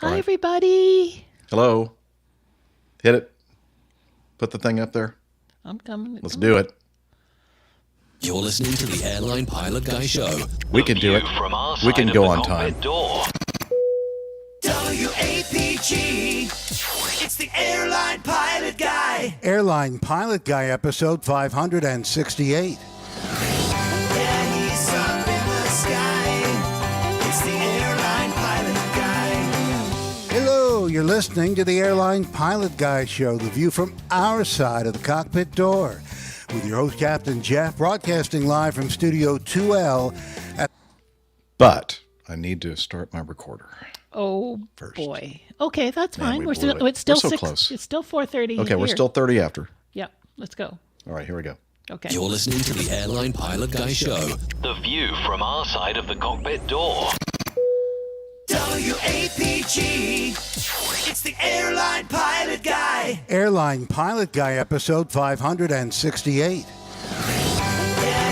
Hi, everybody. Hello. Hit it. Put the thing up there. I'm coming. Let's do it. You're listening to the Airline Pilot Guy Show. We can do it. We can go on time. WAPG. It's the Airline Pilot Guy. Airline Pilot Guy, episode 568. Yeah, he's up in the sky. It's the Airline Pilot Guy. Hello, you're listening to the Airline Pilot Guy Show, the view from our side of the cockpit door, with your host, Captain Jeff, broadcasting live from Studio 2L. But I need to start my recorder. Oh, first. Boy. Okay, that's Man, fine. we blew it. It's still We're so 6. close. It's still 4:30. Okay, we're here. still 30 after. Yep, let's go. All right, here we go. Okay. You're listening to the Airline Pilot Guy Show. The view from our side of the cockpit door. WAPG. It's the Airline Pilot Guy. Airline Pilot Guy, episode 568. Yeah,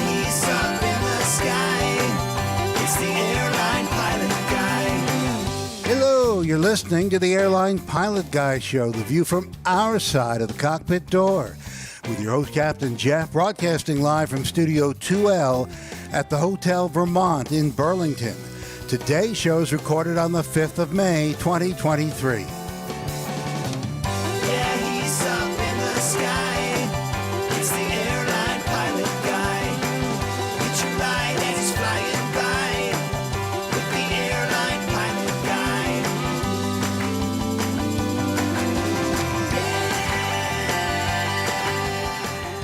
he's up in the sky. It's the Airline Pilot Guy. Hello, you're listening to the Airline Pilot Guy Show, the view from our side of the cockpit door, with your host, Captain Jeff, broadcasting live from Studio 2L at the Hotel Vermont in Burlington. Today's show is recorded on the 5th of May, 2023. Yeah, he's up in the sky. It's the Airline Pilot Guy. It's your ride and it's flying by with the Airline Pilot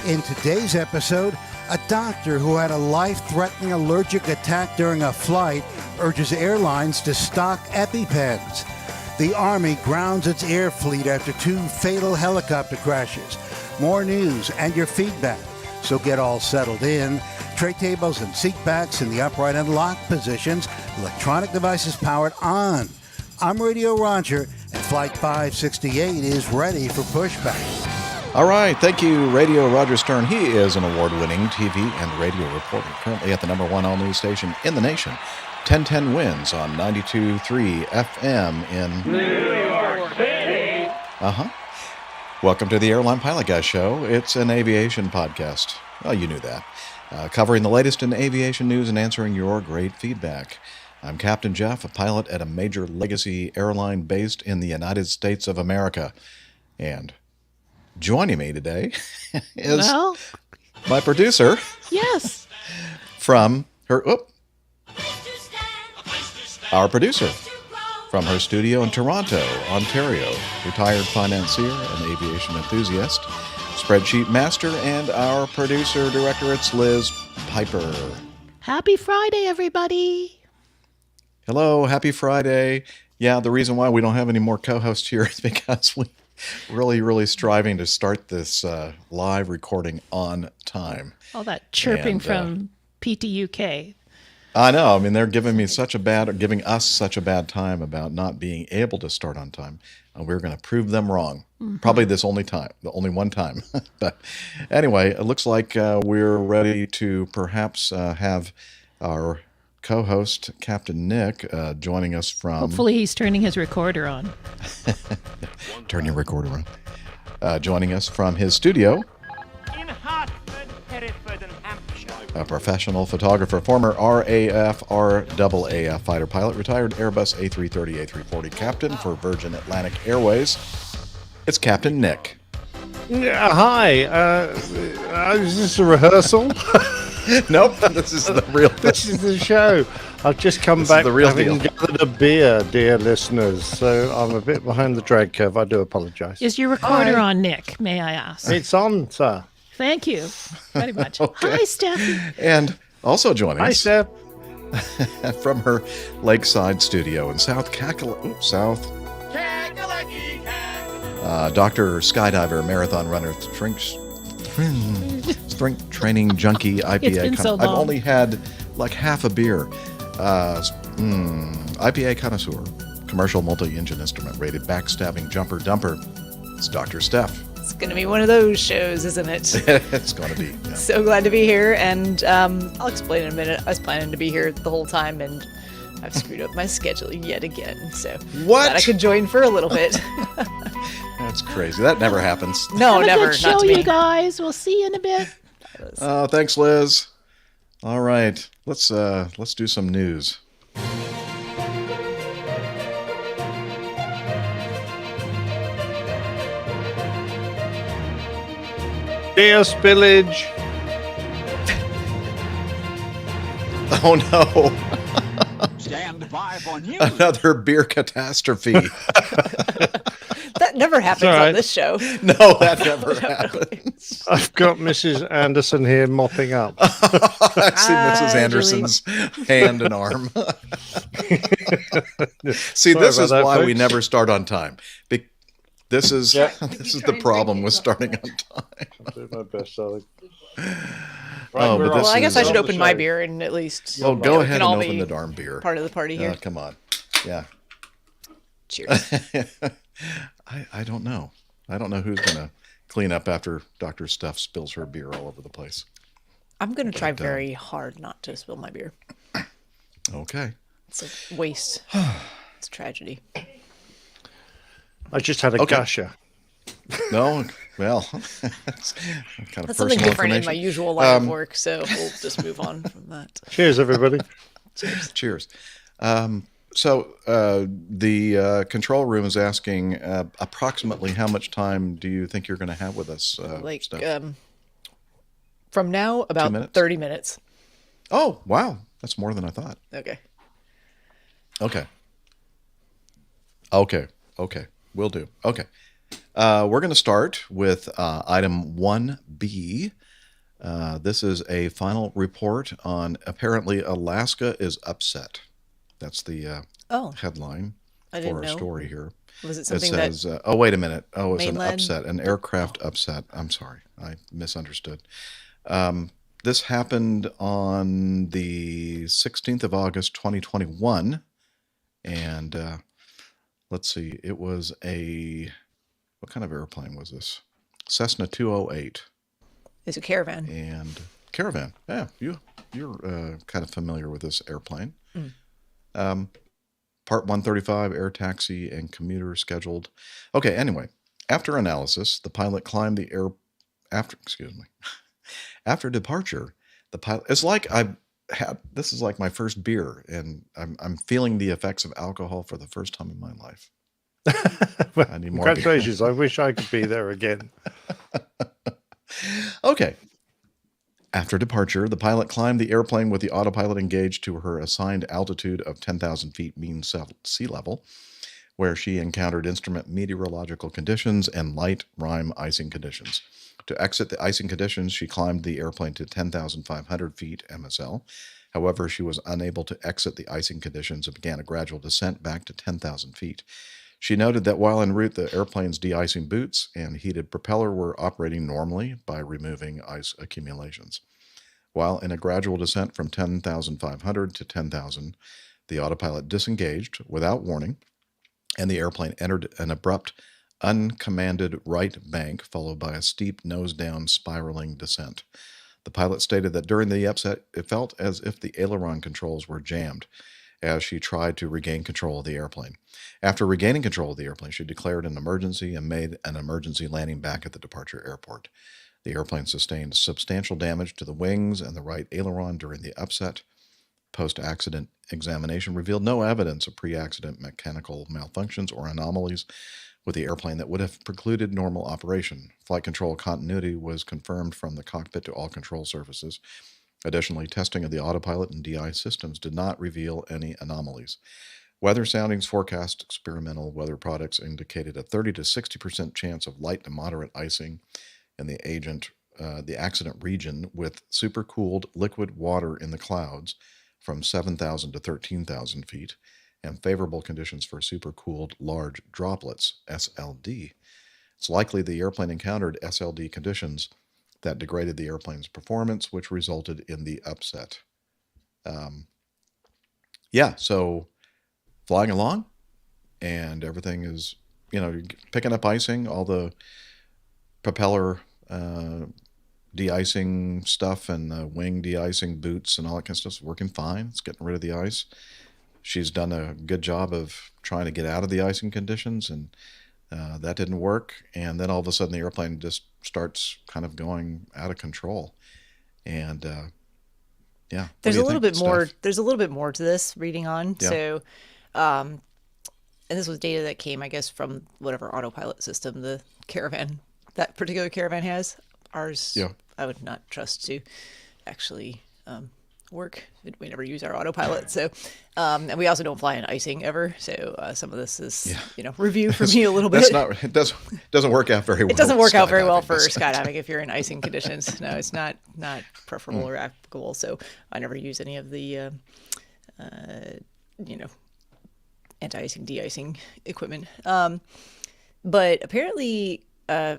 Guy. In today's episode, a doctor who had a life-threatening allergic attack during a flight urges airlines to stock epipens. The Army grounds its air fleet after 2 fatal helicopter crashes. More news and your feedback. So get all settled in. Tray tables and seat backs in the upright and locked positions. Electronic devices powered on. I'm Radio Roger, and Flight 568 is ready for pushback. All right, thank you, Radio Roger Stern. He is an award-winning TV and radio reporter, currently at the #1 all-news station in the nation. 1010 wins on 92.3 FM in New York City. Welcome to the Airline Pilot Guy Show. It's an aviation podcast. Well, you knew that. Covering the latest in aviation news and answering your great feedback. I'm Captain Jeff, a pilot at a major legacy airline based in the United States of America. And joining me today is my producer. Yes. From her... Our producer from her studio in Toronto, Ontario, retired financier and aviation enthusiast, spreadsheet master, and our producer director, it's Liz Piper. Happy Friday, everybody. Hello, happy Friday. Yeah, the reason why we don't have any more co-hosts here is because we really striving to start this live recording on time. All that chirping from PTUK. I know. I mean, they're giving us such a bad time about not being able to start on time. And we're going to prove them wrong. Mm-hmm. Probably the only one time. But anyway, it looks like we're ready to perhaps have our co-host, Captain Nick, joining us from... Hopefully he's turning his recorder on. Turn your recorder on. Joining us from his studio... in Hartford, Hereford, and Hampshire. A professional photographer, former RAF fighter pilot, retired Airbus A330, A340 captain for Virgin Atlantic Airways. It's Captain Nick. Yeah, hi. Is this a rehearsal? Nope, this is the real thing. This is the show. I've just come back the real having deal. gathered a beer, dear listeners, so I'm a bit behind the drag curve. I do apologise. Is your recorder on, Nick, may I ask? It's on, sir. Thank you very much. Okay. Hi, Steffi. And also joining Hi, us Steph. from her lakeside studio in South Dr. Skydiver, marathon runner, strength training junkie, IPA. It's been so long. I've only had like half a beer. IPA connoisseur, commercial multi-engine instrument rated backstabbing jumper dumper. It's Dr. Steph. It's going to be one of those shows, isn't it? It's going to be. Yeah. So glad to be here, and I'll explain in a minute. I was planning to be here the whole time, and I've screwed up my schedule yet again. So What? glad I could join for a little bit. That's crazy. That never happens. No, Have a never. good Not show, to me. you guys. We'll see you in a bit. Oh, thanks, Liz. All right, let's do some news. Beer spillage. Oh no, Stand by for news. another beer catastrophe. That never happens all right. on this show. No, that never happens. I've got Mrs. Anderson here mopping up. I see Mrs. Julie. Anderson's hand and arm. See, Sorry this about is that, why we folks. never start on time. This is this is the problem with starting on time. I'll do my best, darling. Oh, but this Well, I guess I is, should open my beer and at least Oh, go we ahead can and all open be the darn beer. part of the party here. Come on. Yeah. Cheers. I don't know. I don't know who's going to clean up after Dr. Stuff spills her beer all over the place. I'm going to try very hard not to spill my beer. Okay. It's a waste. It's a tragedy. I just had a Okay. gusher. No, well, that's kind of That's something personal different in my information. usual line of work, so we'll just move on from that. Cheers, everybody. Cheers. So the control room is asking approximately how much time do you think you're going to have with us? Like Steph? from now, about minutes? 30 minutes. Oh, wow. That's more than I thought. Okay. Okay. Will do. Okay. We're going to start with item 1B. This is a final report on apparently Alaska is upset. That's the headline I for didn't our know. story here. Was it It something says, oh, wait a minute. Oh, it's an mainland- upset, an aircraft upset. I'm sorry. I misunderstood. This happened on the 16th of August, 2021. And let's see, it was what kind of airplane was this? Cessna 208 is a Caravan? and Caravan. Yeah, you're kind of familiar with this airplane. Part 135, air taxi and commuter scheduled. Okay, anyway, after analysis, the pilot climbed the air. After departure, the pilot. It's like this is like my first beer, and I'm feeling the effects of alcohol for the first time in my life. I need more beer. Congratulations. I wish I could be there again. Okay. After departure, the pilot climbed the airplane with the autopilot engaged to her assigned altitude of 10,000 feet mean sea level, where she encountered instrument meteorological conditions and light rime icing conditions. To exit the icing conditions, she climbed the airplane to 10,500 feet MSL. However, she was unable to exit the icing conditions and began a gradual descent back to 10,000 feet. She noted that while en route, the airplane's de-icing boots and heated propeller were operating normally by removing ice accumulations. While in a gradual descent from 10,500 to 10,000, the autopilot disengaged without warning, and the airplane entered an abrupt, uncommanded right bank followed by a steep nose-down spiraling descent. The pilot stated that during the upset, it felt as if the aileron controls were jammed as she tried to regain control of the airplane. After regaining control of the airplane, she declared an emergency and made an emergency landing back at the departure airport. The airplane sustained substantial damage to the wings and the right aileron during the upset. Post-accident examination revealed no evidence of pre-accident mechanical malfunctions or anomalies with the airplane that would have precluded normal operation. Flight control continuity was confirmed from the cockpit to all control surfaces. Additionally, testing of the autopilot and DI systems did not reveal any anomalies. Weather soundings forecast experimental weather products indicated a 30 to 60% chance of light to moderate icing in the accident region with supercooled liquid water in the clouds from 7,000 to 13,000 feet and favorable conditions for supercooled large droplets, SLD. It's likely the airplane encountered SLD conditions that degraded the airplane's performance, which resulted in the upset. So flying along, and everything is, you're picking up icing, all the propeller de-icing stuff and the wing de-icing boots and all that kind of stuff is working fine. It's getting rid of the ice. she's done a good job of trying to get out of the icing conditions, and that didn't work. And then all of a sudden, the airplane just starts kind of going out of control. And yeah, There's a little bit more. There's a little bit more to this reading on. Yeah. So, and this was data that came, I guess, from whatever autopilot system the Caravan, that particular Caravan has. Ours, Yeah. I would not trust to actually work. We never use our autopilot. So, and we also don't fly in icing ever. So some of this is, review for me a little bit. It doesn't work out very well. It doesn't work out very well skydiving, for does it? skydiving if you're in icing conditions. No, it's not preferable or applicable. So I never use any of the, anti-icing, de-icing equipment. But apparently,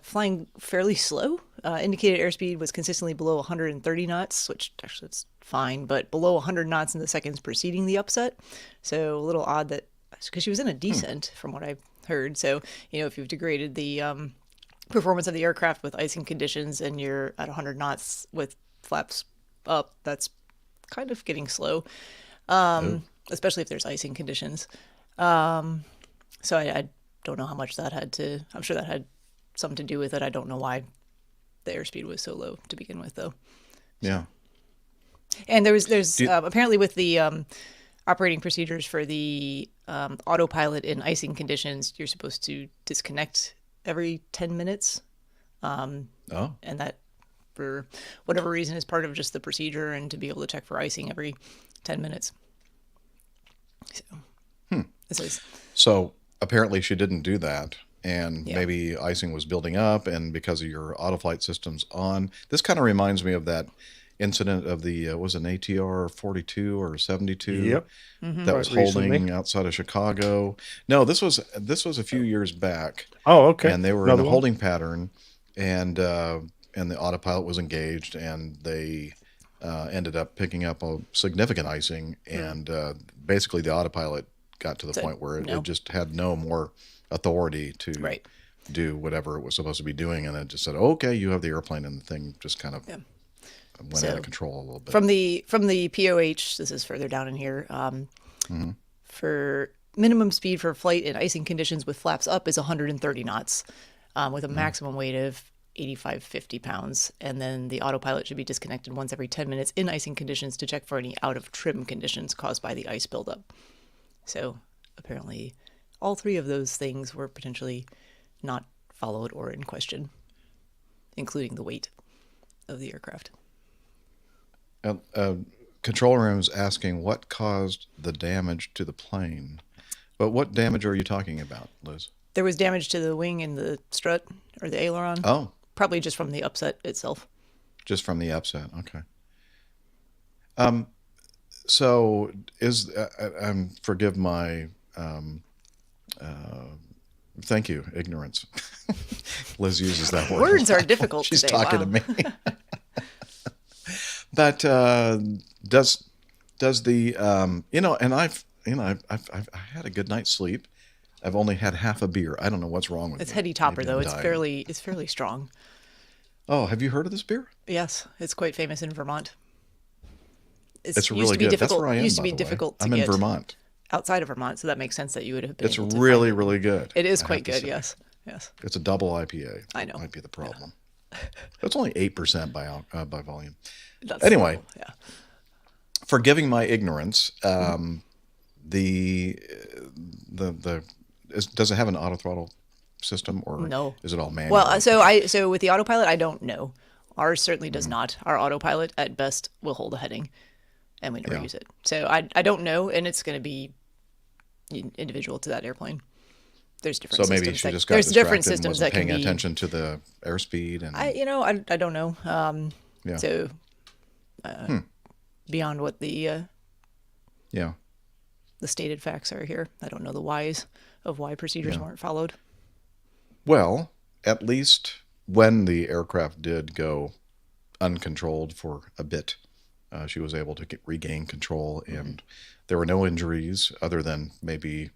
flying fairly slow. Indicated airspeed was consistently below 130 knots, which actually it's fine, but below 100 knots in the seconds preceding the upset. So a little odd that, because she was in a descent from what I've heard. So, if you've degraded the performance of the aircraft with icing conditions and you're at 100 knots with flaps up, that's kind of getting slow, especially if there's icing conditions. So I don't know how much that had to, I'm sure that had something to do with it. I don't know why the airspeed was so low to begin with, though. Yeah. And there's apparently with the operating procedures for the autopilot in icing conditions, you're supposed to disconnect every 10 minutes. And that, for whatever reason, is part of just the procedure, and to be able to check for icing every 10 minutes. So, this is... So apparently she didn't do that, and maybe icing was building up, and because of your autoflight systems on, this kind of reminds me of that incident of the was an ATR 42 or 72 Yep. that was Quite holding recently. outside of Chicago. No, this was a few years back. Oh, okay. And they were Another in a one? holding pattern, and the autopilot was engaged, and they ended up picking up a significant icing, and basically the autopilot got to the point where it just had no more authority to do whatever it was supposed to be doing, and it just said, "Okay, you have the airplane," and the thing just kind of went out of control a little bit. From the POH, this is further down in here. For minimum speed for flight in icing conditions with flaps up is 130 knots, with a maximum weight of 85-50 pounds, and then the autopilot should be disconnected once every 10 minutes in icing conditions to check for any out of trim conditions caused by the ice buildup. So apparently, all three of those things were potentially not followed or in question, including the weight of the aircraft. Control room is asking what caused the damage to the plane. But what damage are you talking about, Liz? There was damage to the wing and the strut, or the aileron. Oh. Probably just from the upset itself. Just from the upset, okay. So is forgive my thank you, ignorance. Liz uses that word. Words are difficult She's today. talking Wow. to me. But does the and I've had a good night's sleep. I've only had half a beer. I don't know what's wrong with It's me. heady topper, Maybe though. I'm It's fairly strong. Oh, have you heard of this beer? Yes, it's quite famous in Vermont. It's really good. That's where I am. Used to by be the way. difficult to I'm get in Vermont. outside of Vermont, so that makes sense that you would have been. It's able to really, find it. really good. It is I quite have to good. say. Yes. It's a double IPA. I know. Might be the problem. It's only 8% by volume. That's Anyway. cool. Yeah. Forgiving my ignorance, does it have an auto throttle system, or No. is it all manual? Well, so with the autopilot, I don't know. Ours certainly does not. Our autopilot, at best, will hold a heading, and we never use it. So I don't know, and it's going to be individual to that airplane. There's different. So maybe systems she that- just got there's distracted different and systems wasn't that can paying be. attention to the airspeed. And I don't know. Yeah. So beyond what the stated facts are here, I don't know the whys of why procedures weren't followed. Well, at least when the aircraft did go uncontrolled for a bit, she was able to regain control, and there were no injuries other than maybe,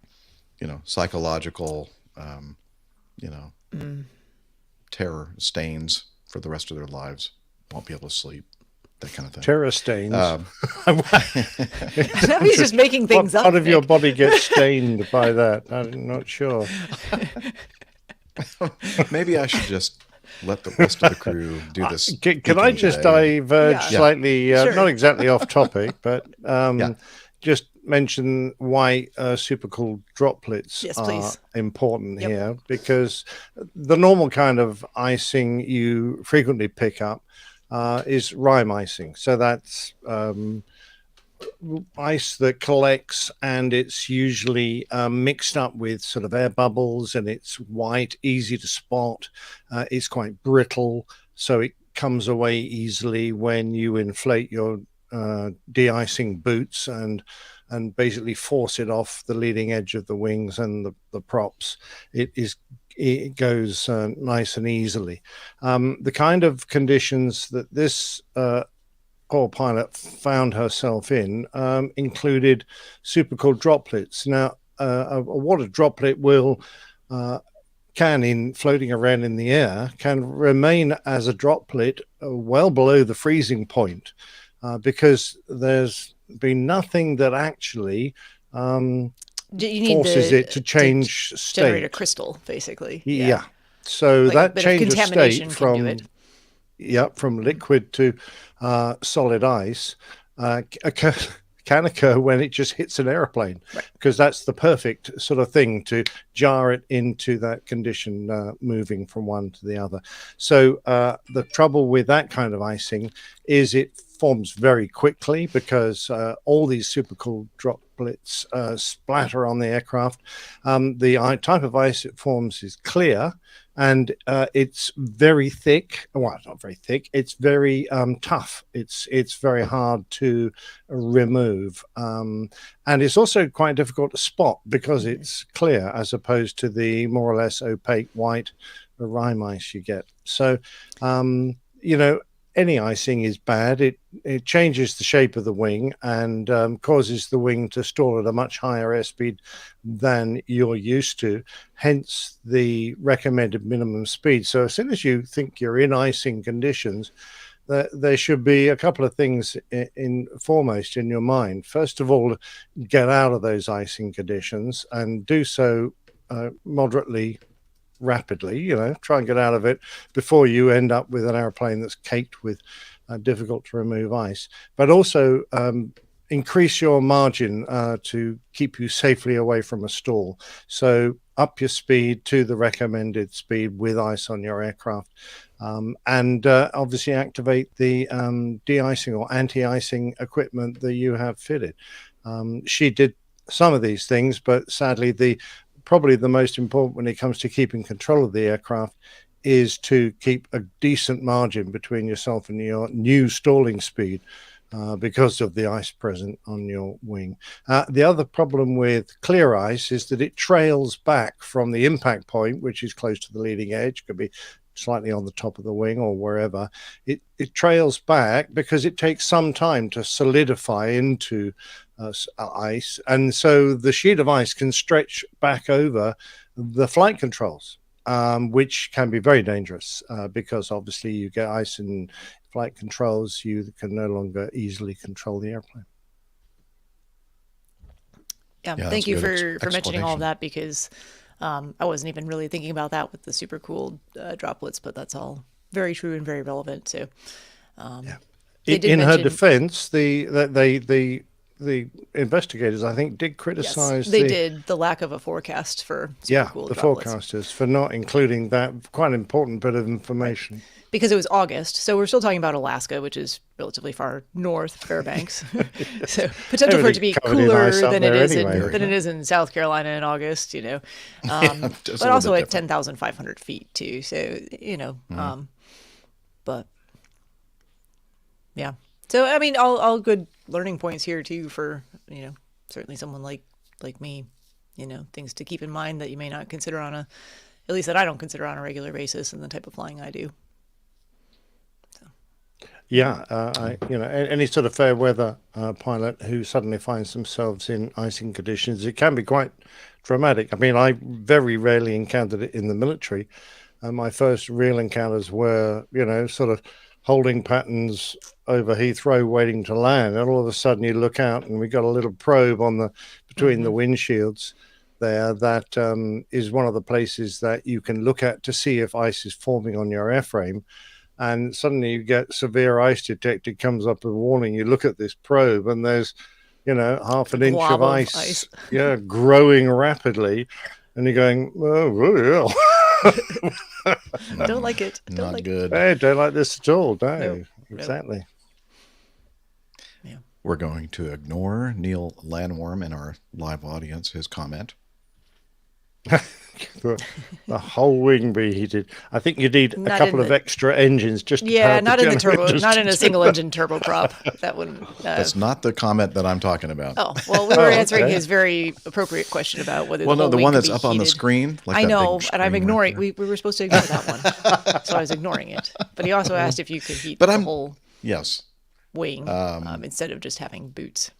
psychological, terror stains for the rest of their lives. Won't be able to sleep. that kind of thing. Terror stains. Now he's just making things up. Part of your Nick. body gets stained by that. I'm not sure. Maybe I should just let the rest of the crew do this. Can I just today. diverge Yeah. slightly, Sure. not exactly off topic, but Yeah. just mention why supercooled droplets Yes, are please. important Yep. here, because the normal kind of icing you frequently pick up is rime icing. So that's ice that collects, and it's usually mixed up with sort of air bubbles, and it's white, easy to spot. It's quite brittle, so it comes away easily when you inflate your de-icing boots and basically force it off the leading edge of the wings and the props. It goes nice and easily. The kind of conditions that this poor pilot found herself in included supercooled droplets. Now, a water droplet in floating around in the air, can remain as a droplet well below the freezing point because there's been nothing that actually You need forces it to change state. Generate a crystal, basically. Yeah. So Like a that bit of change of contamination state can do it. from liquid to solid ice can occur when it just hits an airplane, because that's the perfect sort of thing to jar it into that condition, moving from one to the other. So the trouble with that kind of icing is it forms very quickly, because all these supercooled droplets splatter on the aircraft. The type of ice it forms is clear, and it's very thick. Well, not very thick. It's very tough. It's very hard to remove, and it's also quite difficult to spot because it's clear, as opposed to the more or less opaque white rime ice you get. So, any icing is bad. It changes the shape of the wing and causes the wing to stall at a much higher airspeed than you're used to, hence the recommended minimum speed. So as soon as you think you're in icing conditions, there should be a couple of things foremost in your mind. First of all, get out of those icing conditions, and do so moderately rapidly. Try and get out of it before you end up with an airplane that's caked with difficult to remove ice. But also increase your margin to keep you safely away from a stall. So up your speed to the recommended speed with ice on your aircraft, and obviously activate the de-icing or anti-icing equipment that you have fitted. She did some of these things, but sadly probably the most important when it comes to keeping control of the aircraft is to keep a decent margin between yourself and your new stalling speed, because of the ice present on your wing. The other problem with clear ice is that it trails back from the impact point, which is close to the leading edge, could be slightly on the top of the wing or wherever. It trails back because it takes some time to solidify into ice, and so the sheet of ice can stretch back over the flight controls, which can be very dangerous, because obviously you get ice in flight controls, you can no longer easily control the airplane. Yeah, Yeah, thank that's you a good for mentioning all of explanation. that, because I wasn't even really thinking about that with the supercooled droplets, but that's all very true and very relevant. So, they did In her mention- defense, the investigators, I think, did criticize they did the lack of a forecast for supercooled the droplets. forecasters for not including that quite important bit of information. Because it was August, so we're still talking about Alaska, which is relatively far north, Fairbanks. So potential for it to be Everything covered in cooler ice up than it there is anyway, than it is in South Carolina in August. Just a But little also bit at different. 10,500 feet too. So but yeah. So I mean, all good learning points here too for certainly someone like me. Things to keep in mind that you may not consider at least that I don't consider on a regular basis in the type of flying I do. Yeah, any sort of fair weather pilot who suddenly finds themselves in icing conditions, it can be quite dramatic. I mean, I very rarely encountered it in the military. My first real encounters were, sort of holding patterns over Heathrow waiting to land, and all of a sudden you look out and we got a little probe on the between the windshields there that is one of the places that you can look at to see if ice is forming on your airframe. And suddenly you get severe ice detected, comes up with a warning. You look at this probe and there's, half an inch glob of of ice, ice. growing rapidly. And you're going, oh, really? Don't like it. Don't Not like good. I don't like this at all. No, Nope. exactly. Yeah. We're going to ignore Neil Landworm in our live audience, his comment. The whole wing be heated. I think you need Not a couple in of the- extra engines just to Yeah, power not the in the turbo, generators not to in a do single that. engine turboprop. That wouldn't. That's not the comment that I'm talking about. Oh well, we were answering okay. his very appropriate question about whether Well, the no, whole the wing one could that's be up on the heated. screen. Like I that know, big and I'm screen right ignoring. there. We were supposed to ignore that one, so I was ignoring it. But he also asked if you could heat But the I'm- whole Yes. wing instead of just having boots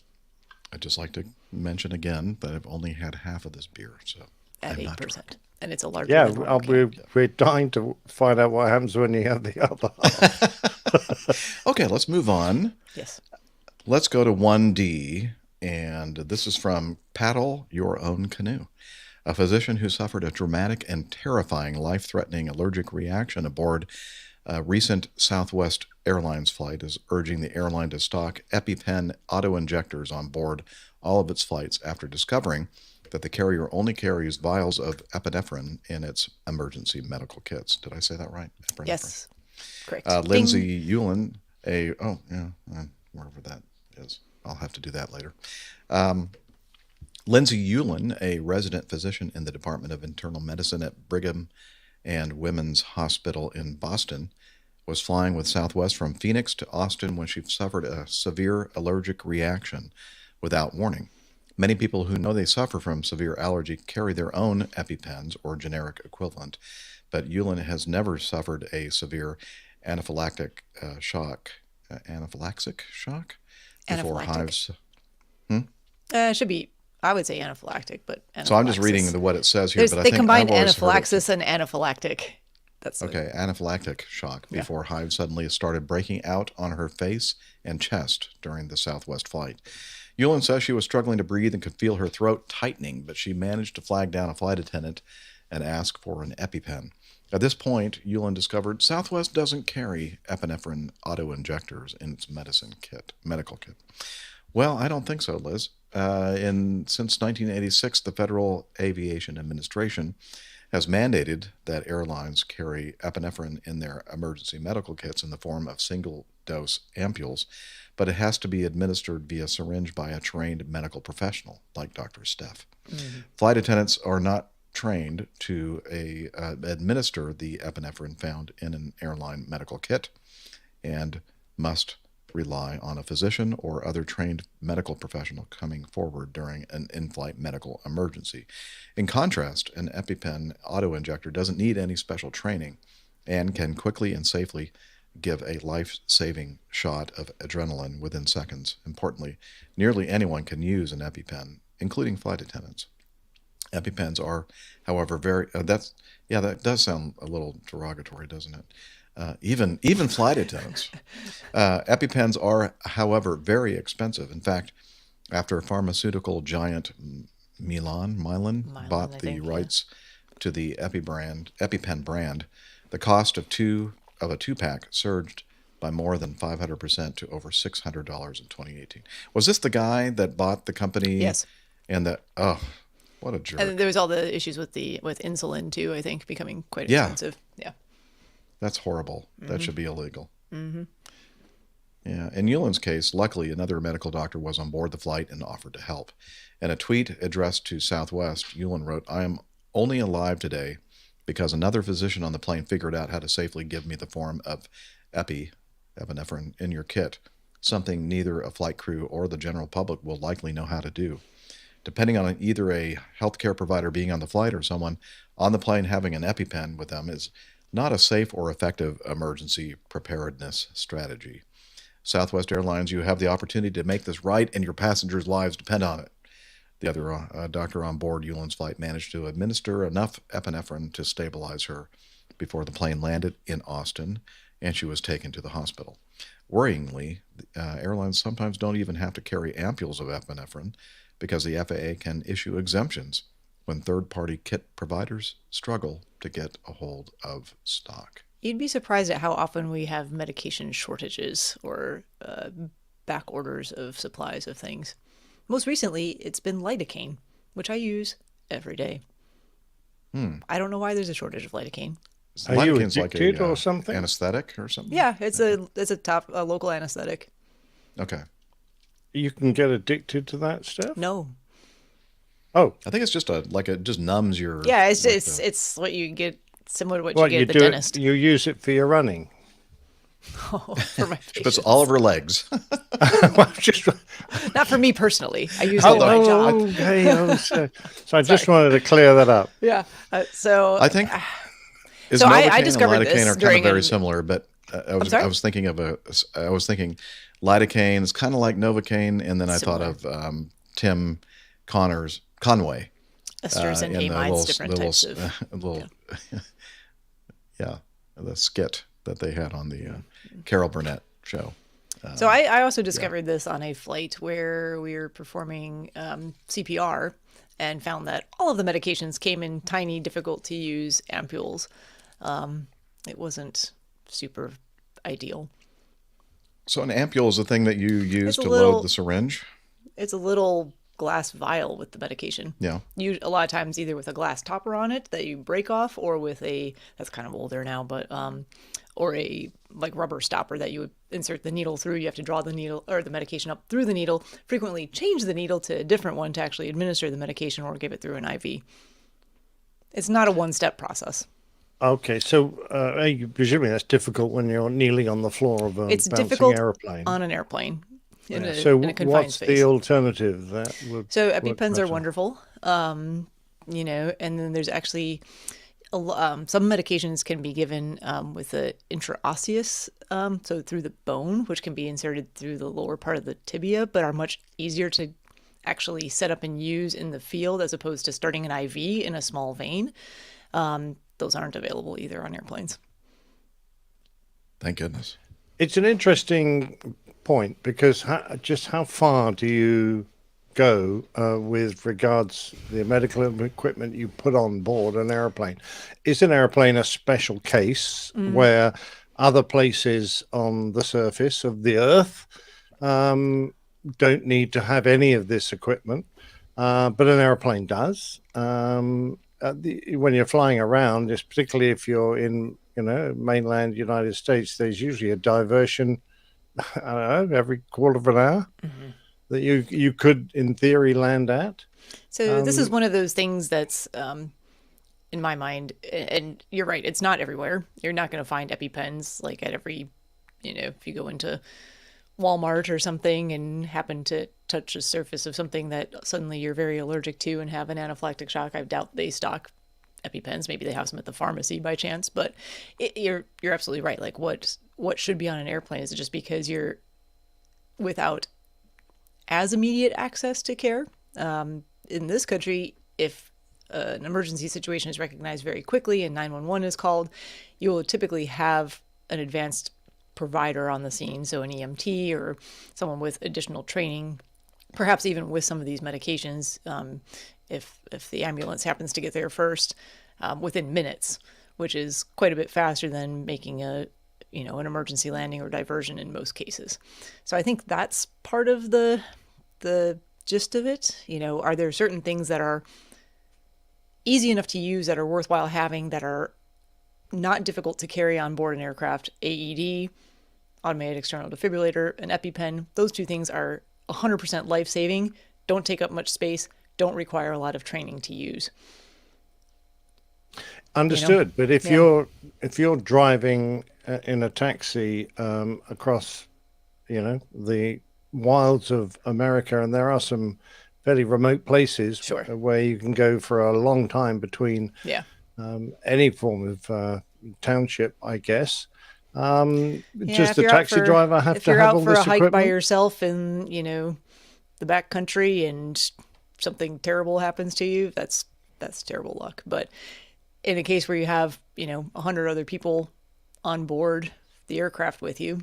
I'd just like to mention again that I've only had half of this beer, so at I'm not 8%, drunk. and it's a larger. Yeah, than normal can. we're dying to find out what happens when you have the other half. Okay, let's move on. Yes. Let's go to 1D, and this is from Paddle Your Own Canoe. A physician who suffered a dramatic and terrifying life-threatening allergic reaction aboard a recent Southwest Airlines flight is urging the airline to stock EpiPen auto-injectors on board all of its flights after discovering that the carrier only carries vials of epinephrine in its emergency medical kits. Did I say that right? Epinephrine. Yes. Correct. Lindsay Yulin, wherever that is. I'll have to do that later. Lindsay Yulin, a resident physician in the Department of Internal Medicine at Brigham and Women's Hospital in Boston, was flying with Southwest from Phoenix to Austin when she suffered a severe allergic reaction without warning. Many people who know they suffer from severe allergy carry their own EpiPens or generic equivalent, but Yulin has never suffered a severe anaphylactic shock before Anaphylactic. hives. Should be. I would say anaphylactic, but So I'm just reading anaphylaxis. what it says here, There's, but I they think combined I've always heard it- anaphylaxis and anaphylactic. That's the- Okay, anaphylactic shock before hives suddenly started breaking out on her face and chest during the Southwest flight. Yulin says she was struggling to breathe and could feel her throat tightening, but she managed to flag down a flight attendant and ask for an EpiPen. At this point, Yulin discovered Southwest doesn't carry epinephrine auto-injectors in its medical kit. Well, I don't think so, Liz. Since 1986, the Federal Aviation Administration has mandated that airlines carry epinephrine in their emergency medical kits in the form of single-dose ampules, but it has to be administered via syringe by a trained medical professional, like Dr. Steph. Flight attendants are not trained to administer the epinephrine found in an airline medical kit and must rely on a physician or other trained medical professional coming forward during an in-flight medical emergency. In contrast, an EpiPen auto-injector doesn't need any special training and can quickly and safely give a life-saving shot of adrenaline within seconds. Importantly, nearly anyone can use an EpiPen, including flight attendants. EpiPens are, however, that does sound a little derogatory, doesn't it? Even flight attendants. EpiPens are, however, very expensive. In fact, after pharmaceutical giant Mylan bought the rights to the EpiPen brand, the cost of a two-pack surged by more than 500% to over $600 in 2018. Was this the guy that bought the company? Yes. And what a jerk. And there was all the issues with insulin too. I think becoming quite Yeah. expensive. Yeah. That's horrible. That should be illegal. Mm-hmm. Yeah. In Yulin's case, luckily, another medical doctor was on board the flight and offered to help. In a tweet addressed to Southwest, Yulin wrote, "I am only alive today because another physician on the plane figured out how to safely give me the form of epinephrine in your kit, something neither a flight crew or the general public will likely know how to do. Depending on either a healthcare provider being on the flight or someone on the plane having an EpiPen with them is not a safe or effective emergency preparedness strategy. Southwest Airlines, you have the opportunity to make this right, and your passengers' lives depend on it." The other doctor on board Yulin's flight managed to administer enough epinephrine to stabilize her before the plane landed in Austin and she was taken to the hospital. Worryingly, airlines sometimes don't even have to carry ampules of epinephrine because the FAA can issue exemptions when third-party kit providers struggle to get a hold of stock. You'd be surprised at how often we have medication shortages or back orders of supplies of things. Most recently, it's been lidocaine, which I use every day. I don't know why there's a shortage of lidocaine. Are you Lidocaine's like addicted a or something? anesthetic or something? Yeah, it's a local anesthetic. Okay. You can get addicted to that stuff? No. Oh, I think it's just it just numbs your. Yeah, it's like it's what you get, similar to what what you you get at the do? dentist. You use it for your running. For my She puts patients. all of her legs. Well, just, Not for me personally. I use it in my job. okay. So I just wanted to clear that up. Yeah. So I think. Is So I Novocaine discovered and lidocaine this are kind during of very an- similar, but I'm sorry? I was thinking lidocaine is kind of like Novocaine, and then I thought of Tim Conway. esters and in the amides, different types of. The skit that they had on the Carol Burnett show. So I also discovered this on a flight where we were performing CPR and found that all of the medications came in tiny, difficult to use ampules. It wasn't super ideal. So an ampule is the thing that you use It's a to little- load the syringe. It's a little glass vial with the medication. Yeah. A lot of times either with a glass topper on it that you break off, or with that's kind of older now, but or a like rubber stopper that you would insert the needle through. You have to draw the needle or the medication up through the needle, frequently change the needle to a different one to actually administer the medication or give it through an IV. It's not a one-step process. Okay, so presumably that's difficult when you're kneeling on the floor of a It's bouncing difficult airplane. on an airplane in a confined what's space. the alternative? That would So work epipens are better. wonderful, and then there's actually some medications can be given with the intraosseous, so through the bone, which can be inserted through the lower part of the tibia, but are much easier to actually set up and use in the field as opposed to starting an IV in a small vein. Those aren't available either on airplanes. Thank goodness. It's an interesting point because how far do you go with regards to the medical equipment you put on board an airplane? Is an airplane a special case where other places on the surface of the earth don't need to have any of this equipment, but an airplane does? When you're flying around, particularly if you're in mainland United States, there's usually a diversion, I don't know, every quarter of an hour that you could, in theory, land at. So this is one of those things that's, in my mind, and you're right, it's not everywhere. You're not going to find EpiPens like at every, if you go into Walmart or something and happen to touch the surface of something that suddenly you're very allergic to and have an anaphylactic shock. I doubt they stock EpiPens. Maybe they have some at the pharmacy by chance, but you're absolutely right. Like what should be on an airplane is just because you're without as immediate access to care. In this country, if an emergency situation is recognized very quickly and 911 is called, you will typically have an advanced provider on the scene, so an EMT or someone with additional training, perhaps even with some of these medications, if the ambulance happens to get there first, within minutes, which is quite a bit faster than making an emergency landing or diversion in most cases. So I think that's part of the gist of it. Are there certain things that are easy enough to use that are worthwhile having that are not difficult to carry on board an aircraft? AED, automated external defibrillator, an EpiPen. Those two things are 100% life-saving, don't take up much space, don't require a lot of training to use. Understood. But if you're driving in a taxi across, the wilds of America, and there are some fairly remote places where you can go for a long time between any form of township, I guess. Just the taxi driver have to have all this equipment. If you're out for a hike by yourself in, the back country and something terrible happens to you, that's terrible luck. But in a case where you have, 100 other people on board the aircraft with you.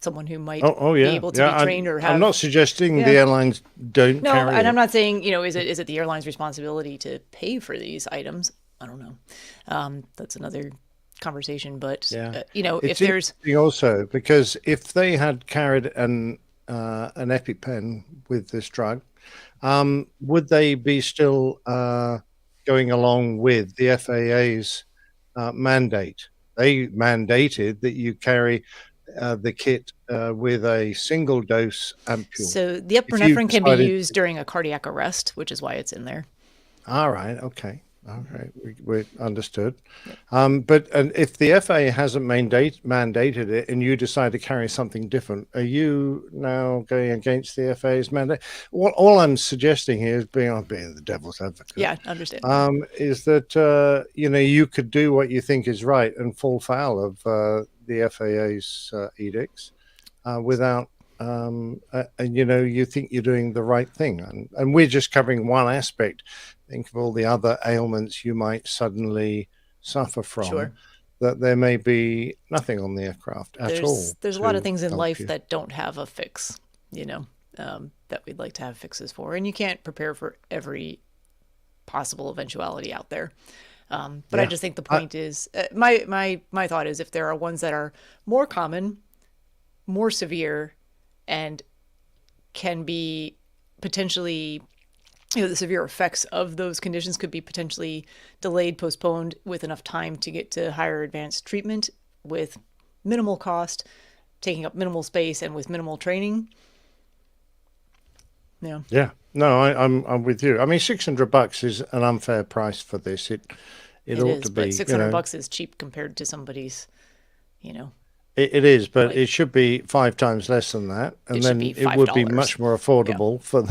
Someone who might Oh, yeah. be able to be trained or have. I'm not suggesting Yeah. the airlines don't No, carry and it. I'm not saying, is it the airline's responsibility to pay for these items? I don't know. That's another conversation. But Yeah. if It's there's interesting also because if they had carried an EpiPen with this drug, would they be still going along with the FAA's mandate? They mandated that you carry the kit with a single dose ampule. so the If you epinephrine can be decided- used during a cardiac arrest, which is why it's in there. All right. Okay. All right. We understood. But if the FAA hasn't mandated it and you decide to carry something different, are you now going against the FAA's mandate? All I'm suggesting here is being the devil's advocate. Yeah, I understand. Is that you could do what you think is right and fall foul of the FAA's edicts without you think you're doing the right thing, and we're just covering one aspect. Think of all the other ailments you might suddenly suffer from. Sure. That there may be nothing on the aircraft at all. There's a lot of to things in help life you. that don't have a fix, that we'd like to have fixes for, and you can't prepare for every possible eventuality out there. But I Yeah. just think the point is, my thought is, if there are ones that are more common, more severe, and can be potentially, the severe effects of those conditions could be potentially delayed, postponed with enough time to get to higher advanced treatment with minimal cost, taking up minimal space, and with minimal training. Yeah. Yeah, no, I'm with you. I mean, $600 is an unfair price for this. It It ought is, to be. but $600 is cheap compared to somebody's, It is, but Like- it should be 5 times less than that, and It should then be it would be $5. much more affordable for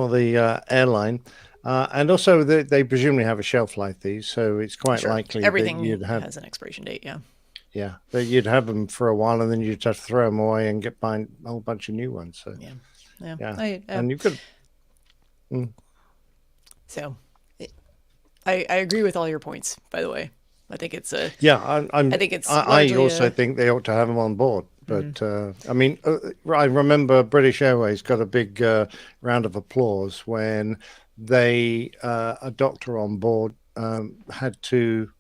the airline. And also, they presumably have a shelf life. These, so it's quite Sure. likely Everything that you'd have has an expiration date. Yeah. that you'd have them for a while, and then you'd have to throw them away and get buying a whole bunch of new ones. So Yeah. yeah, and you could. So, I agree with all your points. By the way, I think it's a Yeah, I think it's I largely also a- think they ought to have them on board. But I mean, I remember British Airways got a big round of applause when a doctor on board had to.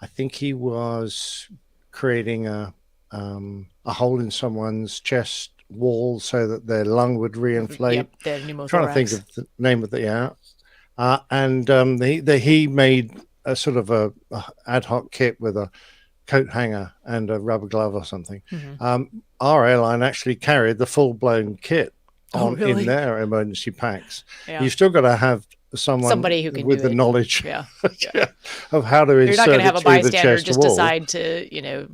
I think he was creating a hole in someone's chest wall so that their lung would reinflate. Yep, they had pneumothorax. Trying to think of the name of he made a sort of a ad hoc kit with a coat hanger and a rubber glove or something. Our airline actually carried the full-blown kit really? in their emergency packs. Yeah. You've still got to have Somebody who can with do the it. knowledge Yeah. of how to You're insert not going to it have a through the bystander chest just wall. decide to,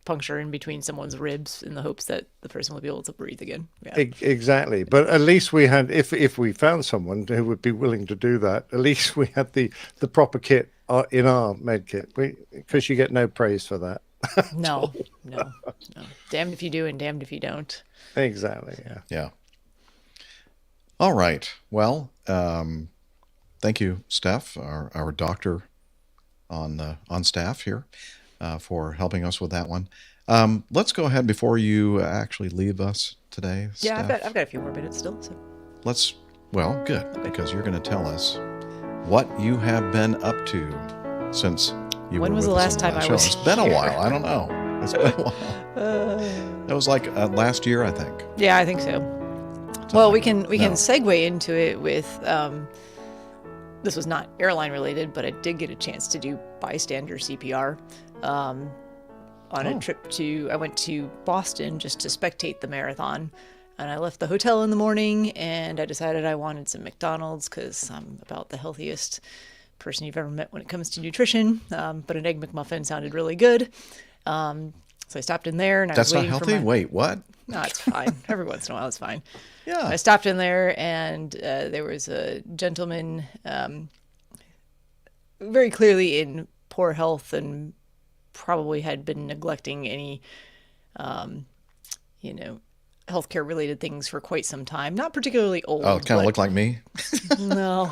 puncture in between someone's ribs in the hopes that the person will be able to breathe again. Yeah. Exactly, but at least we had, if we found someone who would be willing to do that, at least we had the proper kit in our med kit, because you get no praise for that. No. Damned if you do and damned if you don't. Exactly. Yeah. Yeah. All right. Well, thank you, Steph, our doctor on staff here, for helping us with that one. Let's go ahead before you actually leave us today. Yeah, Steph. I've got a few more minutes still. So. Good, because you're going to tell us what you have been up to since you When were was with the us last on the time I show. was It's been a here? while. I don't know. It's been a while. It was like last year, I think. Yeah, I think so. Well, we can No. segue into it with this was not airline related, but I did get a chance to do bystander CPR on a trip I went to Boston just to spectate the marathon. And I left the hotel in the morning and I decided I wanted some McDonald's because I'm about the healthiest person you've ever met when it comes to nutrition. But an Egg McMuffin sounded really good. So I stopped in there and I That's was not waiting healthy? for my... Wait, what? No, it's fine. Every once in a while, it's fine. Yeah. I stopped in there, and there was a gentleman very clearly in poor health and probably had been neglecting any, healthcare related things for quite some time. Not particularly old. Oh, it kind of but- looked like me. No.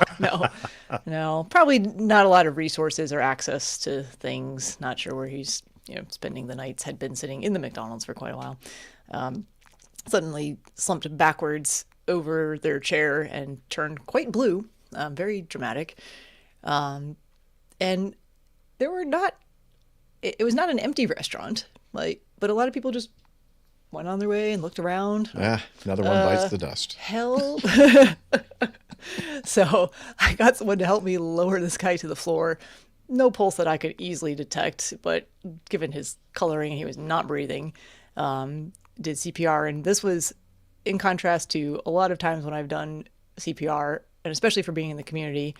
Probably not a lot of resources or access to things. Not sure where he's spending the nights, had been sitting in the McDonald's for quite a while, suddenly slumped backwards over their chair and turned quite blue, very dramatic. And there were not, it was not an empty restaurant, but a lot of people just went on their way and looked around. Another one bites the dust. Hell. So I got someone to help me lower this guy to the floor. No pulse that I could easily detect, but given his coloring, he was not breathing. Did CPR, and this was in contrast to a lot of times when I've done CPR, and especially for being in the community,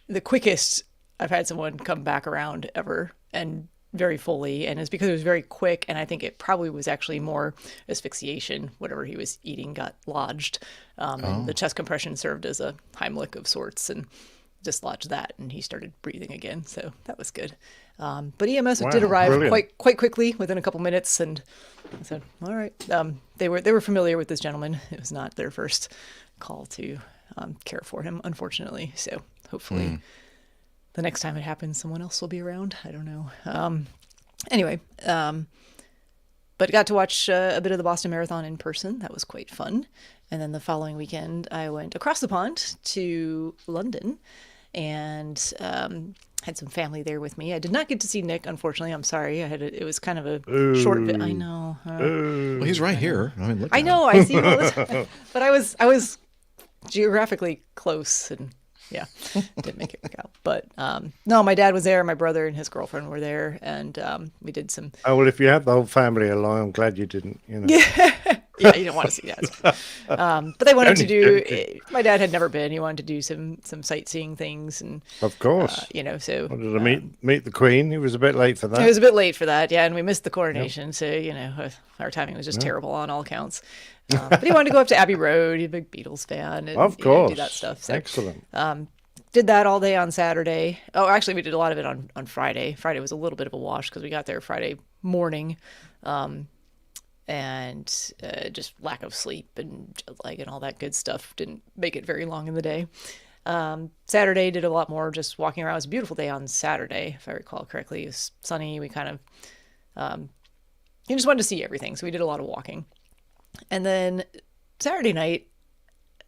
the quickest I've had someone come back around ever, and very fully, and it's because it was very quick, and I think it probably was actually more asphyxiation. Whatever he was eating got lodged, and the chest compression served as a Heimlich of sorts, and dislodged that, and he started breathing again, so that was good. But EMS did arrive quite quickly, within a couple minutes, and I said, all right. They were familiar with this gentleman. It was not their first call to care for him, unfortunately, so hopefully the next time it happens, someone else will be around. I don't know. Anyway, but got to watch a bit of the Boston Marathon in person. That was quite fun. And then the following weekend, I went across the pond to London and had some family there with me. I did not get to see Nick, unfortunately. I'm sorry. It was kind of a short I know. Well, he's right here. I mean, look. I know. I see him all the time. But I was geographically close, and yeah, didn't make it work out. But no, my dad was there. My brother and his girlfriend were there, and we did some. Oh well, if you had the whole family along, I'm glad you didn't. Yeah, you don't want to see that. But they wanted to do. My dad had never been. He wanted to do some sightseeing things, and of course, So wanted to meet the Queen. He was a bit late for that. It was a bit late for that, yeah, and we missed the coronation, so our timing was just terrible on all counts. But he wanted to go up to Abbey Road. He's a big Beatles fan, and of course, do that stuff. So, excellent. Did that all day on Saturday. Oh, actually, we did a lot of it on Friday. Friday was a little bit of a wash because we got there Friday morning. And just lack of sleep and jet lag and all that good stuff didn't make it very long in the day. Saturday did a lot more just walking around. It was a beautiful day on Saturday, if I recall correctly. It was sunny. We kind of you just wanted to see everything, so we did a lot of walking. And then Saturday night,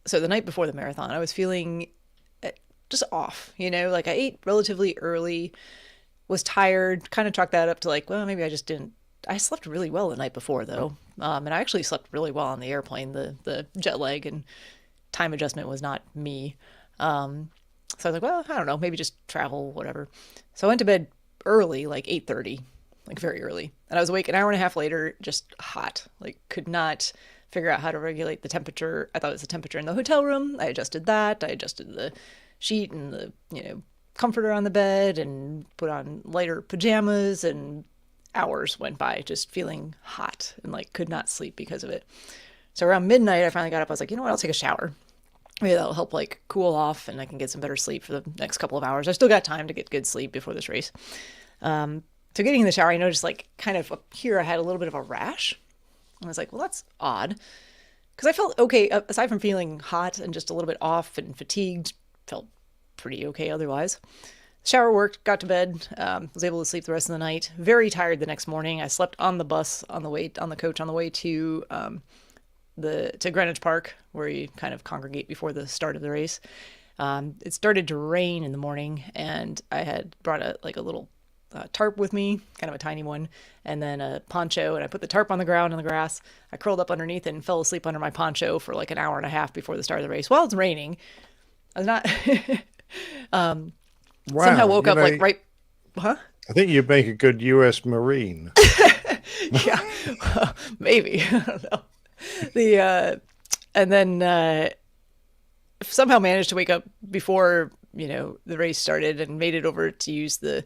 so the night before the marathon, I was feeling just off, like I ate relatively early, was tired, kind of chalked that up to well, maybe I slept really well the night before, though. And I actually slept really well on the airplane. The jet lag and time adjustment was not me. So I was like, well, I don't know, maybe just travel, whatever. So I went to bed early, 8:30, very early. And I was awake an hour and a half later, just hot, could not figure out how to regulate the temperature. I thought it was the temperature in the hotel room. I adjusted that. I adjusted the sheet and the, comforter on the bed and put on lighter pajamas, and hours went by just feeling hot and could not sleep because of it. So around midnight, I finally got up. I was like, you know what? I'll take a shower. Maybe that'll help cool off and I can get some better sleep for the next couple of hours. I still got time to get good sleep before this race. So getting in the shower, I noticed kind of up here, I had a little bit of a rash. And I was like, well, that's odd. Because I felt okay, aside from feeling hot and just a little bit off and fatigued, felt pretty okay otherwise. Shower worked, got to bed, was able to sleep the rest of the night. Very tired the next morning. I slept on the bus on the coach on the way to Greenwich Park, where you kind of congregate before the start of the race. It started to rain in the morning, and I had brought a little tarp with me, kind of a tiny one, and then a poncho, and I put the tarp on the ground in the grass. I curled up underneath it and fell asleep under my poncho for an hour and a half before the start of the race. While it's raining, I was not... Wow, somehow woke up right, huh? I think you'd make a good U.S. Marine. Yeah, well, maybe. I don't know. And then somehow managed to wake up before the race started and made it over to use the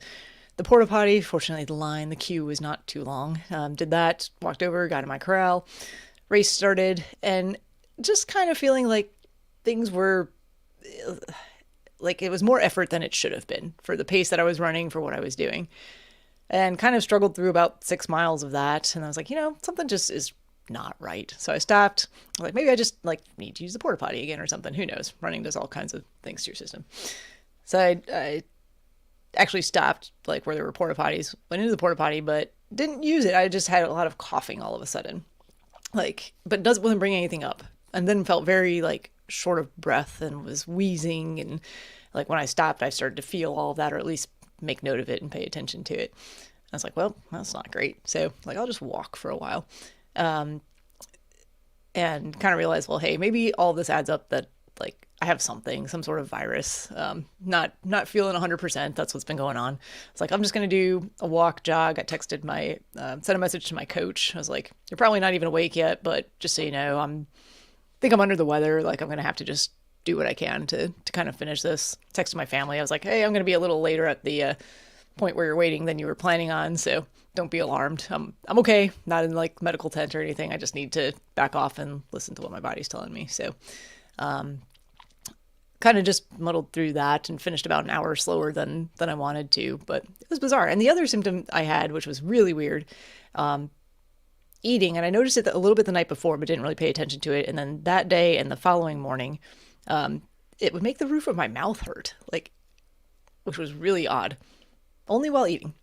porta potty. Fortunately, the queue was not too long. Did that, walked over, got in my corral. Race started, and just kind of feeling like things were. It was more effort than it should have been for the pace that I was running, for what I was doing, and kind of struggled through about 6 miles of that. And I was like, something just is not right. So I stopped. I was like, maybe I just need to use the porta potty again or something. Who knows? Running does all kinds of things to your system. So I actually stopped like where there were porta potties, went into the porta potty, but didn't use it. I just had a lot of coughing all of a sudden, like, but wasn't bringing anything up, and then felt very like short of breath and was wheezing, and like when I stopped, I started to feel all of that, or at least make note of it and pay attention to it. I was like, well, that's not great. So like, I'll just walk for a while, and kind of realize, well, hey, maybe all this adds up that like I have some sort of virus. Not feeling 100%. That's what's been going on. It's like, I'm just going to do a walk, jog. I texted sent a message to my coach. I was like, you're probably not even awake yet, but just so you know, think I'm under the weather. Like, I'm going to have to just do what I can to kind of finish this. Texted my family. I was like, hey, I'm going to be a little later at the point where you're waiting than you were planning on. So don't be alarmed. I'm okay. Not in like medical tent or anything. I just need to back off and listen to what my body's telling me. So, kind of just muddled through that and finished about an hour slower than I wanted to, but it was bizarre. And the other symptom I had, which was really weird, eating, and I noticed it a little bit the night before, but didn't really pay attention to it. And then that day and the following morning, it would make the roof of my mouth hurt, like, which was really odd, only while eating.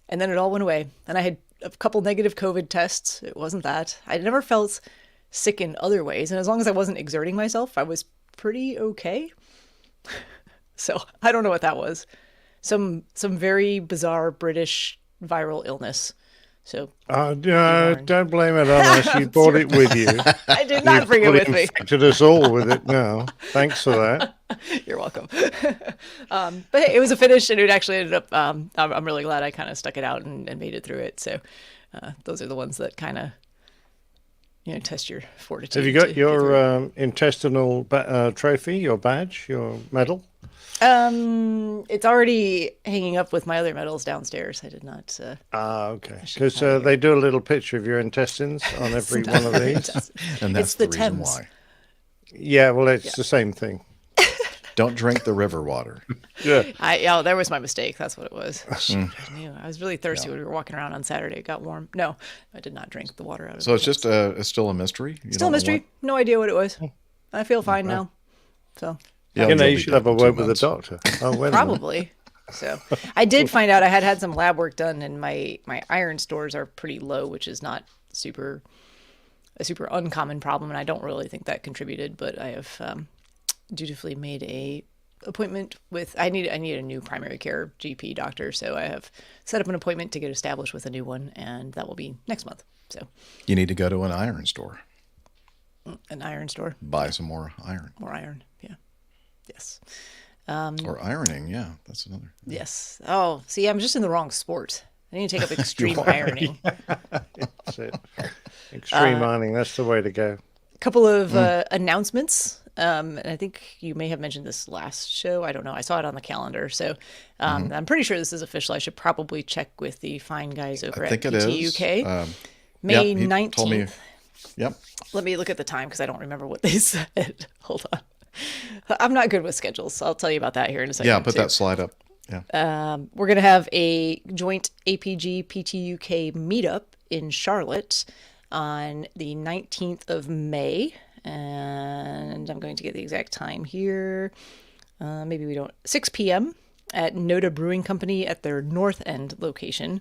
And then it all went away. And I had a couple negative COVID tests. It wasn't that. I never felt sick in other ways. And as long as I wasn't exerting myself, I was pretty okay. So I don't know what that was. Some very bizarre British viral illness. So don't blame it on us. You brought it with you. I did not bring it with me. Infected us all with it now. Thanks for that. You're welcome. But hey, it was a finish, and it actually ended up. I'm really glad I kind of stuck it out and made it through it. So those are the ones that kind of test your fortitude. Have you got your intestinal trophy, your badge, your medal? It's already hanging up with my other medals downstairs. I did not. Okay. Because they do a little picture of your intestines on every one of these. And that's it's the reason Thames. why. Yeah, well, it's the same thing. Don't drink the river water. Yeah. There was my mistake. That's what it was. Shoot, I knew. I was really thirsty when we were walking around on Saturday. It got warm. No, I did not drink the water out of it. So it's just it's still a mystery? Still a mystery. No idea what it was. I feel fine now. So. Yeah, you should have a word with the doctor. Oh, wait Probably. So I did find out I had some lab work done, and my iron stores are pretty low, which is not a super uncommon problem, and I don't really think that contributed. But I have dutifully made a appointment with. I need a new primary care GP doctor, so I have set up an appointment to get established with a new one, and that will be next month. So you need to go to an iron store. An iron store. Buy some more iron. More iron. Yeah. Yes. Or ironing, yeah, that's another. Yes. Oh, see, I'm just in the wrong sport. I need to take up extreme ironing. That's it. Extreme ironing, that's the way to go. A couple of announcements. And I think you may have mentioned this last show. I don't know. I saw it on the calendar. So I'm pretty sure this is official. I should probably check with the fine guys over at PTUK. May 19th. Told me. Yep. Let me look at the time because I don't remember what they said. Hold on. I'm not good with schedules, so I'll tell you about that here in a second. Yeah, put that slide up. Yeah. We're going to have a joint APG PTUK meetup in Charlotte on the 19th of May. And I'm going to get the exact time here. Maybe we don't. 6 p.m. at Noda Brewing Company at their North End location.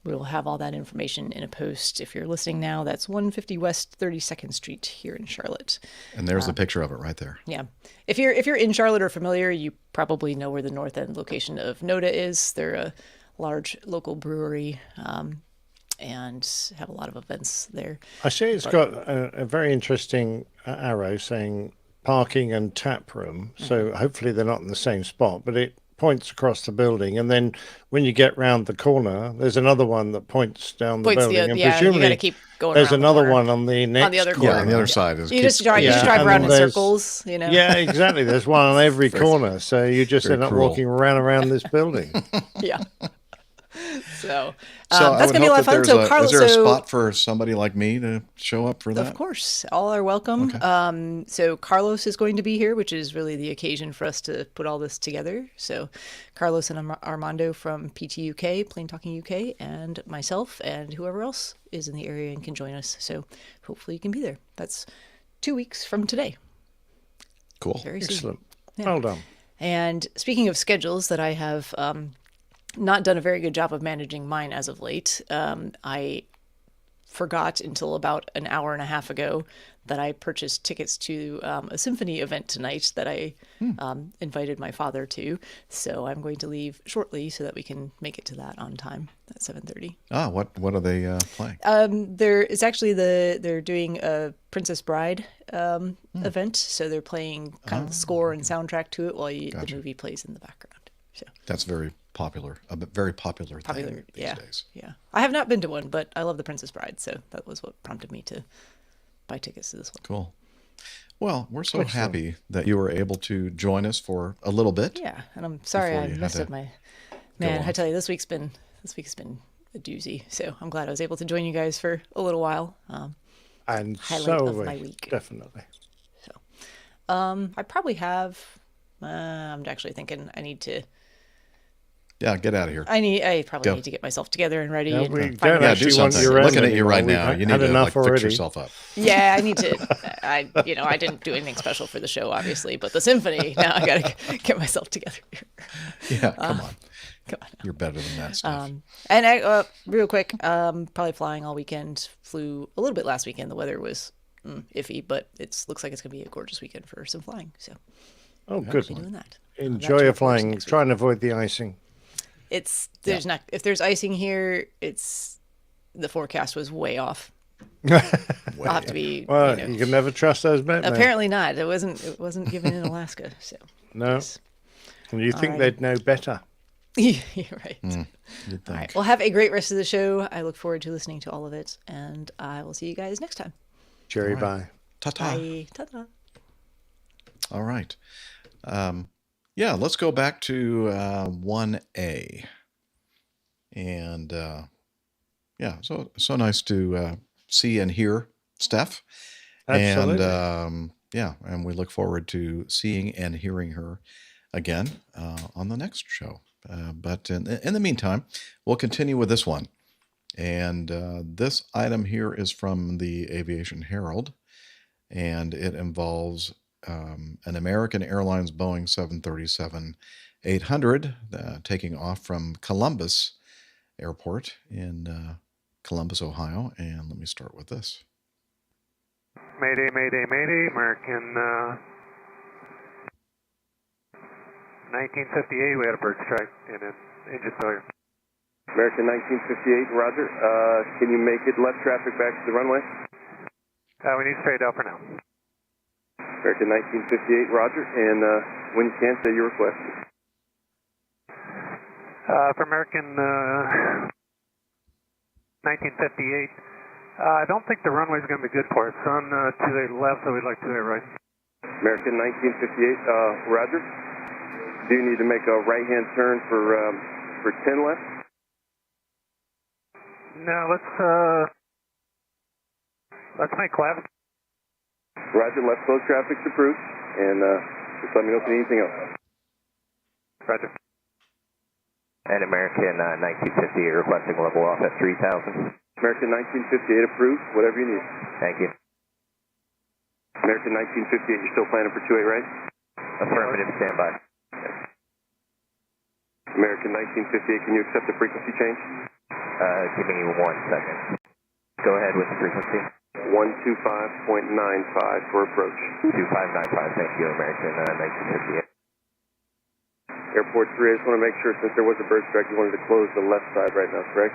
We'll have all that information in a post. If you're listening now, that's 150 West 32nd Street here in Charlotte. And there's the picture of it right there. Yeah. If you're in Charlotte or familiar, you probably know where the North End location of Noda is. They're a large local brewery and have a lot of events there. I see it's got a very interesting arrow saying parking and tap room. So hopefully they're not in the same spot, but it points across the building, and then when you get round the corner, there's another one that points down the building. And presumably, you got to keep going. There's another one on the next. On the other corner. Yeah, on the other side is. You just drive around in circles, you know. Yeah, exactly. There's one on every corner, so you just end up walking around this building. Yeah. So that's gonna be a lot of fun. So Carlos, is there a spot for somebody like me to show up for that? Of course, all are welcome. Okay. So Carlos is going to be here, which is really the occasion for us to put all this together. So Carlos and Armando from PTUK, Plain Talking UK, and myself, and whoever else is in the area and can join us. So hopefully you can be there. That's 2 weeks from today. Cool. Very soon. Excellent. Yeah. Well done. And speaking of schedules that I have not done a very good job of managing mine as of late, I forgot until about an hour and a half ago that I purchased tickets to a symphony event tonight that I invited my father to. So I'm going to leave shortly so that we can make it to that on time at 7:30. Ah, what are they playing? They're doing a Princess Bride event, so they're playing kind of the score and soundtrack to it while the movie plays in the background. So That's very popular, a very popular thing these yeah, days. yeah. I have not been to one, but I love the Princess Bride, so that was what prompted me to buy tickets to this one. Cool. Well, we're so happy that you were able to join us for a little bit. Yeah, and I'm sorry Before I you had messed to up my man. on. I tell you, this week's been a doozy. So I'm glad I was able to join you guys for a little while. And highlight so of are my we, week. definitely. I probably have. I'm actually thinking I need to. Yeah, get out of here. I probably Go. need to get myself together and ready. Yeah, and we find don't my- Yeah, do actually want something. your Looking end at you right anymore. now, We've you need had to enough fix already. yourself up. Yeah, I need to. I didn't do anything special for the show, obviously, but the symphony. Now I gotta get myself together. Yeah, come on. Come on. You're better than that stuff. And I, real quick, probably flying all weekend. Flew a little bit last weekend. The weather was iffy, but looks like it's gonna be a gorgeous weekend for some flying. So Oh, good be one. doing that. Enjoy your flying. Try and avoid the icing. There's not if there's icing here. The forecast was way off. I'll have to be. Well, you can never trust those men. Apparently not. It wasn't given in Alaska. So No. And you think they'd know better. you're right. You'd All think. right. Well, have a great rest of the show. I look forward to listening to all of it, and I will see you guys next time. Jerry, bye. Ta-ta. Bye. Ta-ta. All right. Yeah, let's go back to 1A. And yeah, so nice to see and hear Steph. Absolutely. And yeah, and we look forward to seeing and hearing her again on the next show. But in the meantime, we'll continue with this one. And this item here is from the Aviation Herald, and it involves an American Airlines Boeing 737-800 taking off from Columbus Airport in Columbus, Ohio. And let me start with this. Mayday, mayday, mayday, American 1958, we had a bird strike and an engine failure. American 1958, roger. Can you make it left traffic back to the runway? We need straight out for now. American 1958, roger. And when you can, say your request. For American 1958, I don't think the runway is going to be good for us. It's on 28 left, so we'd like 28 right. American 1958, roger. Do you need to make a right-hand turn for 10 left? No, let's make left. Roger, left close traffic's approved. And just let me know if you need anything else. Roger. And American 1958 requesting level off at 3,000. American 1958 approved, whatever you need. Thank you. American 1958, you're still planning for 28, right? Affirmative, standby. American 1958, can you accept the frequency change? Giving you 1 second. Go ahead with the frequency. 125.95 for approach. 2595, thank you, American 1958. Airport 3, I just want to make sure, since there was a bird strike, you wanted to close the left side right now, correct?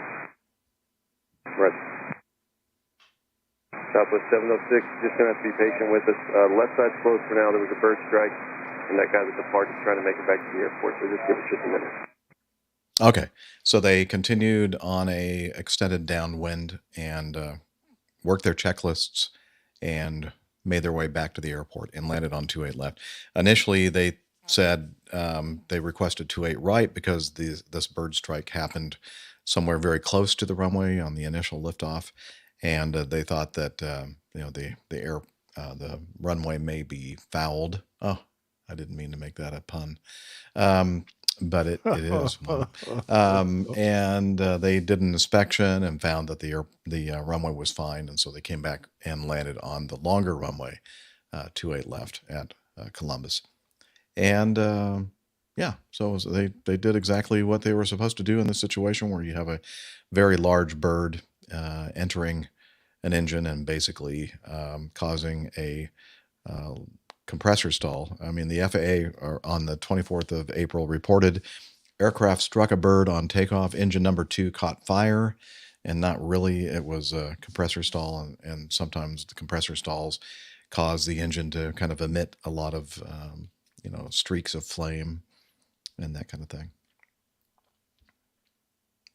Right. Southwest 706, just going to have to be patient with us. Left side's closed for now. There was a bird strike, and that guy was departed trying to make it back to the airport, so just give us just a minute. Okay, so they continued on a extended downwind and worked their checklists and made their way back to the airport and landed on 28 left. Initially, they said they requested 28 right because this bird strike happened somewhere very close to the runway on the initial liftoff, and they thought that the runway may be fouled. Oh, I didn't mean to make that a pun. But it is one. And they did an inspection and found that the runway was fine, and so they came back and landed on the longer runway, 28 left at Columbus. And Yeah, so they did exactly what they were supposed to do in this situation where you have a very large bird entering an engine and basically causing a uh, compressor stall. I mean, the FAA on the 24th of April reported aircraft struck a bird on takeoff. Engine number 2 caught fire, and not really. It was a compressor stall, and sometimes the compressor stalls cause the engine to kind of emit a lot of streaks of flame and that kind of thing.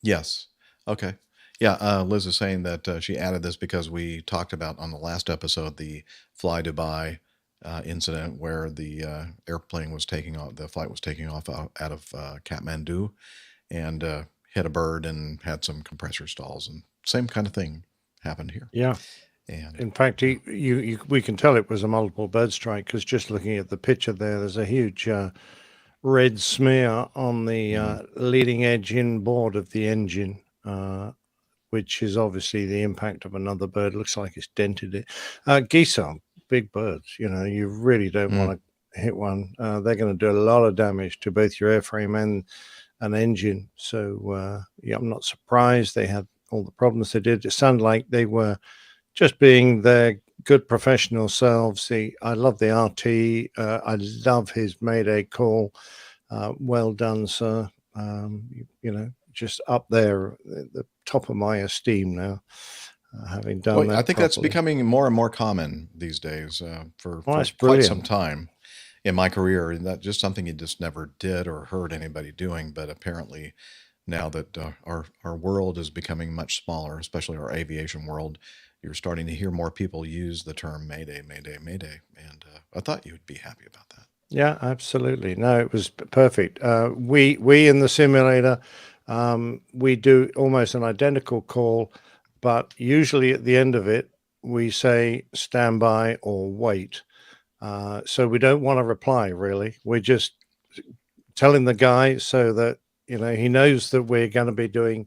Yes. Okay. Yeah, Liz is saying that she added this because we talked about on the last episode the Fly Dubai incident where the airplane was taking off, the flight was taking off out of Kathmandu and hit a bird and had some compressor stalls, and same kind of thing happened here. Yeah. And in fact, we can tell it was a multiple bird strike because just looking at the picture there's a huge red smear on the leading edge inboard of the engine, which is obviously the impact of another bird. Looks like it's dented it. Geese are big birds. You really don't want to hit one. They're going to do a lot of damage to both your airframe and an engine. So yeah, I'm not surprised they had all the problems they did. It sounded like they were just being their good professional selves. I love the RT. I love his Mayday call. Well done, sir. Just up there, the top of my esteem now, having done that. I think that's becoming more and more common these days for quite some time in my career. And that's just something you just never did or heard anybody doing. But apparently now that our world is becoming much smaller, especially our aviation world, you're starting to hear more people use the term Mayday, Mayday, Mayday. And I thought you would be happy about that. Yeah, absolutely. No, it was perfect. We in the simulator, we do almost an identical call, but usually at the end of it, we say stand by or wait. So we don't want to reply, really. We're just telling the guy so that, he knows that we're going to be doing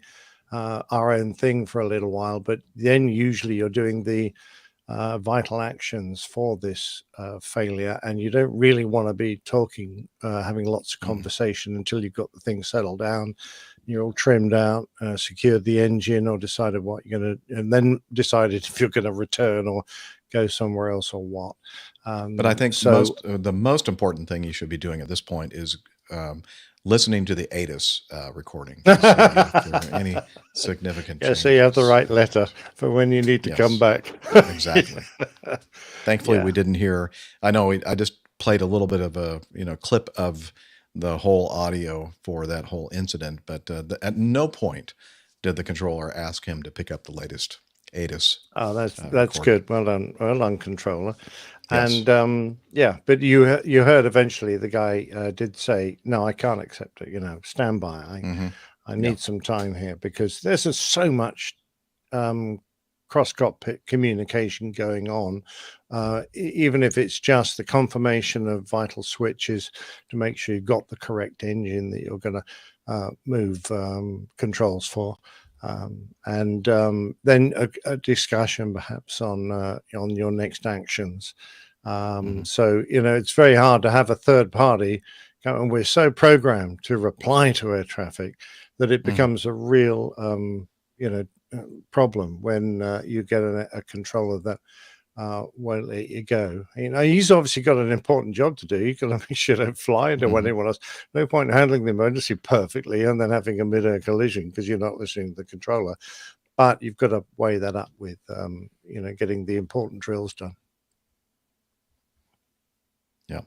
our own thing for a little while, but then usually you're doing the vital actions for this failure, and you don't really want to be talking, having lots of conversation until you've got the thing settled down, you're all trimmed out, secured the engine, or decided what you're going to, and then decided if you're going to return or go somewhere else or what. But I think the most important thing you should be doing at this point is listening to the ATIS recording to see if there are any significant changes. So you have the right letter for when you need to come back. Exactly. Thankfully, we didn't hear. I know I just played a little bit of a clip of the whole audio for that whole incident, but at no point did the controller ask him to pick up the latest ATIS. Oh, that's good. Well done, controller. Yes. And but you heard eventually the guy did say, no, I can't accept it. Stand by. I need some time here because there's just so much cross-cockpit communication going on, even if it's just the confirmation of vital switches to make sure you've got the correct engine that you're going to move controls for. And then a discussion perhaps on your next actions. So, it's very hard to have a third party, and we're so programmed to reply to air traffic that it becomes a real, problem when you get a controller that won't let you go. He's obviously got an important job to do. You've got to make sure don't fly into anyone else. No point in handling the emergency perfectly and then having a mid-air collision because you're not listening to the controller. But you've got to weigh that up with, getting the important drills done. Yeah.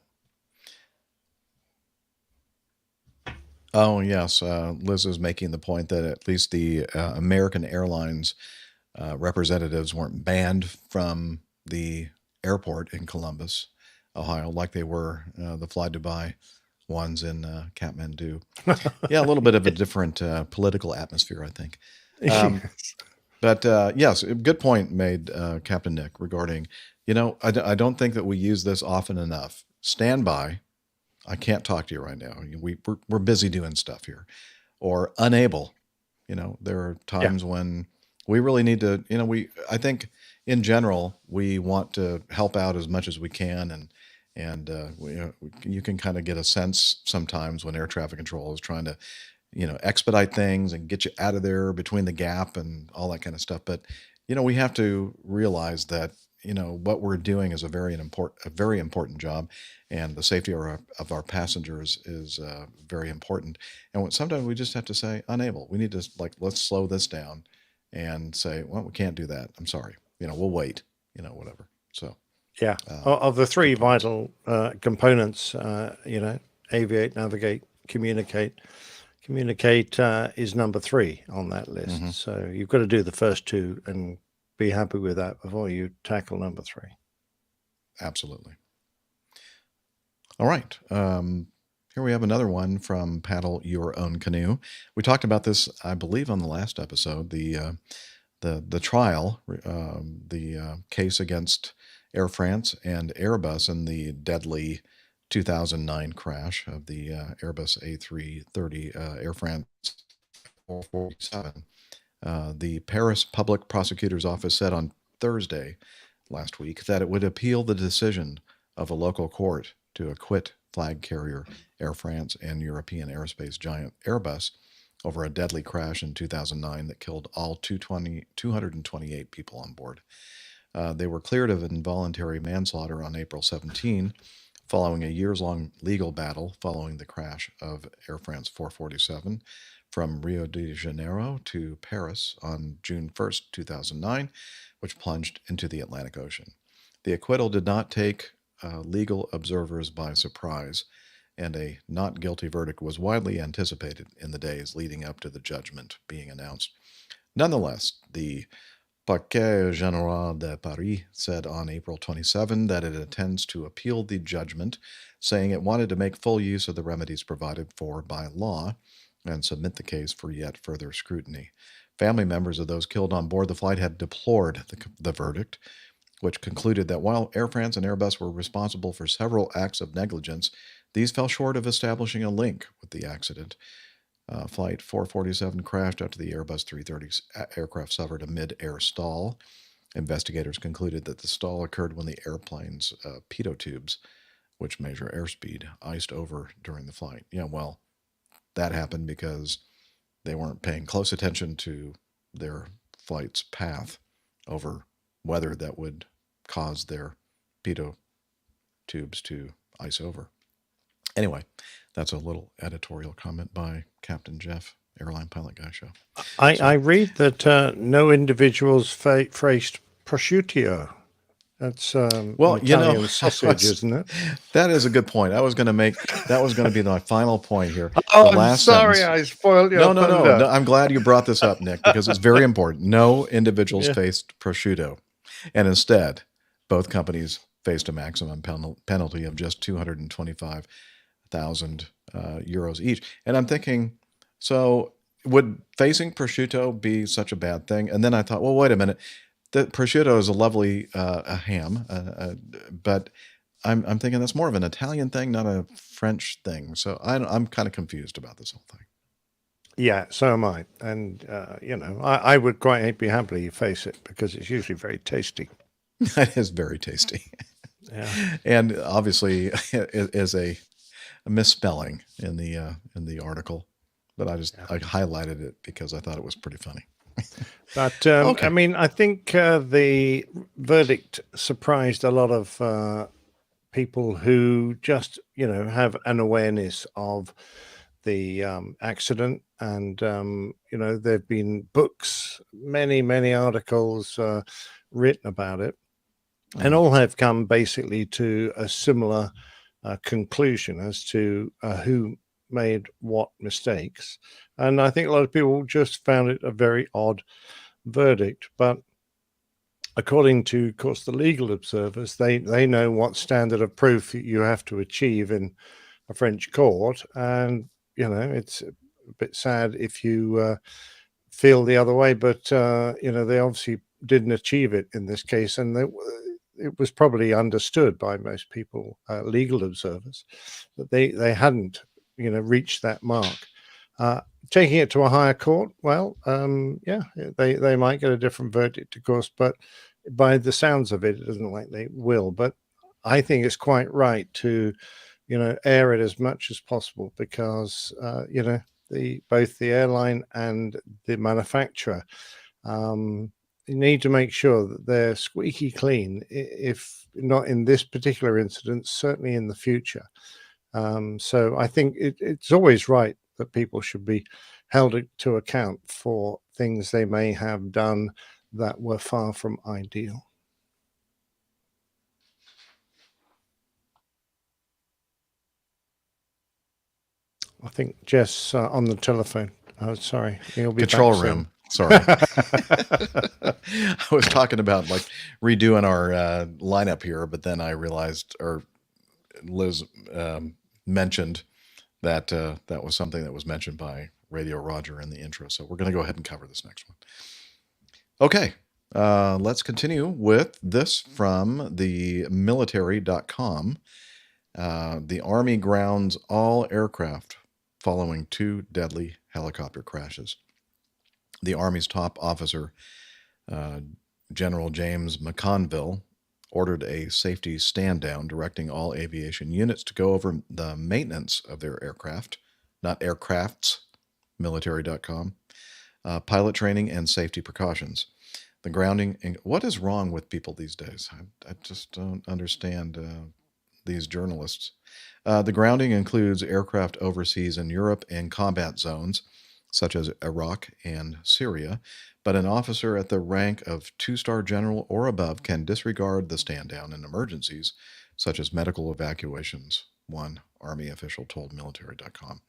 Oh, yes. Liz is making the point that at least the American Airlines representatives weren't banned from the airport in Columbus, Ohio, like they were the Fly Dubai ones in Kathmandu. Yeah, a little bit of a different political atmosphere, I think. But yes, good point made, Captain Nick, regarding, I don't think that we use this often enough. Stand by. I can't talk to you right now. We're busy doing stuff here, or unable. There are times when we really need to. I think in general we want to help out as much as we can, And you can kind of get a sense sometimes when air traffic control is trying to, expedite things and get you out of there between the gap and all that kind of stuff. But, we have to realize that, what we're doing is a very important job, and the safety of our passengers is very important. And sometimes we just have to say unable. We need to let's slow this down and say, well, we can't do that. I'm sorry. We'll wait, whatever. So. Yeah. Of the three vital components, aviate, navigate, communicate. Communicate is number 3 on that list. Mhm. So you've got to do the first 2 and be happy with that before you tackle number 3. Absolutely. All right. Here we have another one from Paddle Your Own Canoe. We talked about this, I believe, on the last episode. The trial, the case against Air France and Airbus in the deadly 2009 crash of the Airbus A330 Air France 447. The Paris Public Prosecutor's Office said on Thursday last week that it would appeal the decision of a local court to acquit flag carrier Air France and European aerospace giant Airbus over a deadly crash in 2009 that killed all 228 people on board. They were cleared of involuntary manslaughter on April 17, following a years-long legal battle following the crash of Air France 447 from Rio de Janeiro to Paris on June 1st, 2009, which plunged into the Atlantic Ocean. The acquittal did not take legal observers by surprise, and a not guilty verdict was widely anticipated in the days leading up to the judgment being announced. Nonetheless, the Parquet Général de Paris said on April 27 that it intends to appeal the judgment, saying it wanted to make full use of the remedies provided for by law and submit the case for yet further scrutiny. Family members of those killed on board the flight had deplored the verdict, which concluded that while Air France and Airbus were responsible for several acts of negligence, these fell short of establishing a link with the accident. Flight 447 crashed after the Airbus 330 aircraft suffered a mid-air stall. Investigators concluded that the stall occurred when the airplane's pitot tubes, which measure airspeed, iced over during the flight. Yeah, well, that happened because they weren't paying close attention to their flight's path over weather that would cause their pitot tubes to ice over. Anyway, that's a little editorial comment by Captain Jeff, Airline Pilot Guy Show. I read that no individuals faced prosciutto. That's Italian sausage, isn't it? That is a good point. That was going to be my final point here. Oh, I'm sorry, I spoiled your thunder. No. I'm glad you brought this up, Nick, because it's very important. No individuals faced prosciutto, and instead, both companies faced a maximum penalty of just 225,000 euros each. And I'm thinking, so would facing prosciutto be such a bad thing? And then I thought, well, wait a minute. The prosciutto is a lovely ham, but I'm thinking that's more of an Italian thing, not a French thing. So I'm kind of confused about this whole thing. Yeah, so am I. And, I would quite be happy to face it because it's usually very tasty. It is very tasty. Yeah. And obviously it is a misspelling in the article, but I highlighted it because I thought it was pretty funny. But Okay. I mean, I think the verdict surprised a lot of people who just have an awareness of the accident, and there've been books, many articles written about it, and all have come basically to a similar conclusion as to who made what mistakes. And I think a lot of people just found it a very odd verdict. But according to, of course, the legal observers, they know what standard of proof you have to achieve in a French court. And, it's a bit sad if you feel the other way, but, they obviously didn't achieve it in this case. And it was probably understood by most people, legal observers, that they hadn't, reached that mark. Taking it to a higher court, well, they might get a different verdict, of course, but by the sounds of it, it doesn't look like they will. But I think it's quite right to, air it as much as possible because, both the airline and the manufacturer you need to make sure that they're squeaky clean, if not in this particular incident, certainly in the future. So I think it's always right that people should be held to account for things they may have done that were far from ideal. I think Jess on the telephone. Oh, sorry. He'll be Control back room. soon. Sorry. I was talking about like redoing our lineup here, but then I realized, or Liz mentioned that that was something that was mentioned by Radio Roger in the intro. So we're going to go ahead and cover this next one. Okay. Let's continue with this from the military.com. The Army grounds all aircraft following 2 deadly helicopter crashes. The Army's top officer, General James McConville, ordered a safety stand-down directing all aviation units to go over the maintenance of their aircraft, not aircrafts, military.com, pilot training, and safety precautions. The grounding, what is wrong with people these days? I just don't understand these journalists. The grounding includes aircraft overseas in Europe and combat zones, such as Iraq and Syria, but an officer at the rank of 2-star general or above can disregard the stand-down in emergencies, such as medical evacuations, one Army official told military.com.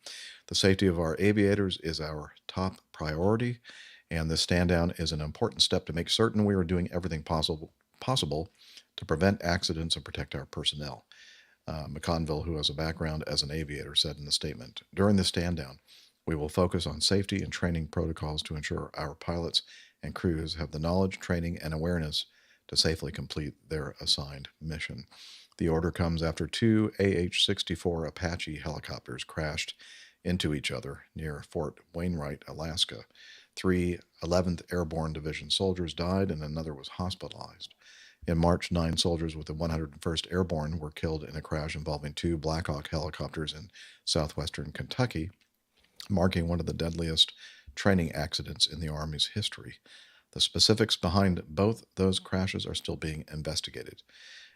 The safety of our aviators is our top priority, and this stand-down is an important step to make certain we are doing everything possible to prevent accidents and protect our personnel. McConville, who has a background as an aviator, said in the statement, during the stand-down, we will focus on safety and training protocols to ensure our pilots and crews have the knowledge, training, and awareness to safely complete their assigned mission. The order comes after 2 AH-64 Apache helicopters crashed into each other near Fort Wainwright, Alaska. 3 11th Airborne Division soldiers died and another was hospitalized. In March, 9 soldiers with the 101st Airborne were killed in a crash involving 2 Black Hawk helicopters in southwestern Kentucky, marking one of the deadliest training accidents in the Army's history. The specifics behind both those crashes are still being investigated.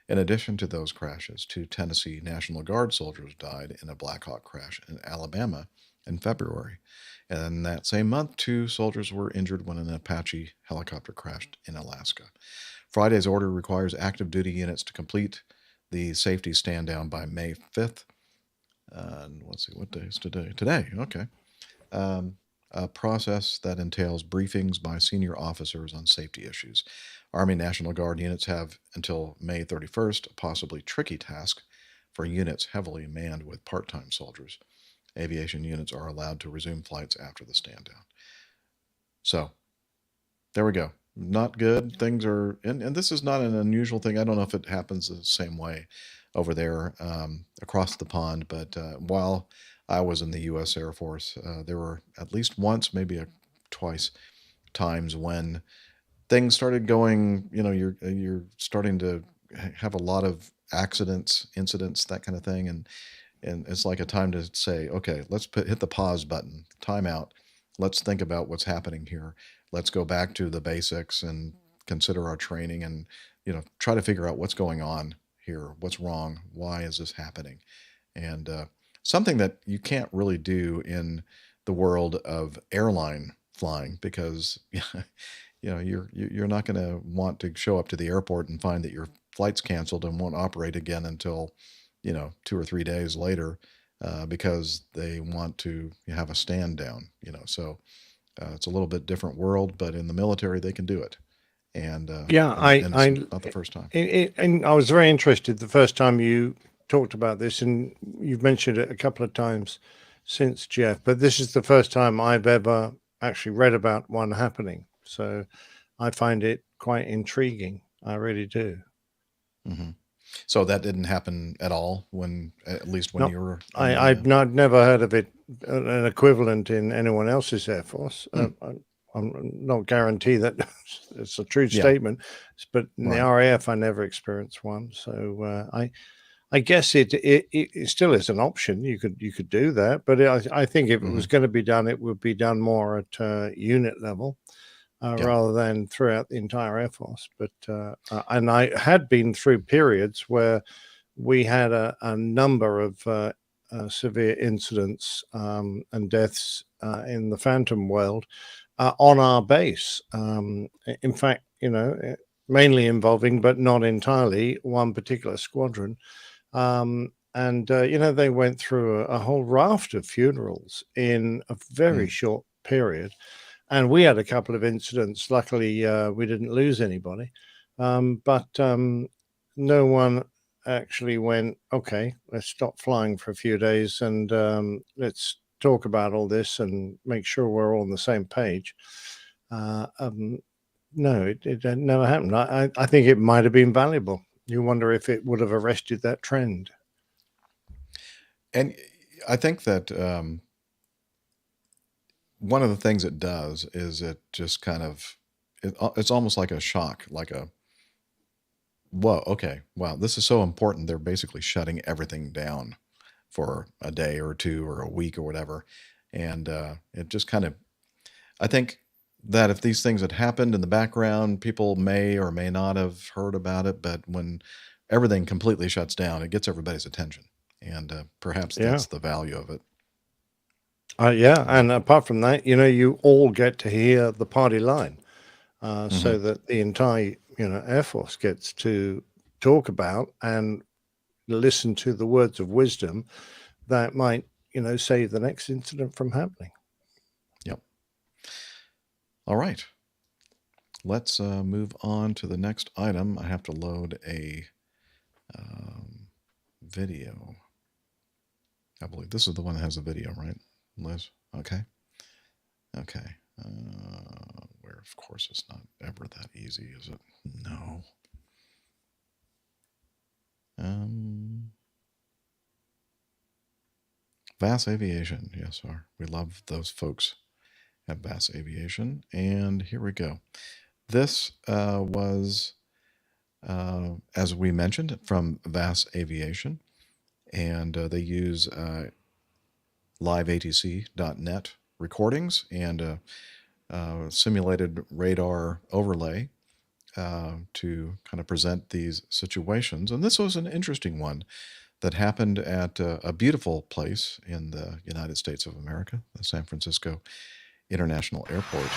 In addition to those crashes, 2 Tennessee National Guard soldiers died in a Black Hawk crash in Alabama in February. And that same month, 2 soldiers were injured when an Apache helicopter crashed in Alaska. Friday's order requires active duty units to complete the safety stand-down by May 5th. Let's see, what day is today? Today, okay. A process that entails briefings by senior officers on safety issues. Army National Guard units have until May 31st, a possibly tricky task for units heavily manned with part-time soldiers. Aviation units are allowed to resume flights after the stand-down. So, there we go. Not good. Things are, and this is not an unusual thing. I don't know if it happens the same way over there across the pond, but while I was in the U.S. Air Force, there were at least once, maybe twice, times when things started going, you're starting to have a lot of accidents, incidents, that kind of thing, and it's like a time to say, okay, let's hit the pause button, time out. Let's think about what's happening here. Let's go back to the basics and consider our training and, try to figure out what's going on here. What's wrong? Why is this happening? And something that you can't really do in the world of airline flying because, you're not going to want to show up to the airport and find that your flight's canceled and won't operate again until, 2 or 3 days later because they want to have a stand down, so it's a little bit different world, but in the military they can do it. And it's not the first time. And I was very interested the first time you talked about this, and you've mentioned it a couple of times since, Jeff, but this is the first time I've ever actually read about one happening. So I find it quite intriguing. I really do. Mm-hmm. So that didn't happen at all at least when you were. I've never heard of it, an equivalent in anyone else's Air Force. I'm not guarantee that it's a true Yeah. statement, but in the Right. RAF, I never experienced one. So I guess it still is an option. You could do that, but I think if it was going to be done, it would be done more at unit level rather than throughout the entire Air Force. But and I had been through periods where we had a number of severe incidents and deaths in the Phantom world on our base. In fact, mainly involving, but not entirely, one particular squadron. And they went through a whole raft of funerals in a very short period. And we had a couple of incidents. Luckily, we didn't lose anybody. But no one actually went, okay, let's stop flying for a few days and let's talk about all this and make sure we're all on the same page. No, it never happened. I think it might have been valuable. You wonder if it would have arrested that trend. And I think that one of the things it does is it just kind of, it's almost like a shock, like a, whoa, okay, wow, this is so important. They're basically shutting everything down for a day or two or a week or whatever. And it just kind of, I think that if these things had happened in the background, people may or may not have heard about it. But when everything completely shuts down, it gets everybody's attention. And perhaps that's the value of it. Yeah, and apart from that, you all get to hear the party line, so that the entire, Air Force gets to talk about and listen to the words of wisdom that might, save the next incident from happening. Yep. All right. Let's move on to the next item. I have to load a video. I believe this is the one that has the video, right, Liz? Okay. Okay. Where, of course, it's not ever that easy, is it? No. VAS Aviation. Yes, sir. We love those folks at VAS Aviation. And here we go. This was, as we mentioned, from VAS Aviation. And they use liveatc.net recordings and simulated radar overlay to kind of present these situations. And this was an interesting one that happened at a beautiful place in the United States of America, the San Francisco International Airport.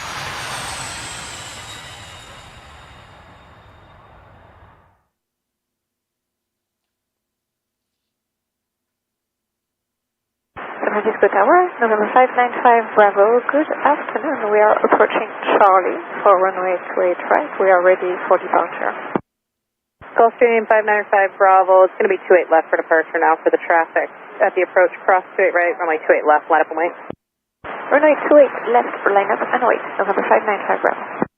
San Francisco Tower, November 595 Bravo, good afternoon. We are approaching Charlie for runway 28 right. We are ready for departure. Gulfstream 595 Bravo, it's going to be 28 left for departure now for the traffic. At the approach, cross 28 right, runway 28 left, line up and wait. Runway 28 left for line up and wait, November 595 Bravo.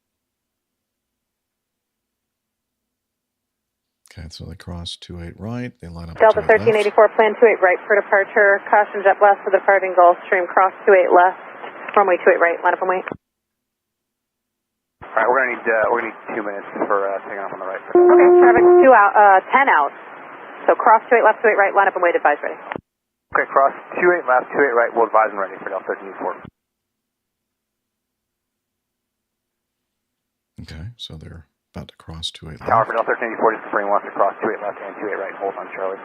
Okay, so they cross 28 right, they line up Delta 1384, plan 28 right for departure. Caution JetBlast for departing Gulfstream, cross 28 left, runway 28 right, line up and wait. All right, we're gonna need 2 minutes for taking off on the right. Okay, traffic 10 out. So cross 28 left, 28 right, line up and wait, advise ready. Okay, cross 28 left, 28 right, we'll advise and ready for Delta 1384. Okay, so they're about to cross 28 left. Tower for Delta 1384, just confirming wants to cross 28 left and 28 right, hold on Charlie.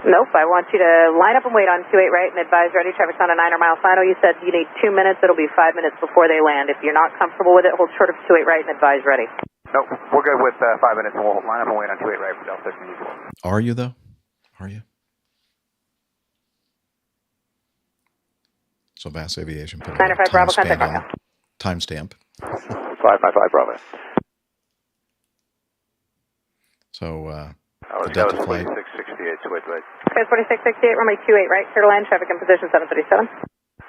Nope, I want you to line up and wait on 28 right and advise ready. Traffic's on a 9-mile final. You said you need 2 minutes. It'll be 5 minutes before they land. If you're not comfortable with it, hold short of 28 right and advise ready. Nope, we're good with 5 minutes and we'll line up and wait on 28 right for Delta 1384. Are you, though? Are you? So VAS Aviation put a 905 Bravo, contact timestamp on it. Timestamp. 555 Bravo. So the that was Delta flight. 4668, switch right. Okay, 4668, runway 28 right, clear to land, traffic in position 737.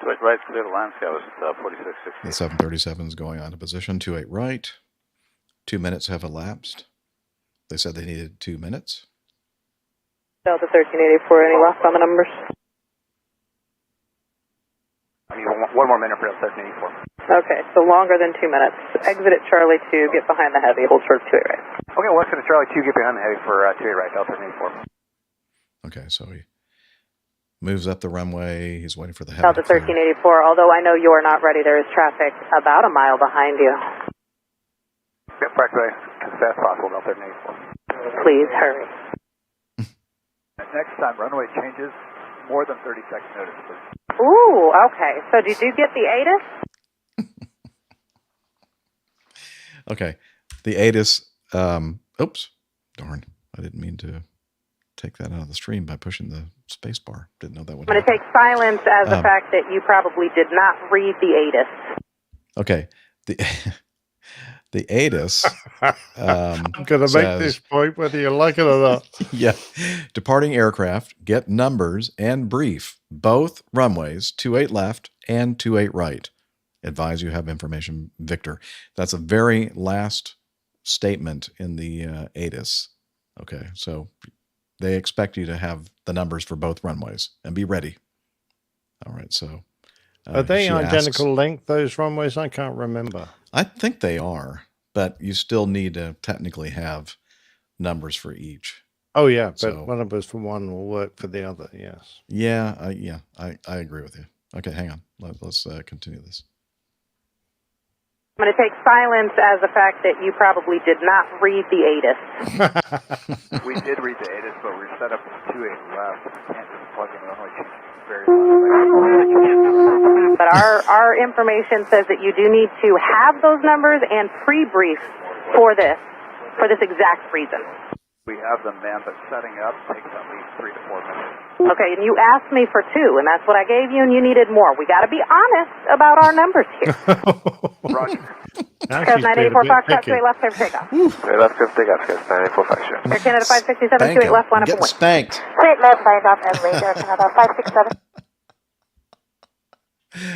Switch right, clear to land, that was 4668. The 737 is going on to position 28 right. 2 minutes have elapsed. They said they needed 2 minutes. Delta 1384, any loss on the numbers? I need one more minute for Delta 1384. Okay, so longer than 2 minutes. Exit at Charlie 2, get behind the heavy, hold short 2 right. Okay, well, exit at Charlie 2, get behind the heavy for 2 right, Delta 84. Okay, so he moves up the runway. He's waiting for the heavy. Delta 1384, although I know you are not ready, there is traffic about a mile behind you. Get back away as fast as possible, Delta 1384. Please hurry. Next time runway changes, more than 30 seconds notice, please. Ooh, okay. So did you get the ATIS? Okay, the ATIS. Oops, darn! I didn't mean to take that out of the stream by pushing the space bar. Didn't know that would. I'm going to take silence as the fact that you probably did not read the ATIS. Okay, the ATIS. I'm going to make this point whether you like it or not. Yeah, departing aircraft get numbers and brief both runways 28 left and 28 right. Advise you have information, Victor. That's a very last statement in the ATIS. Okay, so they expect you to have the numbers for both runways and be ready. All right, so are they identical length, those runways? I can't remember. I think they are, but you still need to technically have numbers for each. Oh yeah, but one of us for one will work for the other. Yes. Yeah, I agree with you. Okay, hang on. Let's continue this. I'm going to take silence as the fact that you probably did not read the ATIS. We did read the ATIS, but we're set up with 28 left. We can't just plug in runway change very fast. But our information says that you do need to have those numbers and pre-brief for this exact reason. We have them, ma'am, but setting up takes at least 3 to 4 minutes. Okay, and you asked me for 2, and that's what I gave you, and you needed more. We got to be honest about our numbers here. Roger. Caravan 984 Foxtrot, 28 left, clear for takeoff. 28 left, clear for takeoff, 984 Foxtrot. Air Canada 567, 28 left, line up and wait. Spanked. 28 left, line up and wait. Air Canada 567.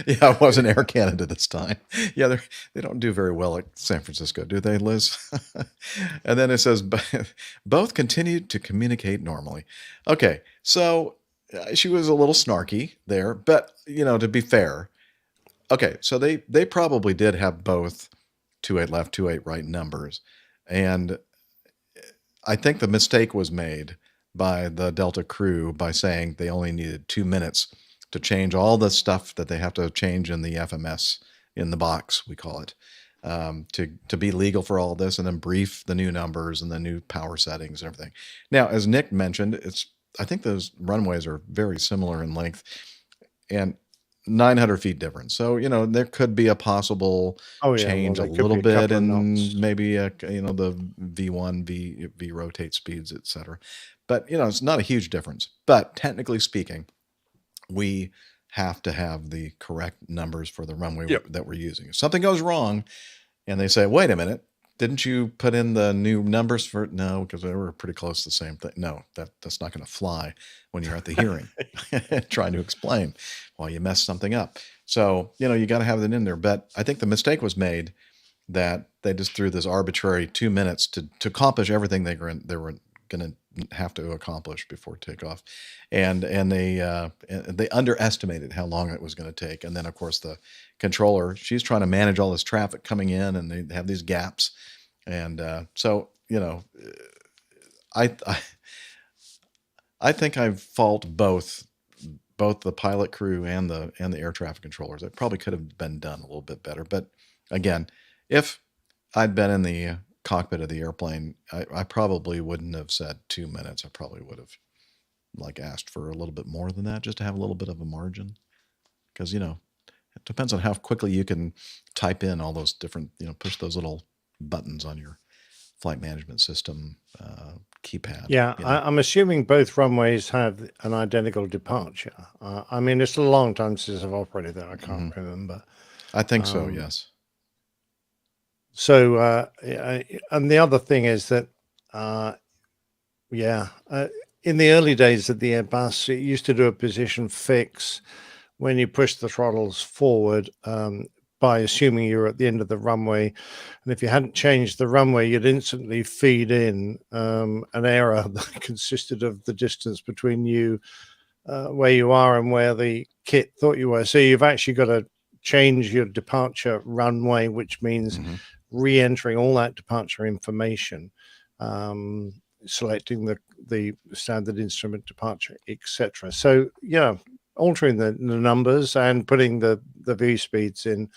Yeah, it wasn't Air Canada this time. Yeah, they don't do very well at San Francisco, do they, Liz? And then it says, both continued to communicate normally. Okay, so she was a little snarky there, but, to be fair, okay, so they probably did have both 28 left, 28 right numbers. And I think the mistake was made by the Delta crew by saying they only needed 2 minutes to change all the stuff that they have to change in the FMS, in the box, we call it, to be legal for all this, and then brief the new numbers and the new power settings and everything. Now, as Nick mentioned, I think those runways are very similar in length and 900 feet difference. So, there could be a possible change a little bit in maybe, the V1, V rotate speeds, etc. But, it's not a huge difference. But technically speaking, we have to have the correct numbers for the runway that we're using. If something goes wrong and they say, wait a minute, didn't you put in the new numbers for no, because they were pretty close to the same thing. No, that's not going to fly when you're at the hearing trying to explain why you messed something up. So, you got to have that in there. But I think the mistake was made that they just threw this arbitrary 2 minutes to accomplish everything they were going to have to accomplish before takeoff, and they underestimated how long it was going to take. And then, of course, the controller, she's trying to manage all this traffic coming in, and they have these gaps, and so I think I fault both the pilot crew and the air traffic controllers. It probably could have been done a little bit better, but again, if I'd been in the cockpit of the airplane, I probably wouldn't have said 2 minutes. I probably would have asked for a little bit more than that, just to have a little bit of a margin, because it depends on how quickly you can type in all those different, push those little buttons on your flight management system keypad. Yeah, I'm assuming both runways have an identical departure. I mean, it's a long time since I've operated there. I can't remember. I think so, yes. So, and the other thing is that, in the early days of the Airbus, it used to do a position fix when you push the throttles forward by assuming you're at the end of the runway. And if you hadn't changed the runway, you'd instantly feed in an error that consisted of the distance between you, where you are and where the kit thought you were. So you've actually got to change your departure runway, which means re-entering all that departure information, selecting the standard instrument departure, etc. So yeah, altering the numbers and putting the view speeds in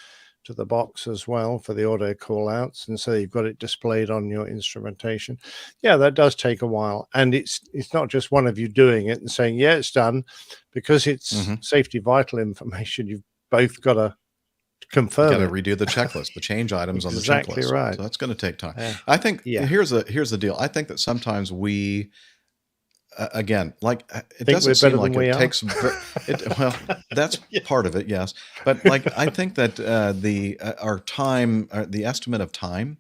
to the box as well for the auto call outs, and so you've got it displayed on your instrumentation. Yeah, that does take a while, and it's not just one of you doing it and saying yeah it's done, because it's safety vital information. You've both got to confirm got to it. redo the checklist, the change items on the checklist. Exactly right. So that's going to take time. Yeah. I think here's the deal. I think that sometimes we again, like it doesn't seem like it takes well, that's part of it, yes, but like I think that our time, the estimate of time,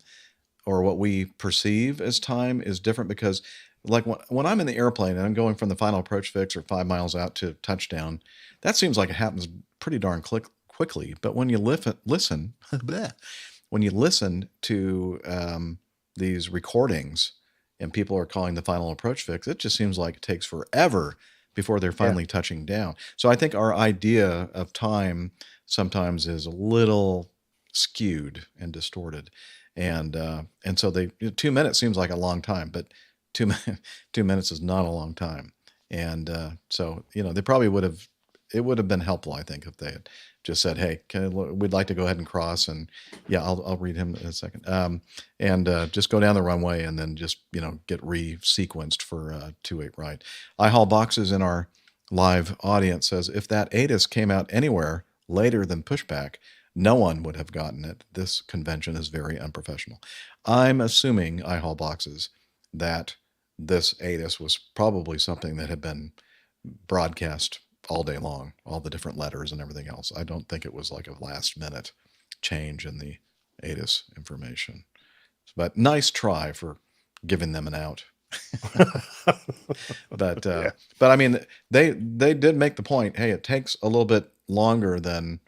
or what we perceive as time, is different, because like when I'm in the airplane and I'm going from the final approach fix or 5 miles out to touchdown, that seems like it happens pretty darn quickly. But when you listen when you listen to these recordings and people are calling the final approach fix, it just seems like it takes forever before they're finally touching down. So I think our idea of time sometimes is a little skewed and distorted. And so 2 minutes seems like a long time, but 2 minutes is not a long time. And so, they probably it would have been helpful, I think, if they had just said, hey, we'd like to go ahead and cross, and I'll read him in a second. And just go down the runway and then just, get re-sequenced for 28 right. I haul boxes in our live audience says, if that ATIS came out anywhere later than pushback, no one would have gotten it. This convention is very unprofessional. I'm assuming, I haul boxes, that this ATIS was probably something that had been broadcast all day long, all the different letters and everything else. I don't think it was like a last minute change in the ATIS information. But nice try for giving them an out. But I mean, they did make the point, hey, it takes a little bit longer than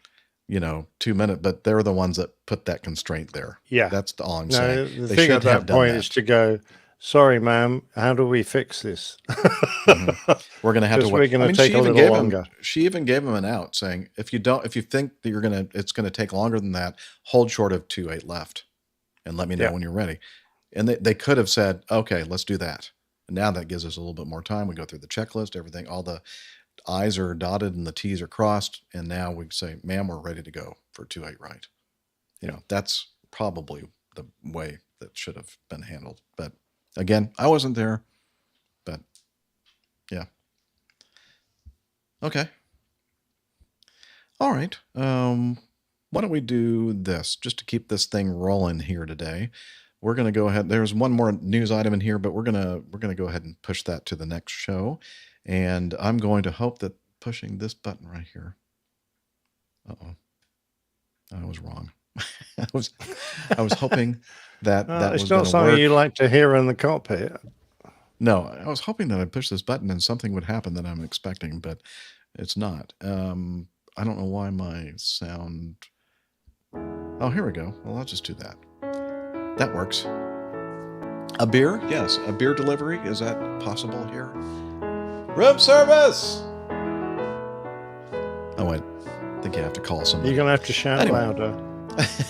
2 minutes, but they're the ones that put that constraint there. Yeah, that's all I'm saying. The thing at that point is to go, sorry, ma'am, how do we fix this? We're going to have to wait. We're going to take a little longer. She even gave him an out, saying, if you think that it's going to take longer than that, hold short of 28 left and let me know when you're ready. And they could have said, okay, let's do that. And now that gives us a little bit more time. We go through the checklist, everything, all the I's are dotted and the T's are crossed. And now we say, ma'am, we're ready to go for 28 right. That's probably the way that should have been handled. But again, I wasn't there, but yeah. Okay. All right. Why don't we do this just to keep this thing rolling here today? We're going to go ahead. There's one more news item in here, but we're going to go ahead and push that to the next show. And I'm going to hope that pushing this button right here. Uh-oh. I was wrong. I was hoping that that was it's not something you like to hear in the cockpit. No, I was hoping that I'd push this button and something would happen that I'm expecting, but it's not. I don't know why my sound. Oh, here we go. Well, I'll just do that. That works. A beer? Yes, a beer delivery. Is that possible here? Room service! Oh, wait. I think you have to call somebody. You're going to have to shout louder.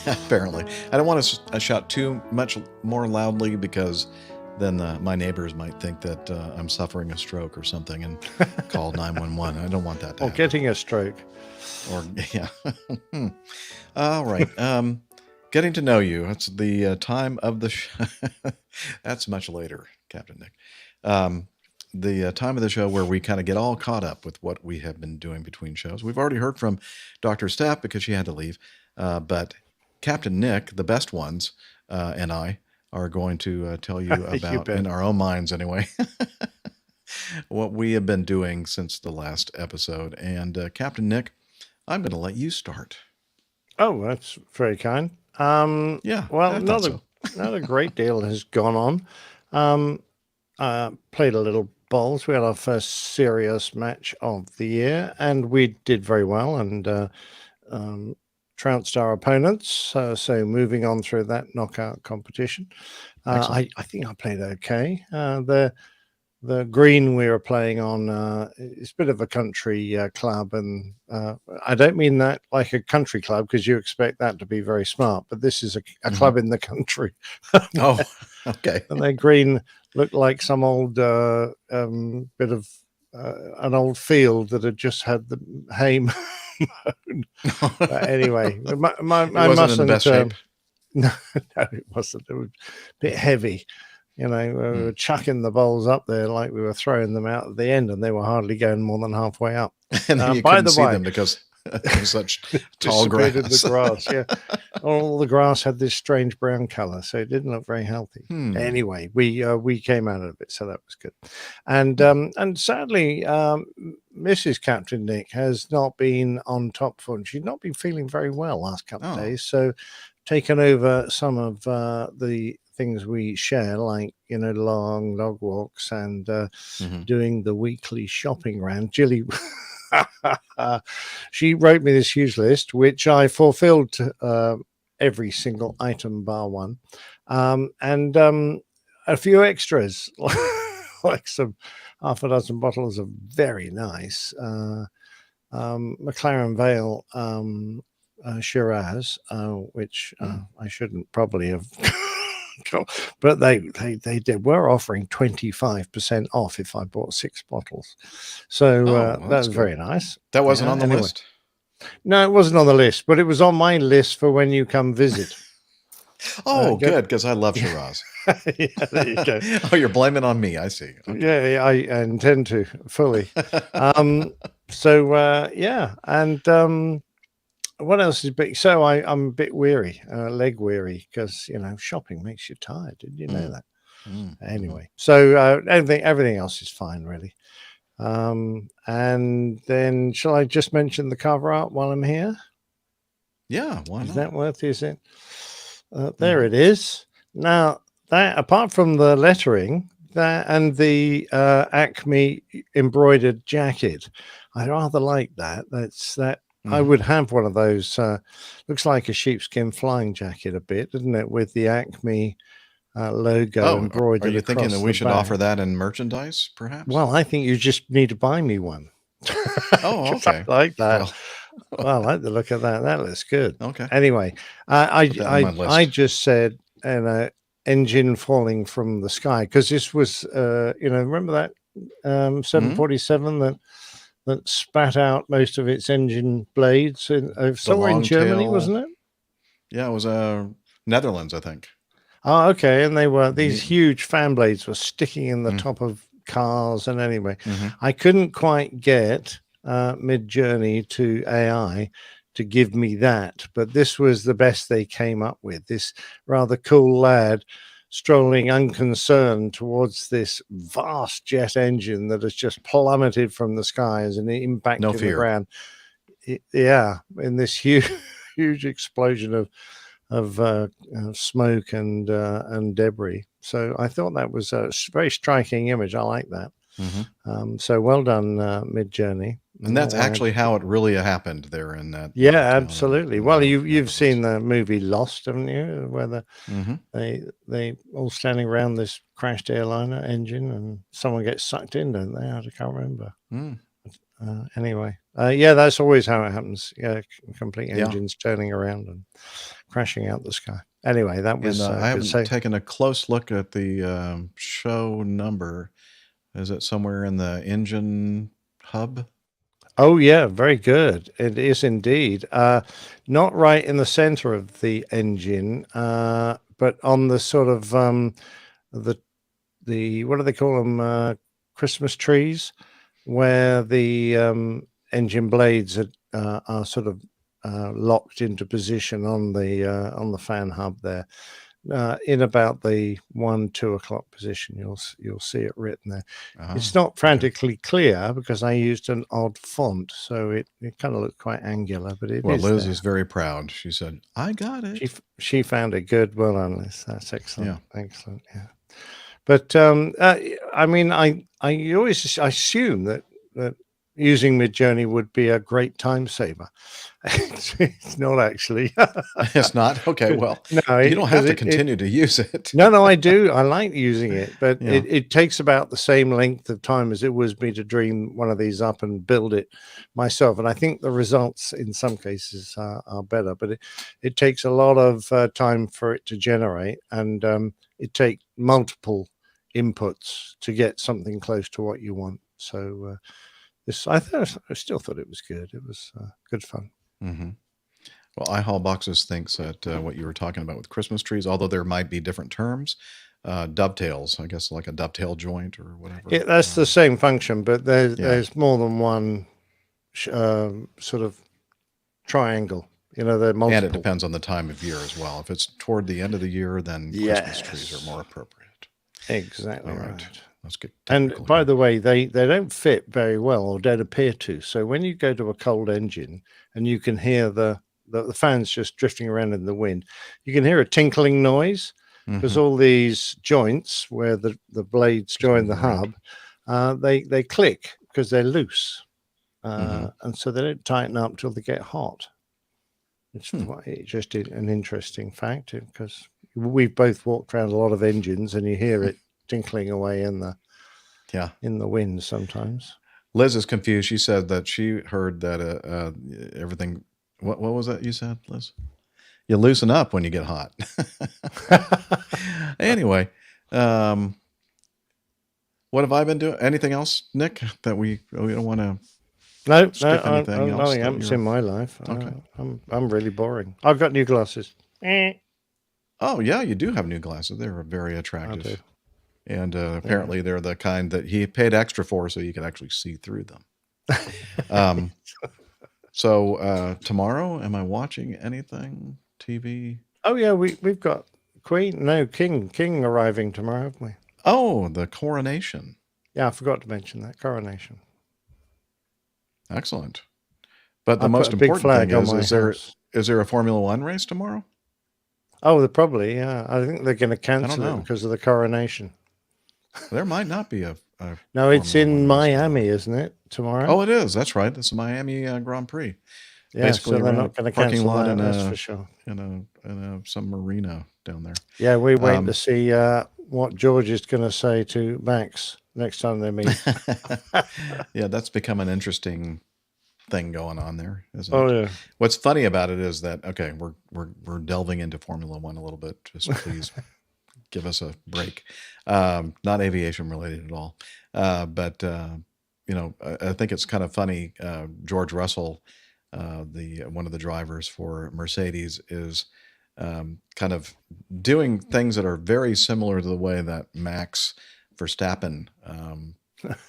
Apparently. I don't want to shout too much more loudly, because then my neighbors might think that I'm suffering a stroke or something and call 911. I don't want that to happen. Or getting a stroke. Or, yeah. All right. Getting to know you. It's the time of the show. That's much later, Captain Nick. The time of the show where we kind of get all caught up with what we have been doing between shows. We've already heard from Dr. Stepp because she had to leave. But Captain Nick, the best ones, and I are going to tell you about, in our own minds anyway, what we have been doing since the last episode. And Captain Nick, I'm going to let you start. Oh, that's very kind. Yeah. Well, not a great deal has gone on. Played a little bowls. We had our first serious match of the year, and we did very well and trounced our opponents. So moving on through that knockout competition, I think I played okay. The the green we were playing on, it's a bit of a country club, and I don't mean that like a country club because you expect that to be very smart, but this is a club in the country. Oh, okay. And their green looked like some old bit of an old field that had just had the hay mown. But anyway, It wasn't in the best shape. No, it wasn't. It was a bit heavy. You know, we were chucking the bowls up there like we were throwing them out at the end, and they were hardly going more than halfway up. And then you couldn't see them because there's such tall grass. The grass, yeah. All the grass had this strange brown color, so it didn't look very healthy. Anyway, we came out of it, so that was good. And sadly, Mrs. Captain Nick has not been on top form. She's not been feeling very well last couple of days, so taken over some of the things we share, like, you know, long dog walks and doing the weekly shopping round. Jilly, she wrote me this huge list, which I fulfilled every single item bar one, and a few extras, like some half a dozen bottles of very nice McLaren Vale Shiraz, which I shouldn't probably have but they did. We're offering 25% off if I bought 6 bottles, so that was very nice. That wasn't on the list. No, it wasn't on the list, but it was on my list for when you come visit. Oh, good, because I love Shiraz. Yeah, there you go. Oh, you're blaming on me. I see. Okay. Yeah, I intend to fully. So yeah, and what else is big? So I'm a bit weary, leg weary, because, you know, shopping makes you tired. Did you know that? Anyway, so everything else is fine, really. And then shall I just mention the cover art while I'm here? Yeah, why not? Is that worth it? Is it? There it is. Now, that, apart from the lettering, that and the Acme embroidered jacket, I rather like that. I would have one of those. Looks like a sheepskin flying jacket a bit, doesn't it? With the Acme logo embroidered. Are you thinking that we should back. offer that in merchandise, perhaps? Well, I think you just need to buy me one. Oh, okay. I like that. Well, I like the look of that. That looks good. Okay. Anyway, I just said an engine falling from the sky, because this was, you know, remember that 747 that spat out most of its engine blades somewhere in Germany, wasn't it? Yeah, it was Netherlands, I think. Oh, okay. And they were, these huge fan blades were sticking in the top of cars. And anyway, I couldn't quite get Mid-Journey to AI to give me that, but this was the best they came up with. This rather cool lad strolling unconcerned towards this vast jet engine that has just plummeted from the sky as an impact No in fear. the ground. Yeah, in this huge explosion of smoke and debris. So I thought that was a very striking image. I like that. So well done, Mid-Journey. And that's actually how it really happened there in that. Yeah, absolutely. Well, you've seen the movie Lost, haven't you? Where they all standing around this crashed airliner engine, and someone gets sucked in, don't they? I can't remember. Anyway, yeah, that's always how it happens. Yeah, complete engines turning around and crashing out the sky. Anyway, that was. I haven't taken a close look at the show number. Is it somewhere in the engine hub? Oh yeah, very good. It is indeed. Not right in the center of the engine, but on the sort of the what do they call them? Christmas trees, where the engine blades are sort of locked into position on the fan hub there. In about the 1-2 o'clock position, you'll see it written there. It's not frantically clear because I used an odd font, so it kind of looked quite angular. But it is Liz there. is very proud. She said, "I got it." She found it good. Well done, Liz. That's excellent. Yeah. Excellent. Yeah. But I mean, I always assume that using Midjourney would be a great time saver. It's not actually. It's not? Okay, well, No, you don't have to it continue to use it. no, I do. I like using it, but Yeah. it takes about the same length of time as it was me to dream one of these up and build it myself. And I think the results in some cases are better, but it takes a lot of time for it to generate, and it takes multiple inputs to get something close to what you want. So I still thought it was good. It was good fun. Mm-hmm. Well, iHaul Boxes thinks that what you were talking about with Christmas trees, although there might be different terms, dovetails, I guess, like a dovetail joint or whatever. Yeah, that's the same function, but there's more than one sort of triangle. You know, they're multiple. And it depends on the time of year as well. If it's toward the end of the year, then Christmas trees are more appropriate. Exactly. All right. Let's get And by the way, they don't fit very well, or don't appear to. So when you go to a cold engine and you can hear the fans just drifting around in the wind, you can hear a tinkling noise because all these joints where the blades join the hub, they click because they're loose. And so they don't tighten up till they get hot. It's just an interesting fact because we've both walked around a lot of engines and you hear it tinkling away in the wind sometimes. Liz is confused. She said that she heard that everything. What was that you said, Liz? You loosen up when you get hot. Anyway, what have I been doing? Anything else, Nick? That we don't want to. Nothing else else in my life. Okay, I'm really boring. I've got new glasses. Oh yeah, you do have new glasses. They're very attractive. I do. And apparently they're the kind that he paid extra for so you could actually see through them. So tomorrow, am I watching anything? TV? Oh yeah, we've got King arriving tomorrow, haven't we? Oh, the coronation. Yeah, I forgot to mention that coronation. Excellent. But the I most put a big important flag thing on is my there house. is there a Formula One race tomorrow? Oh, they're probably, yeah. I think they're going to I don't cancel know. it because of the coronation. There might not be a No, it's Formula in One race Miami, isn't it? Tomorrow. Oh, it is. That's right. It's the Miami Grand Prix. Yeah, Basically, so they're around not a going to parking cancel lot that. in That's for sure. some marina down there. Yeah, we wait to see what George is going to say to Max next time they meet. Yeah, that's become an interesting thing going on there, isn't Oh, it? yeah. What's funny about it is that we're delving into Formula One a little bit. Just please give us a break. Not aviation related at all, but I think it's kind of funny. George Russell, one of the drivers for Mercedes, is kind of doing things that are very similar to the way that Max Verstappen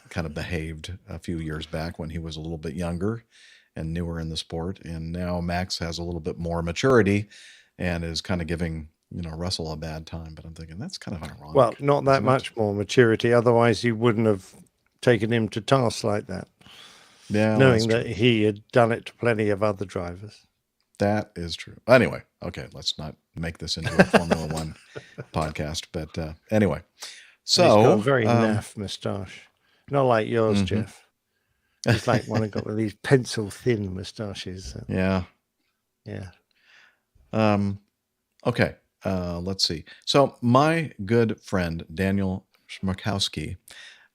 kind of behaved a few years back when he was a little bit younger and newer in the sport. And now Max has a little bit more maturity and is kind of giving, Russell a bad time. But I'm thinking that's kind of ironic. Well, not that isn't it? much more maturity. Otherwise, he wouldn't have taken him to task like that. Yeah, knowing that's that he had done it to plenty of other drivers. That is true. Anyway, okay, let's not make this into a Formula One podcast. But anyway, so he's got a very naff moustache, not like yours, Mhm. Jeff. It's like one of got these pencil thin moustaches. Yeah. Yeah. Okay. Let's see. So my good friend Daniel Schmarkowski,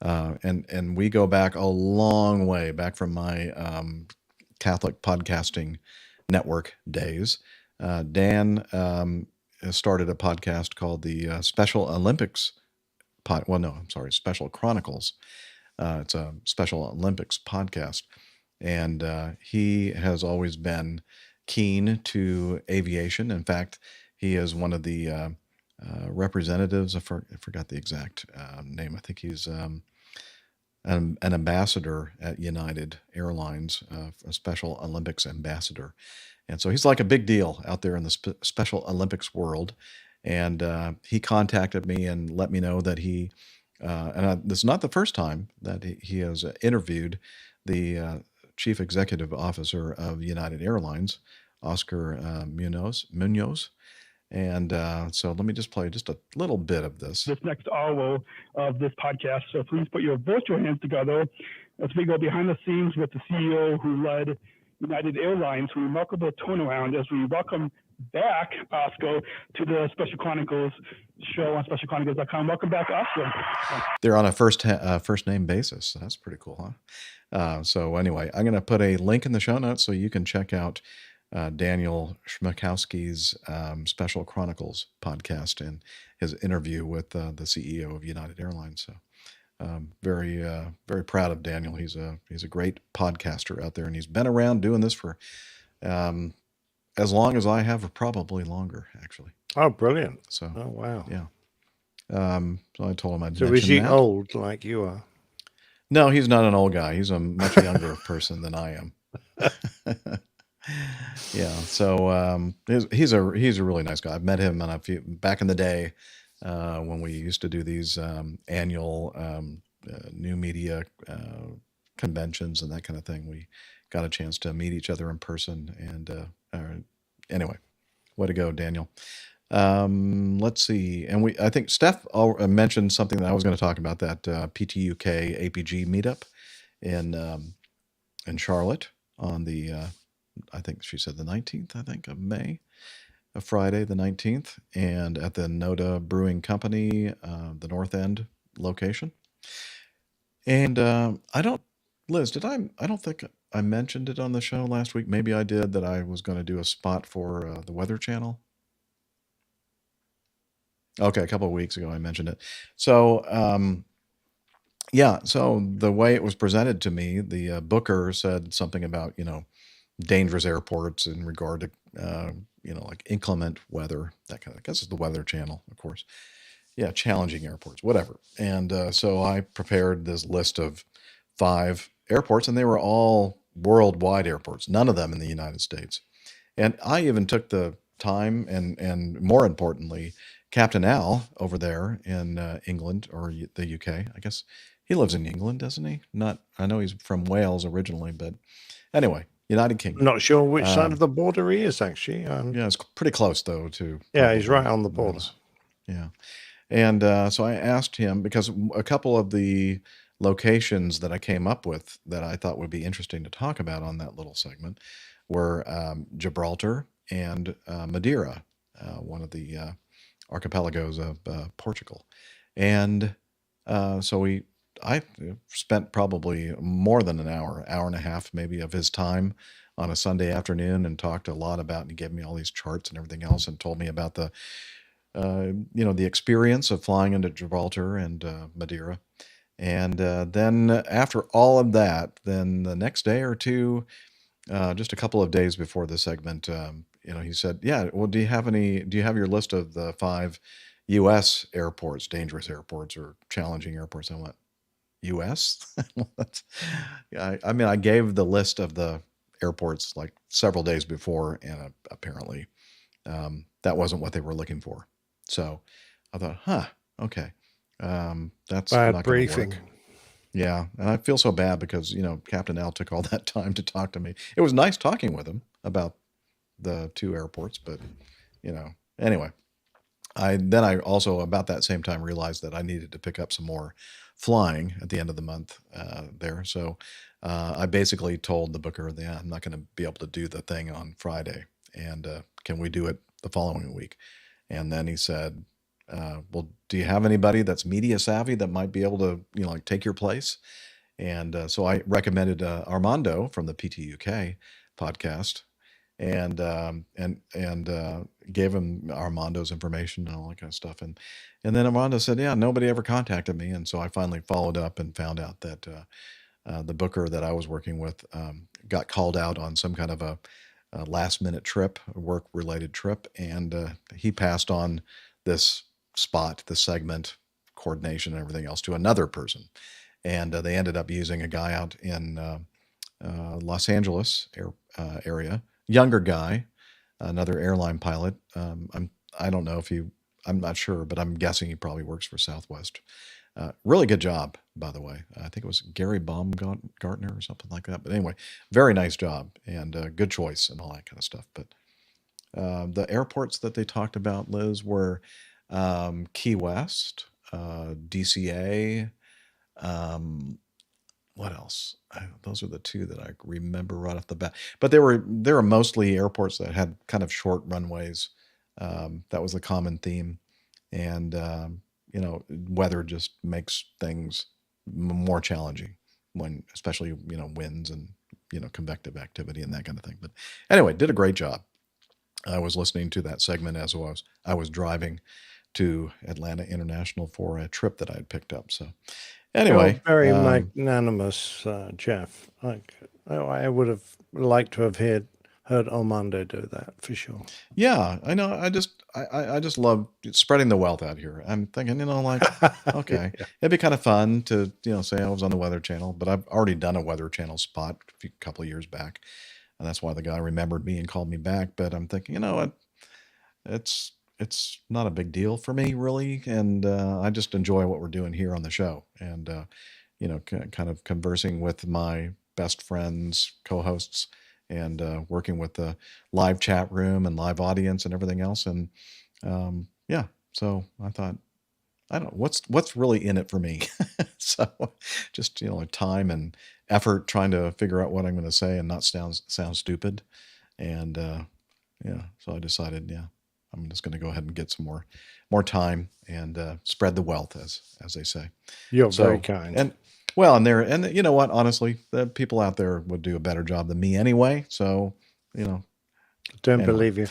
and we go back a long way, back from my Catholic podcasting network days. Dan has started a podcast called the Special Olympics Special Chronicles. It's a Special Olympics podcast, and he has always been keen to aviation. In fact, he is one of the representatives. I forgot the exact name. I think he's an ambassador at United Airlines, a Special Olympics ambassador. And so he's like a big deal out there in the Special Olympics world. And he contacted me and let me know that this is not the first time that he has interviewed the chief executive officer of United Airlines, Oscar Munoz. And so let me just play just a little bit of this. This next hour of this podcast. So please put both your hands together as we go behind the scenes with the CEO who led United Airlines, remarkable turnaround as we welcome back Oscar to the Special Chronicles show on specialchronicles.com. Welcome back, Oscar. They're on a first name basis. So that's pretty cool, huh? So anyway, I'm going to put a link in the show notes so you can check out Daniel Schmakowski's Special Chronicles podcast and his interview with the CEO of United Airlines. So very proud of Daniel. He's a great podcaster out there, and he's been around doing this for as long as I have, or probably longer, actually. Oh, brilliant! So, oh wow, yeah. So I told him I'd so mention is he that. old like you are? No, he's not an old guy. He's a much younger person than I am. Yeah. So he's a really nice guy. I've met him on a few back in the day when we used to do these annual new media conventions and that kind of thing. We got a chance to meet each other in person. And anyway, way to go, Daniel. Let's see. And I think Steph mentioned something that I was going to talk about, that PTUK APG meetup in Charlotte on the, I think she said the 19th, of May, a Friday, the 19th, and at the Noda Brewing Company, the North End location. And Liz, I don't think I mentioned it on the show last week. Maybe I did, that I was going to do a spot for the Weather Channel. Okay, a couple of weeks ago I mentioned it. So, yeah, so the way it was presented to me, the booker said something about, dangerous airports in regard to, like inclement weather, that kind of, I guess it's the Weather Channel, of course. Yeah, challenging airports, whatever. And so I prepared this list of 5 airports, and they were all worldwide airports, none of them in the United States. And I even took the time, and more importantly, Captain Al over there in England, or the UK. I guess he lives in England, doesn't he? I know he's from Wales originally, but anyway, United Kingdom. Not sure which side of the border he is, actually. Yeah, it's pretty close, though, to... Yeah, he's right on the border. Yeah. And so I asked him, because a couple of the locations that I came up with that I thought would be interesting to talk about on that little segment were Gibraltar and Madeira, one of the archipelagos of Portugal. And so I spent probably more than an hour and a half maybe of his time on a Sunday afternoon, and talked a lot about, and he gave me all these charts and everything else, and told me about the the experience of flying into Gibraltar and Madeira. And then after all of that, then the next day or two, just a couple of days before the segment, he said, yeah, well, do you have your list of the 5 U.S. airports, dangerous airports or challenging airports? I went, U.S.? I mean, I gave the list of the airports like several days before, and apparently that wasn't what they were looking for. So I thought, okay, that's bad not briefing. Work. Yeah, and I feel so bad because, Captain Al took all that time to talk to me. It was nice talking with him about the 2 airports, but, anyway. I also, about that same time, realized that I needed to pick up some more flying at the end of the month there. So I basically told the booker that I'm not going to be able to do the thing on Friday, and can we do it the following week? And then he said, well, do you have anybody that's media savvy that might be able to, like take your place? And so I recommended Armando from the PTUK podcast, and gave him Armando's information and all that kind of stuff. And then Armando said, yeah, nobody ever contacted me. And so I finally followed up and found out that the booker that I was working with got called out on some kind of a last minute trip, a work related trip. And he passed on this spot, the segment, coordination and everything else to another person. And they ended up using a guy out in Los Angeles area, younger guy, another airline pilot. I don't know if I'm not sure, but I'm guessing he probably works for Southwest. Really good job, by the way. I think it was Gary Baumgartner or something like that. But anyway, very nice job, and good choice and all that kind of stuff. But the airports that they talked about, Liz, were Key West, DCA, what else? Those are the two that I remember right off the bat. But they were mostly airports that had kind of short runways. That was the common theme, and weather just makes things more challenging when, especially winds and convective activity and that kind of thing. But anyway, did a great job. I was listening to that segment as I was driving to Atlanta International for a trip that I had picked up. So anyway, very magnanimous, Jeff. I would have liked to have heard Armando do that for sure. Yeah, I know. I just love spreading the wealth out here. I'm thinking, okay, it'd be kind of fun to, say I was on the Weather Channel, but I've already done a Weather Channel spot a couple of years back, and that's why the guy remembered me and called me back. But I'm thinking, it's not a big deal for me really, and I just enjoy what we're doing here on the show, and kind of conversing with my best friends, co-hosts, and working with the live chat room and live audience and everything else. And so I thought, I don't know, what's really in it for me. So just, time and effort trying to figure out what I'm going to say and not sound stupid. And so I decided, I'm just going to go ahead and get some more time and spread the wealth, as they say. You're very kind. And you know what? Honestly, the people out there would do a better job than me anyway. So, don't believe you.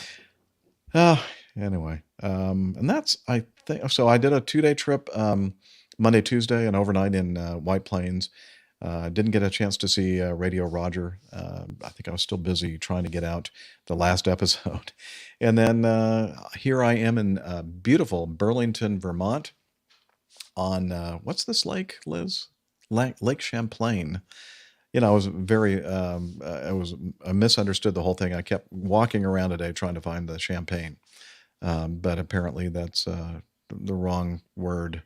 Anyway, and that's, I think, so I did a 2-day trip, Monday, Tuesday, and overnight in White Plains. Didn't get a chance to see Radio Roger. I think I was still busy trying to get out the last episode. And then here I am in beautiful Burlington, Vermont on, what's this lake, Liz? Lake Champlain. I was I misunderstood the whole thing. I kept walking around today trying to find the champagne. But apparently that's the wrong word.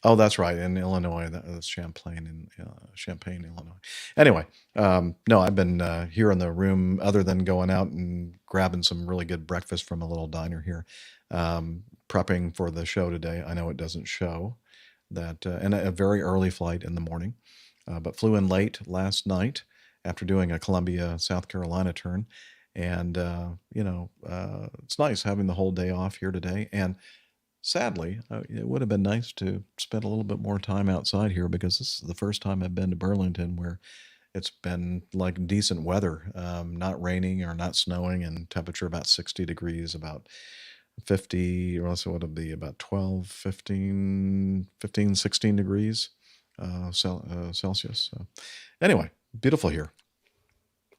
Oh, that's right. In Illinois, that's Champaign, Illinois. Anyway, no, I've been here in the room other than going out and grabbing some really good breakfast from a little diner here, prepping for the show today. I know it doesn't show that, and a very early flight in the morning, but flew in late last night after doing a Columbia, South Carolina turn. And, it's nice having the whole day off here today. And sadly, it would have been nice to spend a little bit more time outside here, because this is the first time I've been to Burlington where it's been like decent weather, not raining or not snowing, and temperature about 60 degrees, about 50, or also it'll be about 12, 15, 16 degrees Celsius. So anyway, beautiful here.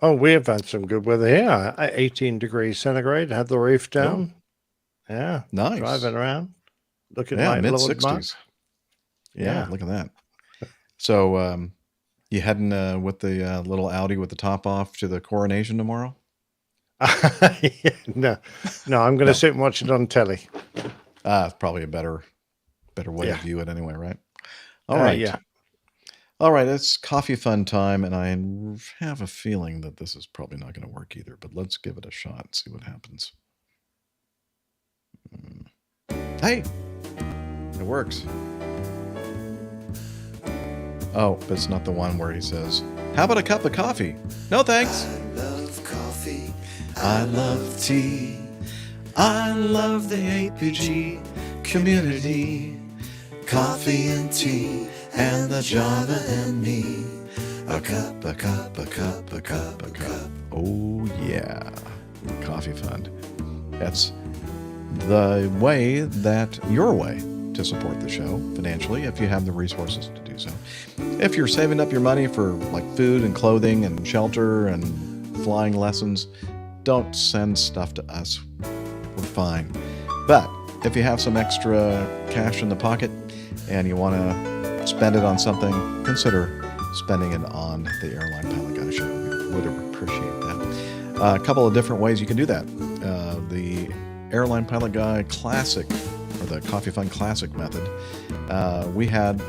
Oh, we have had some good weather here. 18 degrees centigrade, had the roof down. Oh. Yeah. Nice. Driving around. Looking like mid-60s. Yeah, look at that. So you heading with the little Audi with the top off to the coronation tomorrow? No, I'm going to sit and watch it on telly. It's probably a better way to view it anyway, right? All right. Yeah. All right, it's coffee fun time, and I have a feeling that this is probably not going to work either, but let's give it a shot and see what happens. Hey, it works. Oh, but it's not the one where he says, "How about a cup of coffee?" No, thanks. I love coffee. I love tea. I love the APG community. Coffee and tea. And the Java and me, a cup, a cup, a cup, a cup, a cup. Oh yeah, Coffee Fund. That's the way, your way to support the show financially, if you have the resources to do so. If you're saving up your money for like food and clothing and shelter and flying lessons, don't send stuff to us. We're fine. But if you have some extra cash in the pocket and you want to spend it on something, consider spending it on the Airline Pilot Guy Show. We would appreciate that. A couple of different ways you can do that. The Airline Pilot Guy Classic, or the Coffee Fund Classic method. We had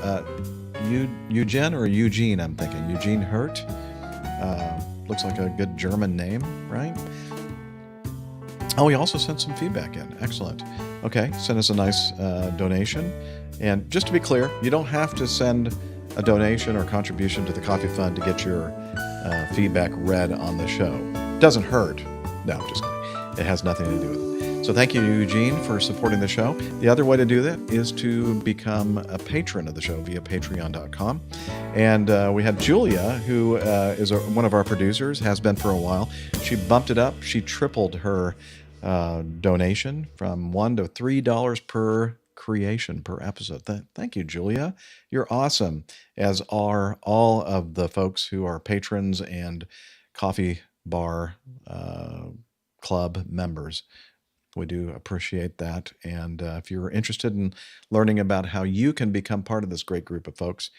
Eugene, I'm thinking. Eugene Hurt. Looks like a good German name, right? Oh, he also sent some feedback in. Excellent. Okay, send us a nice donation. And just to be clear, you don't have to send a donation or contribution to the coffee fund to get your feedback read on the show. Doesn't hurt. No, just kidding. It has nothing to do with it. So thank you, Eugene, for supporting the show. The other way to do that is to become a patron of the show via patreon.com. And we had Julia, who is one of our producers, has been for a while. She bumped it up. She tripled her donation from $1 to $3 per creation per episode. Thank you, Julia. You're awesome, as are all of the folks who are patrons and coffee bar club members. We do appreciate that. And if you're interested in learning about how you can become part of this great group of folks,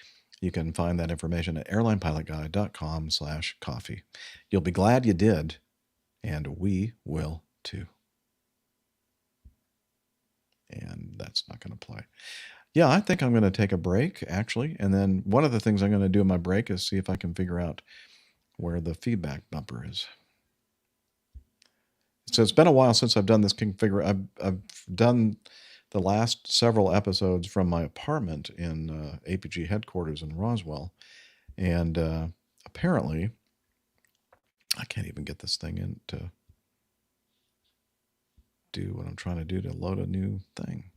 you can find that information at airlinepilotguide.com/coffee. You'll be glad you did, and we will too. And that's not going to play. Yeah, I think I'm going to take a break, actually. And then one of the things I'm going to do in my break is see if I can figure out where the feedback bumper is. So it's been a while since I've done this configure. I've done the last several episodes from my apartment in APG headquarters in Roswell. And apparently, I can't even get this thing in to do what I'm trying to do to load a new thing.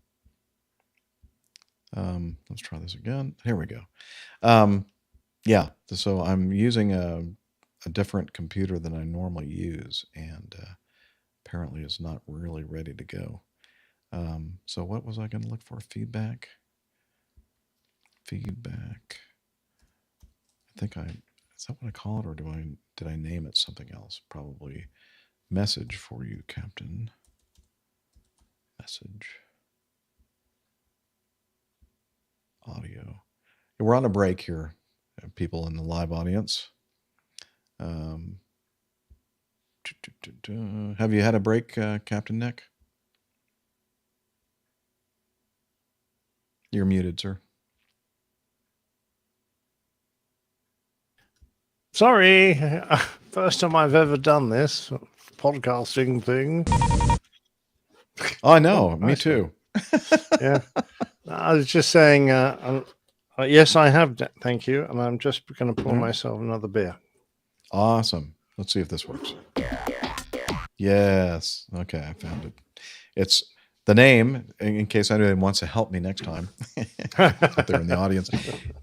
Let's try this again. Here we go. Yeah, so I'm using a different computer than I normally use, and apparently it's not really ready to go. So what was I going to look for? Feedback. Feedback. I think is that what I call it, or did I name it something else? Probably message for you, Captain. Message. Audio. We're on a break here, people in the live audience. Have you had a break, Captain Nick? You're muted, sir. Sorry, first time I've ever done this podcasting thing. Oh, I know. Me too. Yeah. I was just saying, yes, I have. Thank you. And I'm just going to pour myself another beer. Awesome. Let's see if this works. Yes. Okay, I found it. It's the name, in case anyone wants to help me next time. Out there in the audience.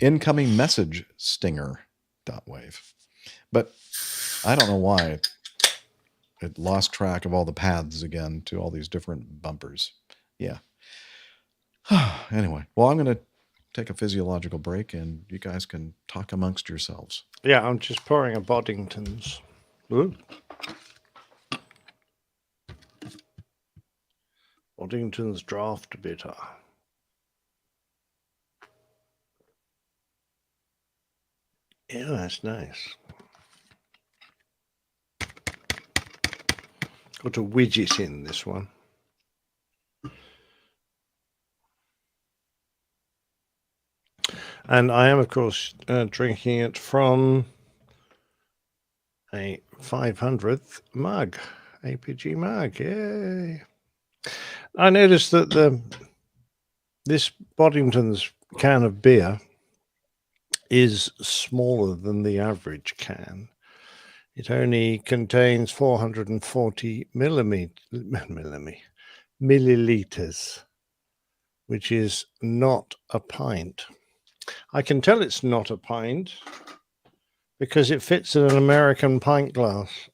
Incoming message stinger.wave. But I don't know why it lost track of all the paths again to all these different bumpers. Yeah. Anyway, well, I'm going to take a physiological break, and you guys can talk amongst yourselves. Yeah, I'm just pouring a Boddington's. Ooh. Boddington's draft bitter. Yeah, that's nice. Got a widget in this one. And I am, of course, drinking it from a 500th mug, APG mug. Yay! I noticed that this Boddington's can of beer is smaller than the average can. It only contains 440 milliliters, which is not a pint. I can tell it's not a pint because it fits in an American pint glass.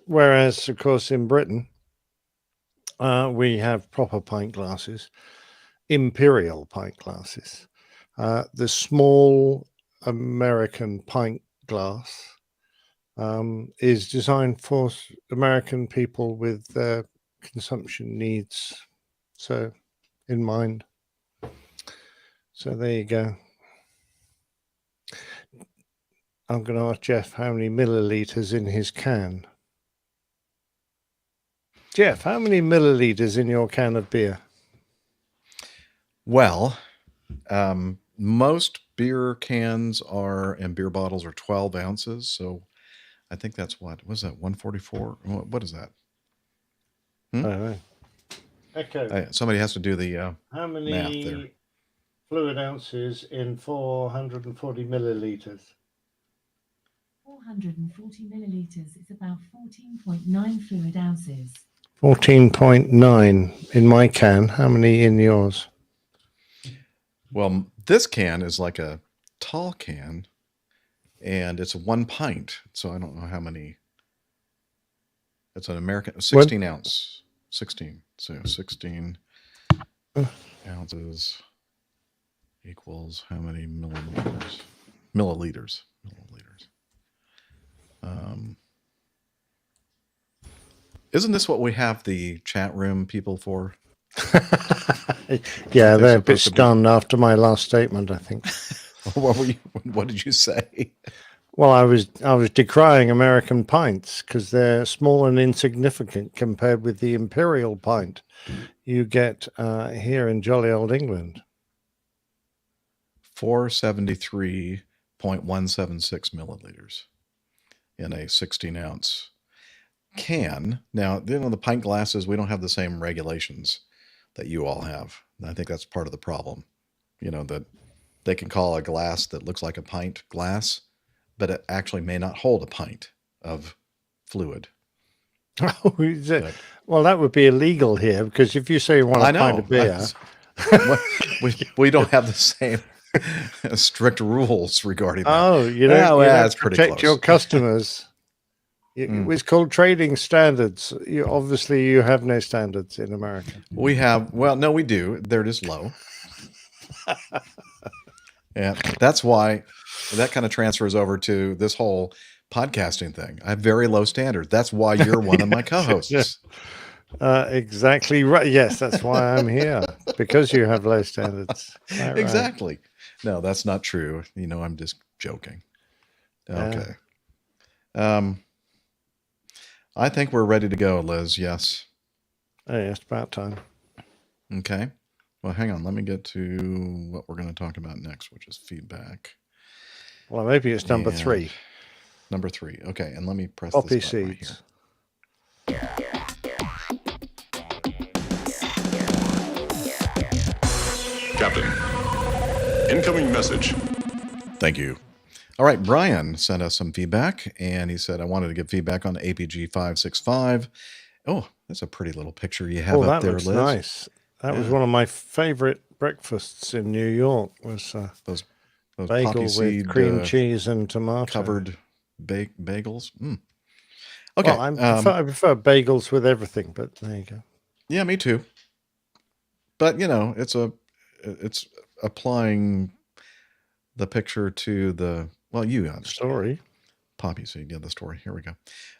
Whereas, of course, in Britain, we have proper pint glasses, imperial pint glasses. The small American pint glass is designed for American people with their consumption needs in mind. So there you go. I'm going to ask Jeff how many milliliters in his can. Jeff, how many milliliters in your can of beer? Well, most beer cans and beer bottles are 12 ounces. So I think that's what was that, 144? What is that? I don't know. Echo. Somebody has to do the How many math there. fluid ounces in 440 milliliters. 440 milliliters is about 14.9 fluid ounces. 14.9 in my can. How many in yours? Well, this can is like a tall can, and it's 1 pint. So I don't know how many. It's an American 16 ounce. 16. So 16 ounces equals how many milliliters? Milliliters. Isn't this what we have the chat room people for? Yeah, they're a bit stunned after my last statement, I think. What did you say? Well, I was decrying American pints because they're small and insignificant compared with the imperial pint you get here in jolly old England. 473.176 milliliters in a 16 ounce can. Now, the pint glasses, we don't have the same regulations that you all have. And I think that's part of the problem. That they can call a glass that looks like a pint glass, but it actually may not hold a pint of fluid. Oh, well, that would be illegal here because if you say you want a pint of beer, we don't have the same strict rules regarding that. Oh, you don't protect your customers. It's called trading standards. Obviously, you have no standards in America. We have, no, we do. They're just low. And that's why that kind of transfers over to this whole podcasting thing. I have very low standards. That's why you're one of my co-hosts. Exactly right. Yes, that's why I'm here, because you have low standards. Right. Exactly. No, that's not true. I'm just joking. Okay. I think we're ready to go, Liz. Yes. Hey, it's about time. Okay. Well, hang on. Let me get to what we're going to talk about next, which is feedback. Well, maybe it's number 3. Number 3. Okay. And let me press poppy this button seeds. Right here. Captain, incoming message. Thank you. All right, Brian sent us some feedback, and he said, I wanted to give feedback on the APG 565. Oh, that's a pretty little picture you have up there, Liz. That looks nice. That was one of my favorite breakfasts in New York, was those bagel poppy with seed, cream cheese and tomato. Covered bagels. Okay. Well, I prefer bagels with everything, but there you go. Yeah, me too. But, it's applying the picture to the, you understand. Story. Poppy seed, the story. Here we go.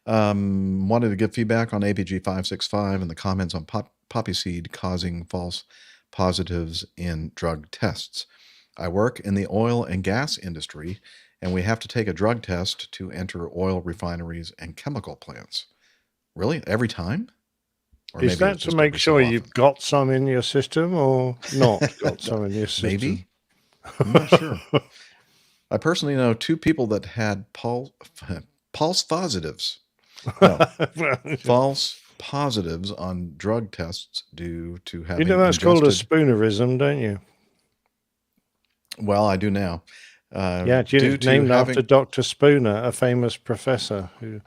Wanted to give feedback on APG 565 and the comments on poppy seed causing false positives in drug tests. I work in the oil and gas industry, and we have to take a drug test to enter oil refineries and chemical plants. Really? Every time? Or is that to make sure you've got some in your system or not got some in your system? Maybe. I'm not sure. I personally know 2 people that had false positives. No, false positives on drug tests due to having that's called a spoonerism, don't you? Well, I do now. Named after Dr. Spooner, a famous professor who,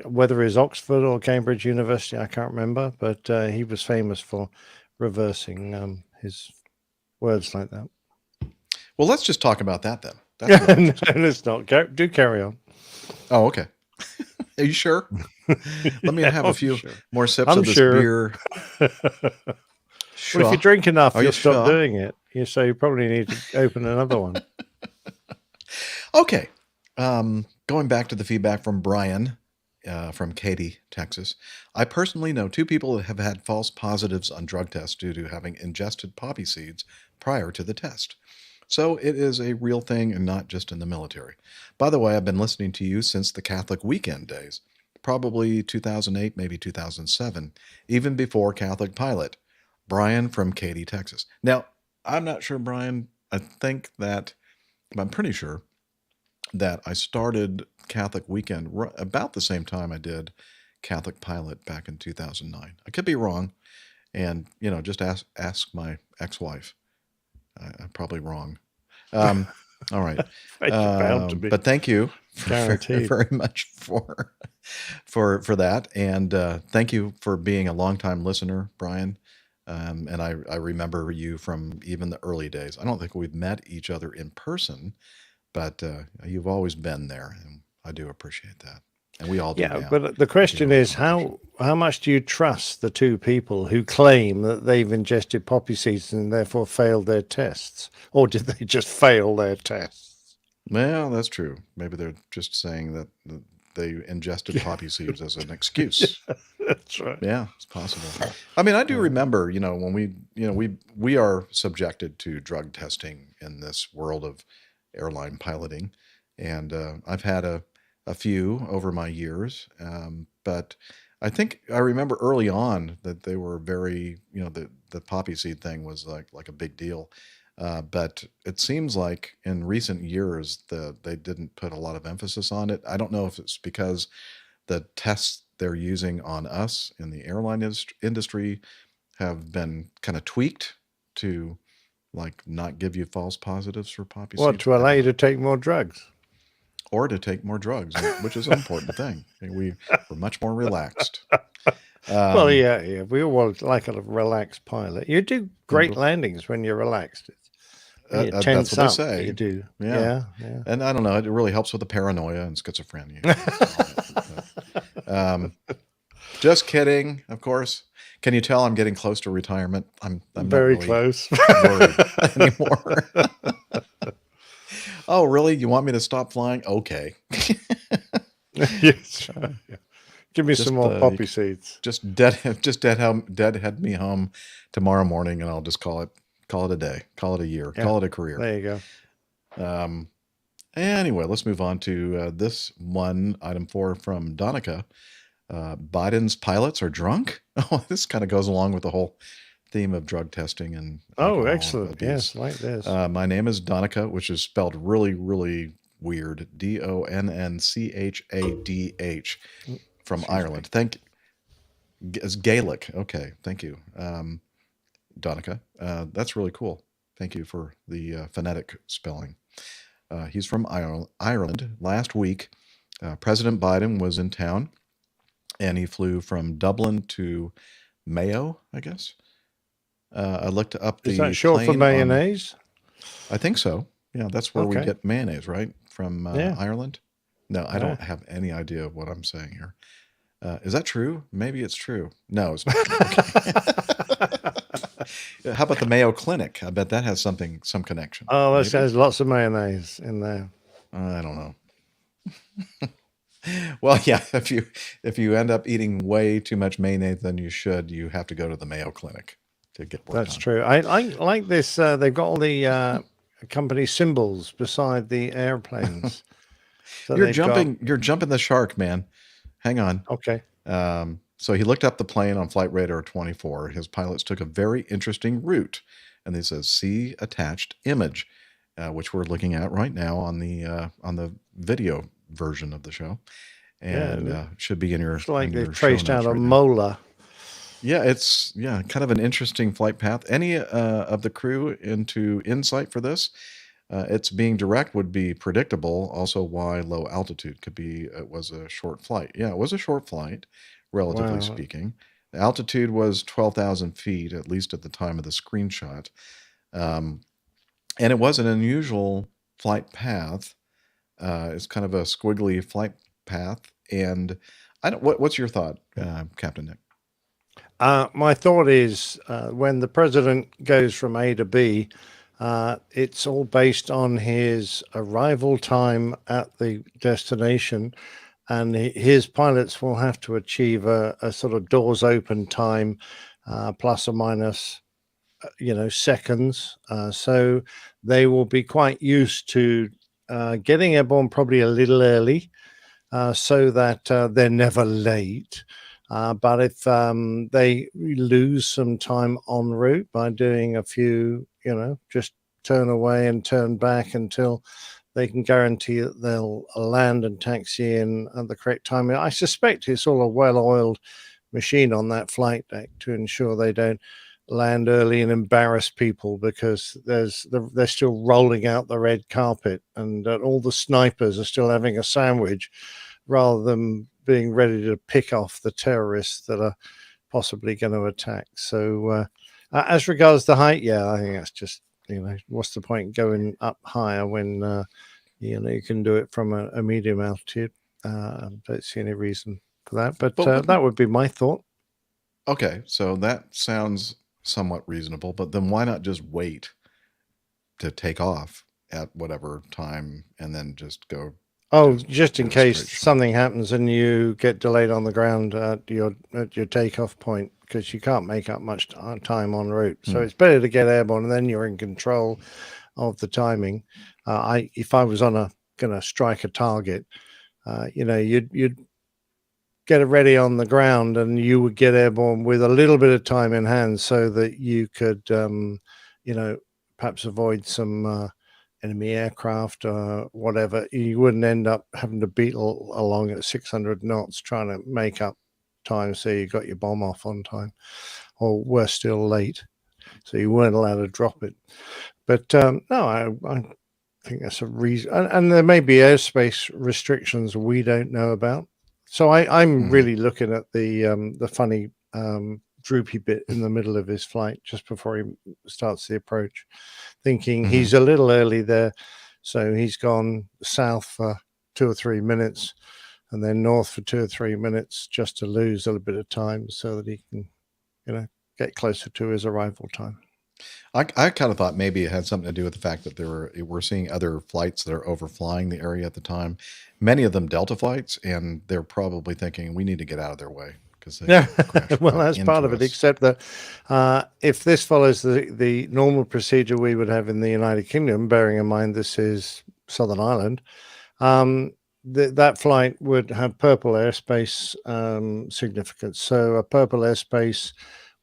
whether it's Oxford or Cambridge University, I can't remember, but he was famous for reversing his words like that. Well, let's just talk about that then. No, let's not. Do carry on. Oh, okay. Are you sure? Let me have a few more sips of this beer. Well, if you drink enough, you'll stop doing it. So you probably need to open another one. Okay. Going back to the feedback from Brian from Katy, Texas. I personally know 2 people that have had false positives on drug tests due to having ingested poppy seeds prior to the test. So it is a real thing and not just in the military. By the way, I've been listening to you since the Catholic Weekend days, probably 2008, maybe 2007, even before Catholic Pilot. Brian from Katy, Texas. Now, I'm not sure, Brian. I'm pretty sure that I started Catholic Weekend about the same time I did Catholic Pilot back in 2009. I could be wrong, and just ask my ex-wife. I'm probably wrong. All right. You're bound to be. But thank you Guaranteed. very much for that, and thank you for being a longtime listener, Brian. And I remember you from even the early days. I don't think we've met each other in person, but you've always been there, and I do appreciate that. And we all do. Yeah, now. but the question is, how much do you trust the two people who claim that they've ingested poppy seeds and therefore failed their tests, or did they just fail their tests? Well, that's true. Maybe they're just saying that they ingested poppy seeds as an excuse. That's right. Yeah, it's possible. I mean, I do remember, when we are subjected to drug testing in this world of airline piloting, and I've had a few over my years, but I think I remember early on that they were very, the poppy seed thing was like a big deal. But it seems like in recent years they didn't put a lot of emphasis on it. I don't know if it's because the tests they're using on us in the airline industry have been kind of tweaked to not give you false positives for poppy What, seeds. to allow you to take more drugs? Or to take more drugs, which is an important thing. We're much more relaxed. Well, yeah. We all like a relaxed pilot. You do great landings when you're relaxed. You That's tense what they up, say. You do. Yeah. Yeah. And I don't know. It really helps with the paranoia and schizophrenia. Just kidding, of course. Can you tell I'm getting close to retirement? I'm very not really close worried anymore. Oh, really? You want me to stop flying? Okay. Yes. Give me some more poppy seeds. Just deadhead me home tomorrow morning, and I'll just call it a day, call it a year, call it a career. There you go. Anyway, let's move on to this one, item 4 from Donica. Biden's pilots are drunk. Oh, this kind of goes along with the whole theme of drug testing and excellent. abuse. Yes, like this. My name is Donica, which is spelled really, really weird. Donnchadh from Ireland. Thank you. It's Gaelic. Okay, thank you, Donica. That's really cool. Thank you for the phonetic spelling. He's from Ireland. Last week, President Biden was in town, and he flew from Dublin to Mayo, I guess. I looked up the Is that short for mayonnaise? I think so. Yeah, that's where we get mayonnaise, right? From Ireland? No, I don't have any idea what I'm saying here. Is that true? Maybe it's true. No, it's not true. How about the Mayo Clinic? I bet that has some connection. Oh, that has lots of mayonnaise in there. I don't know. Well, yeah, if you end up eating way too much mayonnaise than you should, you have to go to the Mayo Clinic to get work That's on. true. I like this. They've got all the company symbols beside the airplanes. So You're jumping the shark, man. Hang on. Okay. So he looked up the plane on Flight Radar 24. His pilots took a very interesting route, and it says "See attached image," which we're looking at right now on the video version of the show, and should be in your. It's like they've traced out a molar. Yeah, it's kind of an interesting flight path. Any of the crew into insight for this? Its being direct would be predictable. Also, why low altitude could be. It was a short flight. Yeah, it was a short flight, relatively speaking. The altitude was 12,000 feet, at least at the time of the screenshot, and it was an unusual flight path. It's kind of a squiggly flight path, and I don't. What's your thought, Captain Nick? My thought is when the president goes from A to B, it's all based on his arrival time at the destination, and his pilots will have to achieve a sort of doors open time, plus or minus, seconds. So they will be quite used to getting airborne probably a little early, so that they're never late. But if they lose some time en route by doing a few, just turn away and turn back until they can guarantee that they'll land and taxi in at the correct time. I suspect it's all a well-oiled machine on that flight deck to ensure they don't land early and embarrass people because they're still rolling out the red carpet, and all the snipers are still having a sandwich rather than being ready to pick off the terrorists that are possibly going to attack. So as regards the height, yeah, I think that's just, what's the point going up higher when you can do it from a medium altitude. Don't see any reason for that, but that would be my thought. Okay, so that sounds somewhat reasonable, but then why not just wait to take off at whatever time and then just go? Oh, just in case something happens and you get delayed on the ground at your takeoff point, because you can't make up much time en route. So it's better to get airborne, and then you're in control of the timing. If I was gonna strike a target, you'd get it ready on the ground, and you would get airborne with a little bit of time in hand, so that you could, perhaps avoid some enemy aircraft or whatever. You wouldn't end up having to beetle along at 600 knots trying to make up time so you got your bomb off on time, or worse still, late, so you weren't allowed to drop it. But no, I think that's a reason, and there may be airspace restrictions we don't know about. So I'm really looking at the funny droopy bit in the middle of his flight just before he starts the approach, thinking he's a little early there, so he's gone south for 2 or 3 minutes and then north for 2 or 3 minutes just to lose a little bit of time so that he can get closer to his arrival time. I kind of thought maybe it had something to do with the fact that we're seeing other flights that are overflying the area at the time, many of them Delta flights, and they're probably thinking we need to get out of their way. Yeah, well, that's part of it, except that if this follows the normal procedure we would have in the United Kingdom, bearing in mind this is Southern Ireland, that flight would have purple airspace significance. So a purple airspace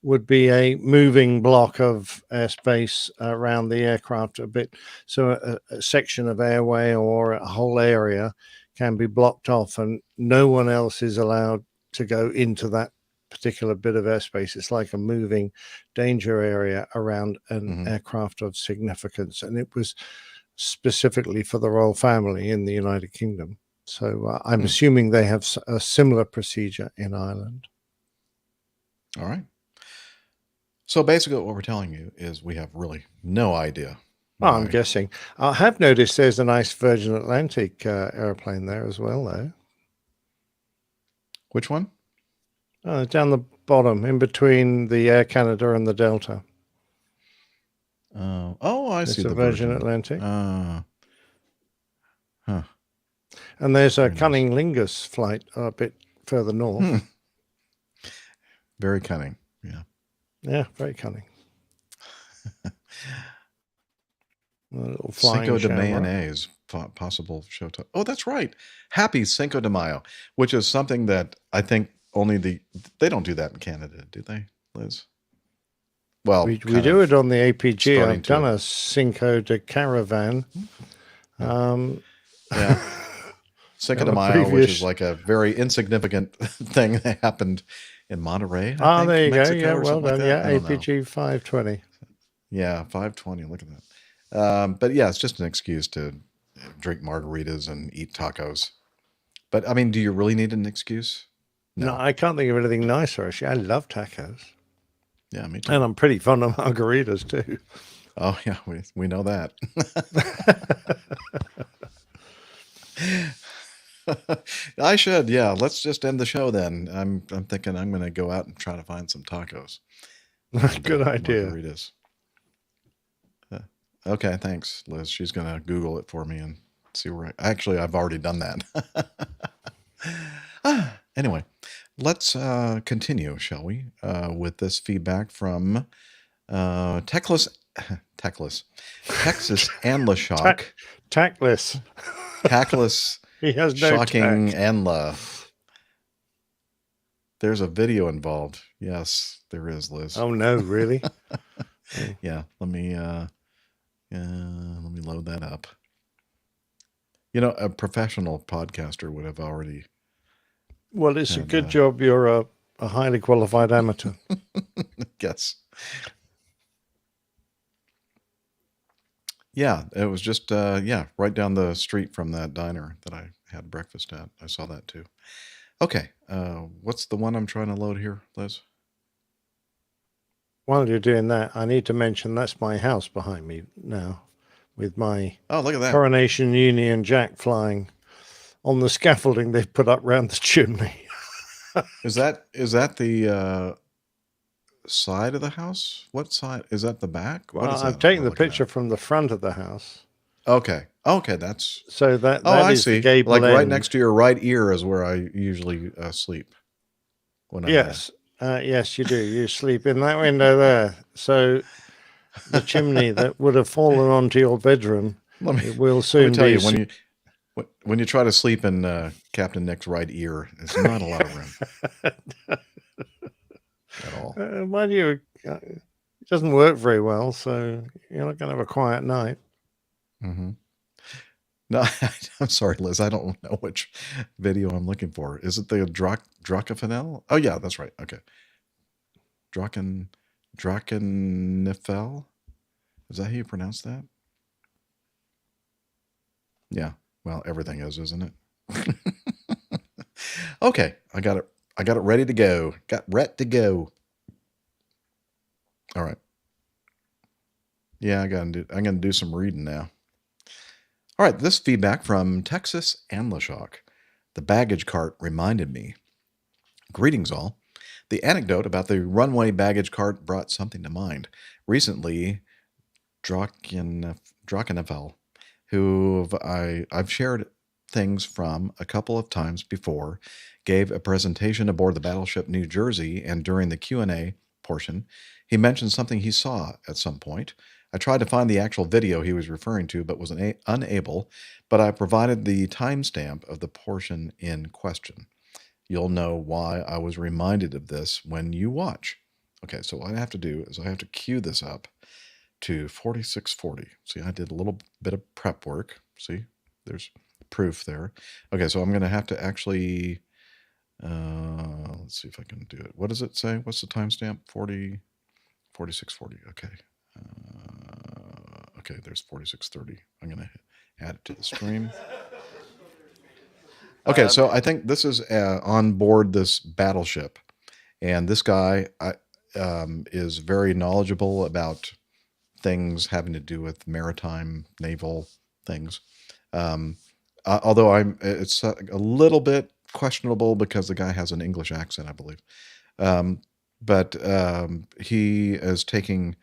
would be a moving block of airspace around the aircraft a bit. So a section of airway or a whole area can be blocked off, and no one else is allowed to go into that particular bit of airspace. It's like a moving danger area around an aircraft of significance, and it was specifically for the royal family in the United Kingdom. So I'm assuming they have a similar procedure in Ireland. All right. So basically what we're telling you is we have really no idea. Well, I'm guessing. I have noticed there's a nice Virgin Atlantic airplane there as well, though. Which one? Down the bottom, in between the Air Canada and the Delta. I see the Virgin Atlantic. Huh. And there's a Cunninlingus flight a bit further north. Very cunning, yeah. Yeah, very cunning. Cinco de Mayonnaise, possible show time. Oh, that's right. Happy Cinco de Mayo, which is something that I think only they don't do that in Canada, do they, Liz? Well, we do it on the APG. I've done a Cinco de Caravan. Yeah. Cinco de Mayo, which is like a very insignificant thing that happened in Monterey. I think, there you Mexico, go. Yeah, well done. Like Yeah, APG 520. Yeah, 520. Look at that. But yeah, it's just an excuse to drink margaritas and eat tacos. But I mean, do you really need an excuse? No, I can't think of anything nicer, actually. I love tacos. Yeah, me too. And I'm pretty fond of margaritas too. Oh yeah, we know that. I should, yeah. Let's just end the show then. I'm thinking I'm going to go out and try to find some tacos. Good idea. Margaritas. Okay, thanks, Liz. She's going to Google it for me and see where actually, I've already done that. Anyway, let's continue, shall we, with this feedback from Texas and LaShock. Tactless. He has no Shocking tact. Anla. There's a video involved. Yes, there is, Liz. Oh no, really? Yeah, let me load that up. You know, a professional podcaster would have already. Well, it's a good job you're a a highly qualified amateur. Yes. Yeah, it was just right down the street from that diner that I had breakfast at. I saw that too. Okay, what's the one I'm trying to load here, Liz? While you're doing that, I need to mention that's my house behind me now, with my look at that Coronation Union Jack flying on the scaffolding they've put up round the chimney. Is that the side of the house? What side is that? The back? Well, What is I've that taken we're the looking picture at? from the front of the house. Okay, that's so that I is see. the gable Like right end. next to your right ear is where I usually sleep. When Yes, yes, you do. You sleep in that window there. So the chimney that would have fallen onto your bedroom, it will soon let me tell be. you, when you try to sleep in Captain Nick's right ear, it's not a lot of room at all. Mind you, it doesn't work very well, so you're not going to have a quiet night. Mm-hmm. No, I'm sorry, Liz. I don't know which video I'm looking for. Is it the Drakenfell? Oh, yeah, that's right. Okay. Drakenfell? Is that how you pronounce that? Yeah. Well, everything is, isn't it? Okay, I got it ready to go. Got ready to go. All right. Yeah, I'm gonna do some reading now. All right, this feedback from Texas and Lashock. The baggage cart reminded me. Greetings all. The anecdote about the runway baggage cart brought something to mind. Recently, Drakenfell, who I've shared things from a couple of times before, gave a presentation aboard the battleship New Jersey, and during the Q&A portion, he mentioned something he saw at some point. I tried to find the actual video he was referring to, but was unable, but I provided the timestamp of the portion in question. You'll know why I was reminded of this when you watch. Okay, so what I have to do is I have to cue this up to 4640. See, I did a little bit of prep work. See, there's proof there. Okay, so I'm going to have to actually, let's see if I can do it. What does it say? What's the timestamp? 4640. Okay. Okay, there's 4630. I'm going to add it to the stream. Okay, so I think this is on board this battleship, and this guy is very knowledgeable about things having to do with maritime, naval things. Although it's a little bit questionable because the guy has an English accent, I believe. But he is taking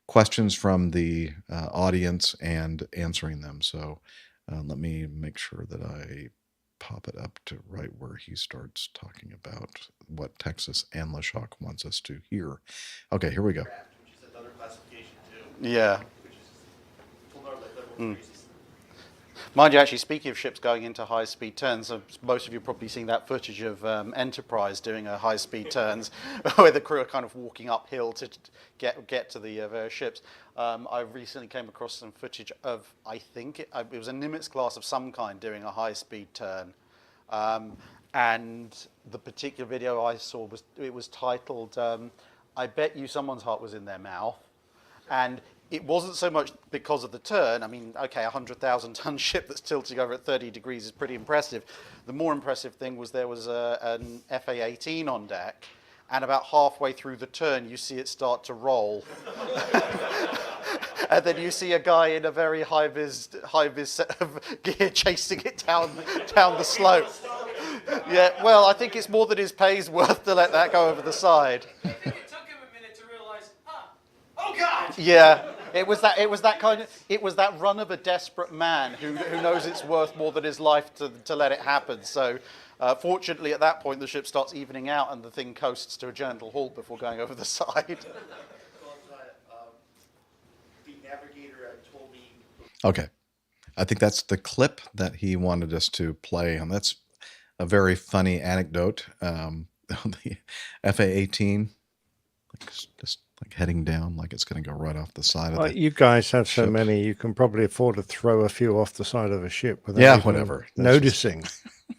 questions from the audience and answering them. So let me make sure that I pop it up to right where he starts talking about what Texas and Lashock wants us to hear. Okay, here we go. Yeah. Mind you, actually, speaking of ships going into high-speed turns, most of you have probably seen that footage of Enterprise doing a high-speed turns, where the crew are kind of walking uphill to get to the various ships. I recently came across some footage of, I think it was a Nimitz class of some kind doing a high-speed turn, and the particular video I saw was titled "I bet you someone's heart was in their mouth," and it wasn't so much because of the turn. I mean, okay, a 100,000-ton ship that's tilting over at 30 degrees is pretty impressive. The more impressive thing was there was an FA-18 on deck, and about halfway through the turn, you see it start to roll. And then you see a guy in a very high-vis set of gear chasing it down the slope. Yeah, well, I think it's more than his pay's worth to let that go over the side. It took him a minute to realize, oh God! Yeah. It was that run of a desperate man who knows it's worth more than his life to let it happen. So, fortunately, at that point, the ship starts evening out and the thing coasts to a gentle halt before going over the side. Okay, I think that's the clip that he wanted us to play, and that's a very funny anecdote. The FA-18, just like heading down, like it's going to go right off the side of the You guys have so ship. many, you can probably afford to throw a few off the side of a ship without even whatever. That's noticing.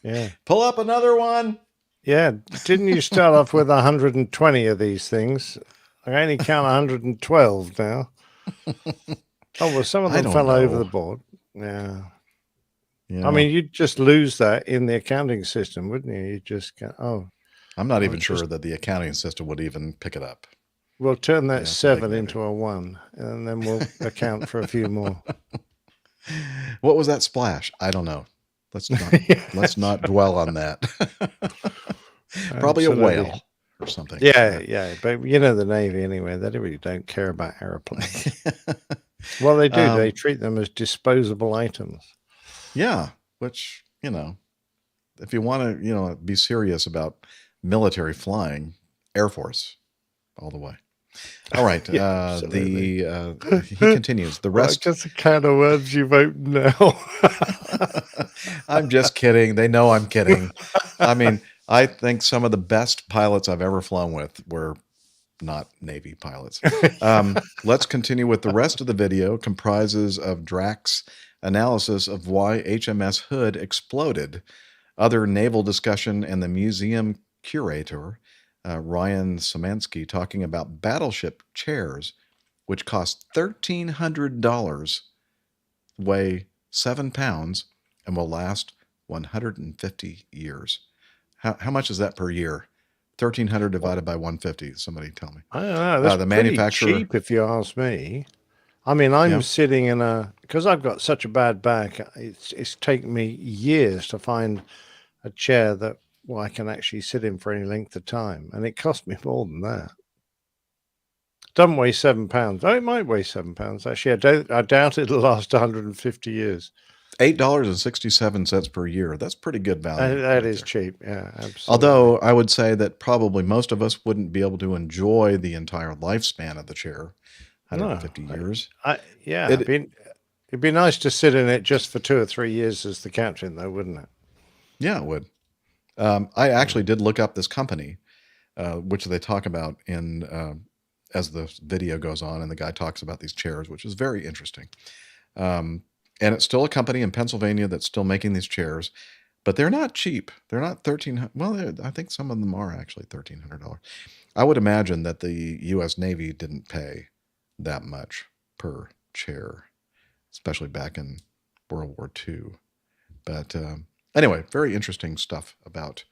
Yeah. Pull up another one. Yeah, didn't you start off with 120 of these things? I only count 112 now. Oh, well, some of I them don't fell over the know. board. Yeah. Yeah. I mean, you'd just lose that in the accounting system, wouldn't you? You'd just go, oh. I'm not well, even sure that the accounting system would even pick it up. We'll turn that Yeah, it's a big 7 maybe. into a 1, and then we'll account for a few more. What was that splash? I don't know. Let's not dwell on that. Probably Absolutely. a whale or something. Yeah. But you know the Navy anyway. They really don't care about airplanes. Well, they do. They treat them as disposable items. Yeah, which, if you want to, be serious about military flying, Air Force, all the way. All right. Yeah, He continues. The rest. Well, I guess a can of worms you've opened now. I'm just kidding. They know I'm kidding. I mean, I think some of the best pilots I've ever flown with were not Navy pilots. Let's continue with the rest of the video. Comprises of Drax's analysis of why HMS Hood exploded, other naval discussion, and the museum curator, Ryan Szymanski, talking about battleship chairs, which cost $1,300, weigh 7 pounds, and will last 150 years. How much is that per year? 1,300 divided by 150. Somebody tell me. I don't know. That's the pretty manufacturer. cheap, if you ask me. I mean, I'm sitting in because I've got such a bad back. It's taken me years to find a chair that I can actually sit in for any length of time, and it cost me more than that. Doesn't weigh 7 pounds. Oh, it might weigh 7 pounds. Actually, I doubt it'll last 150 years. $8.67 per year. That's pretty good value. That is cheap. Yeah, absolutely. Although I would say that probably most of us wouldn't be able to enjoy the entire lifespan of the chair, 150 years. It'd be nice to sit in it just for 2 or 3 years as the captain, though, wouldn't it? Yeah, it would. I actually did look up this company, which they talk about in as the video goes on, and the guy talks about these chairs, which is very interesting. And it's still a company in Pennsylvania that's still making these chairs, but they're not cheap. They're not $1,300. Well, I think some of them are actually $1,300. I would imagine that the U.S. Navy didn't pay that much per chair, especially back in World War II. But anyway, very interesting stuff about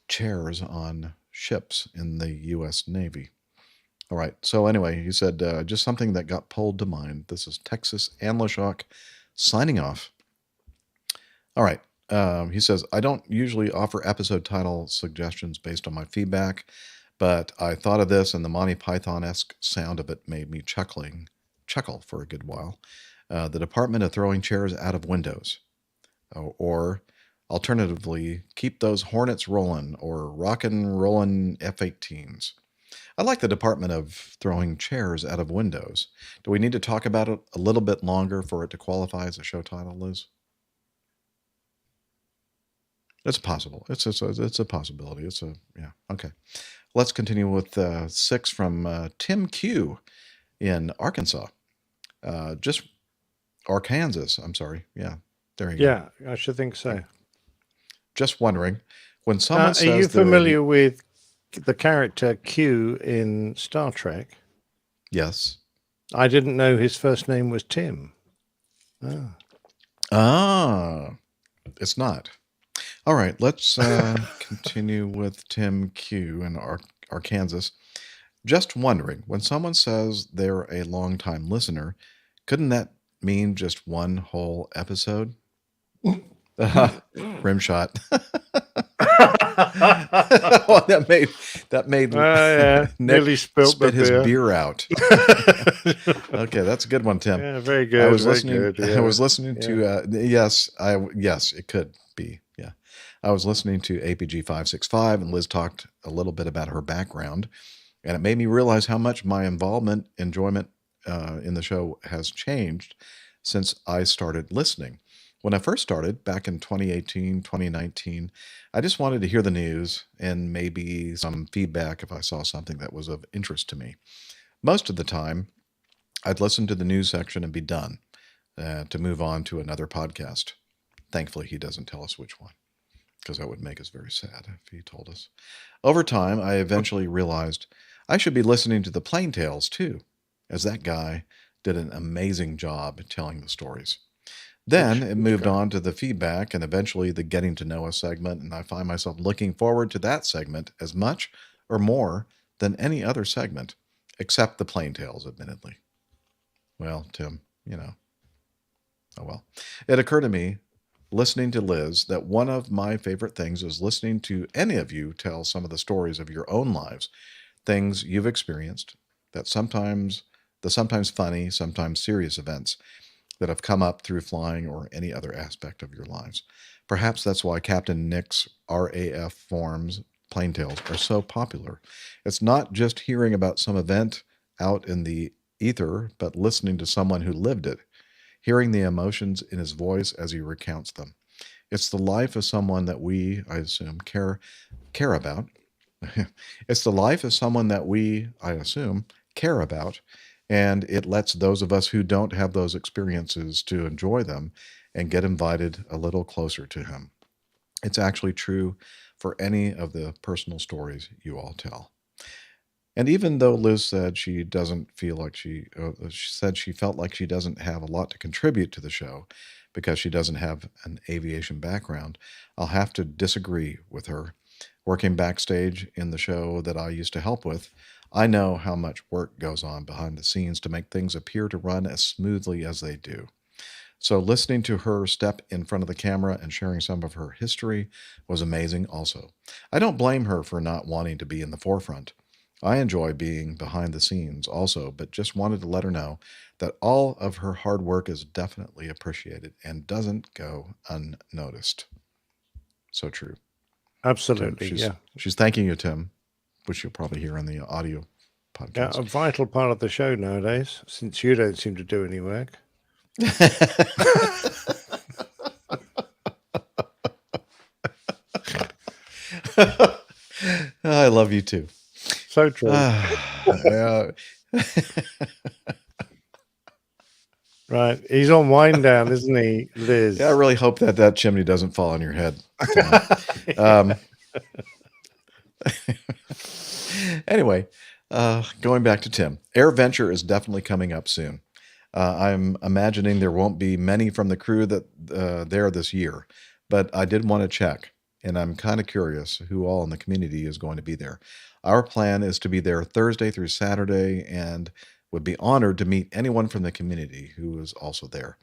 chairs on ships in the U.S. Navy. All right. So anyway, he said just something that got pulled to mind. This is Texas Anlashock signing off. All right. He says, I don't usually offer episode title suggestions based on my feedback, but I thought of this, and the Monty Python-esque sound of it made me chuckle for a good while. The Department of Throwing Chairs Out of Windows. Or alternatively, Keep Those Hornets Rolling, or Rockin' Rollin' F-18s. I like the Department of Throwing Chairs Out of Windows. Do we need to talk about it a little bit longer for it to qualify as a show title, Liz? It's possible. It's a possibility. Okay. Let's continue with 6 from Tim Q in Arkansas. Arkansas, I'm sorry. Yeah, there you go. Yeah, I should think so. Just wondering, when someone says... Are you familiar with the character Q in Star Trek? Yes. I didn't know his first name was Tim. It's not. All right, let's continue with Tim Q in Arkansas. Just wondering, when someone says they're a long-time listener, couldn't that mean just one whole episode? Rim shot. Well, that made Nick nearly spilt spit his beer out. Okay, that's a good one, Tim. Yeah, very good. I was listening. Yeah. I was listening to yes, it could be. Yeah, I was listening to APG 565, and Liz talked a little bit about her background, and it made me realize how much my enjoyment in the show has changed since I started listening. When I first started back in 2018, 2019, I just wanted to hear the news and maybe some feedback if I saw something that was of interest to me. Most of the time, I'd listen to the news section and be done to move on to another podcast. Thankfully, he doesn't tell us which one. because that would make us very sad if he told us. Over time, I eventually realized I should be listening to the Plain Tales too, as that guy did an amazing job telling the stories. Then it moved on to the feedback and eventually the getting to know us segment, and I find myself looking forward to that segment as much or more than any other segment, except the Plain Tales, admittedly. Well, Tim, oh well. It occurred to me, listening to Liz, that one of my favorite things is listening to any of you tell some of the stories of your own lives, things you've experienced, that sometimes funny, sometimes serious events that have come up through flying or any other aspect of your lives. Perhaps that's why Captain Nick's RAF forums, Plain Tales, are so popular. It's not just hearing about some event out in the ether, but listening to someone who lived it, hearing the emotions in his voice as he recounts them. It's the life of someone that we, I assume, care about. It's the life of someone that we, I assume, care about, and it lets those of us who don't have those experiences to enjoy them and get invited a little closer to him. It's actually true for any of the personal stories you all tell. And even though Liz said she doesn't feel like she said she felt like she doesn't have a lot to contribute to the show because she doesn't have an aviation background, I'll have to disagree with her. Working backstage in the show that I used to help with, I know how much work goes on behind the scenes to make things appear to run as smoothly as they do. So listening to her step in front of the camera and sharing some of her history was amazing also. I don't blame her for not wanting to be in the forefront. I enjoy being behind the scenes also, but just wanted to let her know that all of her hard work is definitely appreciated and doesn't go unnoticed. So true. Absolutely, Tim, yeah. She's thanking you, Tim, which you'll probably hear on the audio Yeah, podcast. a vital part of the show nowadays, since you don't seem to do any work. I love you too. So true. Right. He's on wind down, isn't he, Liz? Yeah, I really hope that chimney doesn't fall on your head. Anyway, going back to Tim. Air Venture is definitely coming up soon. I'm imagining there won't be many from the crew that there this year, but I did want to check, and I'm kind of curious who all in the community is going to be there. Our plan is to be there Thursday through Saturday and would be honored to meet anyone from the community who is also there.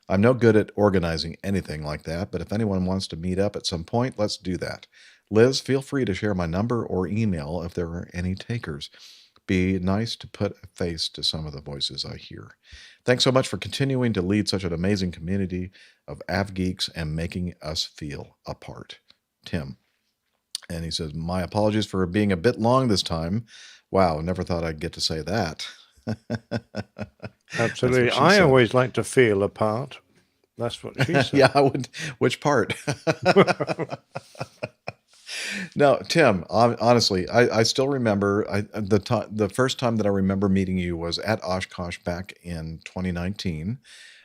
I'm no good at organizing anything like that, but if anyone wants to meet up at some point, let's do that. Liz, feel free to share my number or email if there are any takers. Be nice to put a face to some of the voices I hear. Thanks so much for continuing to lead such an amazing community of Av geeks and making us feel a part. Tim. And he says, my apologies for being a bit long this time. Wow, never thought I'd get to say that. Absolutely. I always like to feel a part. That's what she said. Yeah, I would. Which part? No, Tim, honestly, I still remember the first time that I remember meeting you was at Oshkosh back in 2019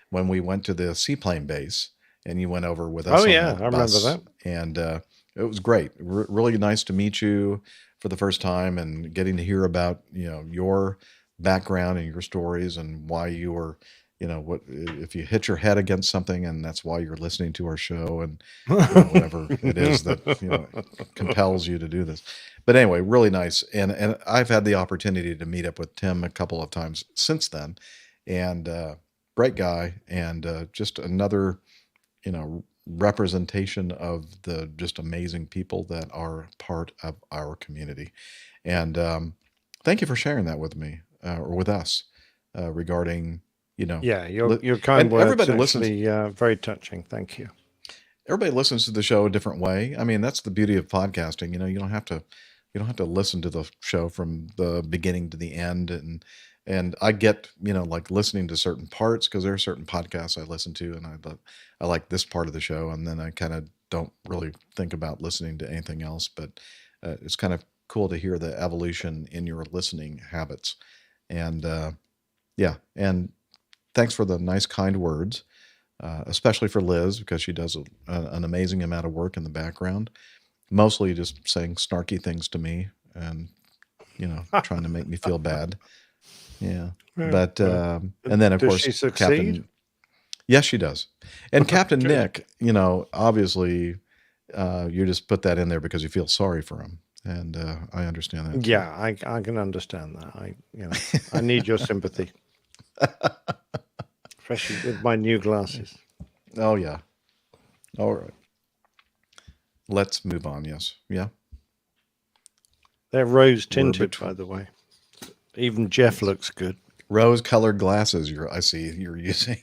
when we went to the seaplane base and you went over with us. Oh, on yeah, that I remember bus, that. And it was great. Really nice to meet you for the first time and getting to hear about, your background and your stories and why you were, what if you hit your head against something and that's why you're listening to our show and whatever it is that compels you to do this. But anyway, really nice. And I've had the opportunity to meet up with Tim a couple of times since then, and great guy, and just another representation of the just amazing people that are part of our community. And thank you for sharing that with me or with us regarding Yeah, your kind words everybody actually listens. very touching. Thank you. Everybody listens to the show a different way. I mean, that's the beauty of podcasting. You don't have to listen to the show from the beginning to the end. And I get, like listening to certain parts because there are certain podcasts I listen to and I like this part of the show. And then I kind of don't really think about listening to anything else, but it's kind of cool to hear the evolution in your listening habits. And yeah. And thanks for the nice, kind words. especially for Liz, because she does an amazing amount of work in the background, mostly just saying snarky things to me and, trying to make me feel bad. Yeah. Yeah, But, well, and then, of does course, she succeed? Captain. Yes, she does. And Captain Good. Nick, you just put that in there because you feel sorry for him. And I understand that. Yeah, I can understand that. I need your sympathy, especially with my new glasses. Oh, yeah. All right. Let's move on. Yes. Yeah. They're rose We're tinted, by the way. Even Jeff looks good. Rose-colored glasses. I see you're using.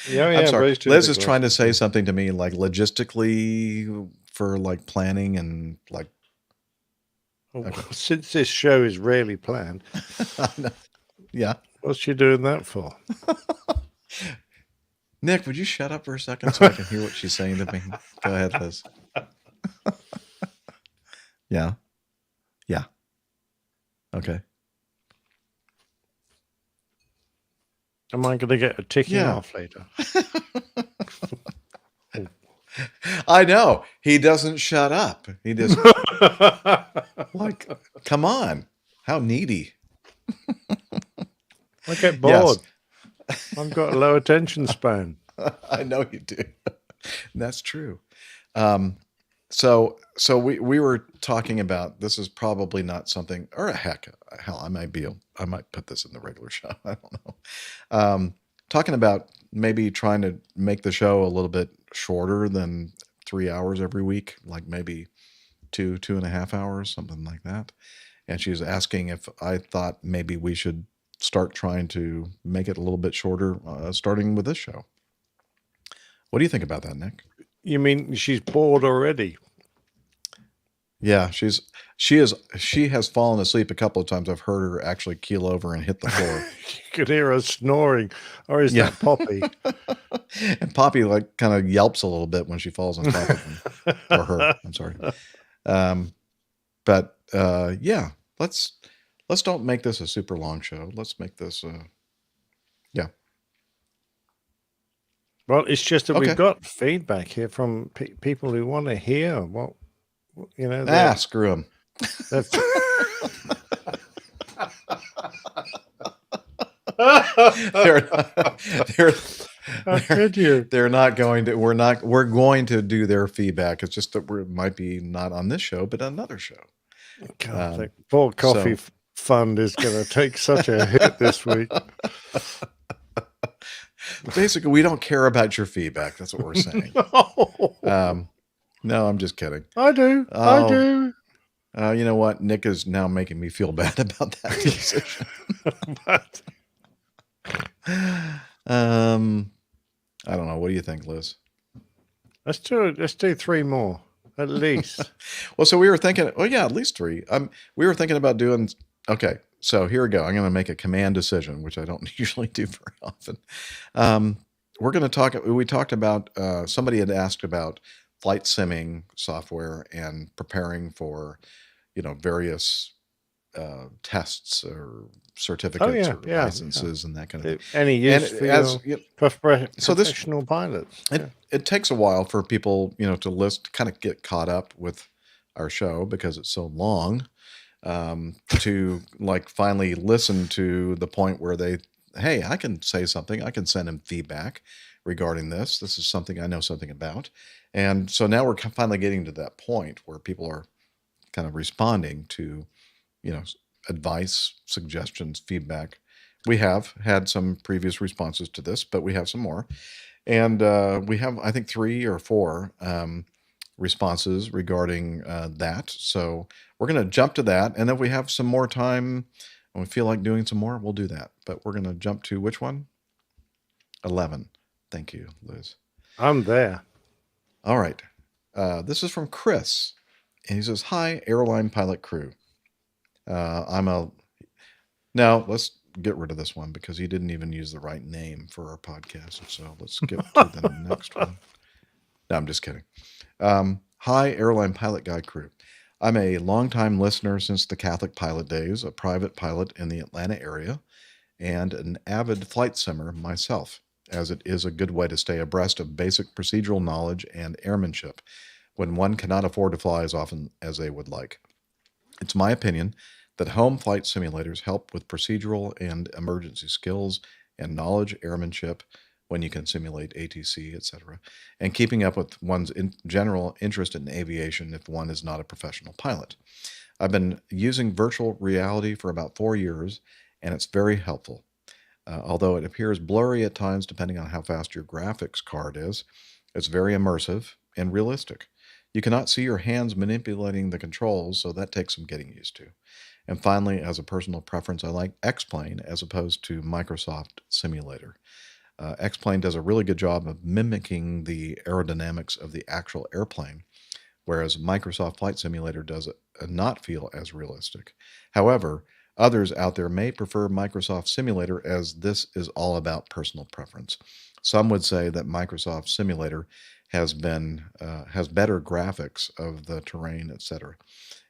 Yeah, I'm sorry. rose-tinted Liz is trying to glasses, say something to me, like logistically for like planning and like. Okay. Since this show is rarely planned, yeah. What's she doing that for? Nick, would you shut up for a second so I can hear what she's saying to me? Go ahead, Liz. Yeah. Yeah. Okay. Am I going to get a ticking off later? I know. He doesn't shut up. He just like, come on. How needy. I get bored. Yes. I've got a low attention span. I know you do. That's true. So we were talking about, this is probably not something, or hell, I might put this in the regular show. I don't know. Talking about maybe trying to make the show a little bit shorter than 3 hours every week, like maybe 2.5 hours, something like that. And she was asking if I thought maybe we should start trying to make it a little bit shorter, starting with this show. What do you think about that, Nick? You mean she's bored already? Yeah, she has fallen asleep a couple of times. I've heard her actually keel over and hit the floor. You could hear her snoring. Or is that Poppy? And Poppy like kind of yelps a little bit when she falls on top of him. Or her, I'm sorry. But yeah, let's don't make this a super long show. Let's make this yeah. Well, it's just that Okay. we've got feedback here from people who want to hear what, screw them. They're not going to. We're going to do their feedback. It's just that might be not on this show, but another show. God, the poor coffee fund is going to take such a hit this week. Basically, we don't care about your feedback. That's what we're saying. No, I'm just kidding. I do. I do. You know what? Nick is now making me feel bad about that decision. I don't know. What do you think, Liz? Let's do 3 more at least. Well, so we were thinking. Oh yeah, at least 3. We were thinking about doing. Okay, so here we go. I'm going to make a command decision, which I don't usually do very often. We're going to talk. We talked about. Somebody had asked about flight simming software and preparing for, various tests or certificates or licenses and that kind of thing. Any use for professional pilots. It takes a while for people, to kind of get caught up with our show because it's so long, to like finally listen to the point where hey, I can say something. I can send them feedback regarding this. This is something I know something about. And so now we're finally getting to that point where people are kind of responding to, advice, suggestions, feedback. We have had some previous responses to this, but we have some more. And we have, I think, 3 or 4 responses regarding that. So we're going to jump to that. And if we have some more time and we feel like doing some more, we'll do that. But we're going to jump to which one? 11. Thank you, Liz. I'm there. All right. This is from Chris. And he says, "Hi, airline pilot crew. Now let's get rid of this one because he didn't even use the right name for our podcast. So let's skip to the next one. No, I'm just kidding. Hi, airline pilot guy crew. I'm a longtime listener since the Catholic pilot days, a private pilot in the Atlanta area, and an avid flight simmer myself. as it is a good way to stay abreast of basic procedural knowledge and airmanship when one cannot afford to fly as often as they would like. It's my opinion that home flight simulators help with procedural and emergency skills and knowledge airmanship when you can simulate ATC, etc., and keeping up with one's general interest in aviation if one is not a professional pilot. I've been using virtual reality for about 4 years, and it's very helpful. Although it appears blurry at times depending on how fast your graphics card is, it's very immersive and realistic. You cannot see your hands manipulating the controls, so that takes some getting used to. And finally, as a personal preference, I like X-Plane as opposed to Microsoft Simulator. X-Plane does a really good job of mimicking the aerodynamics of the actual airplane, whereas Microsoft Flight Simulator does not feel as realistic. However, others out there may prefer Microsoft Simulator, as this is all about personal preference. Some would say that Microsoft Simulator has better graphics of the terrain, etc.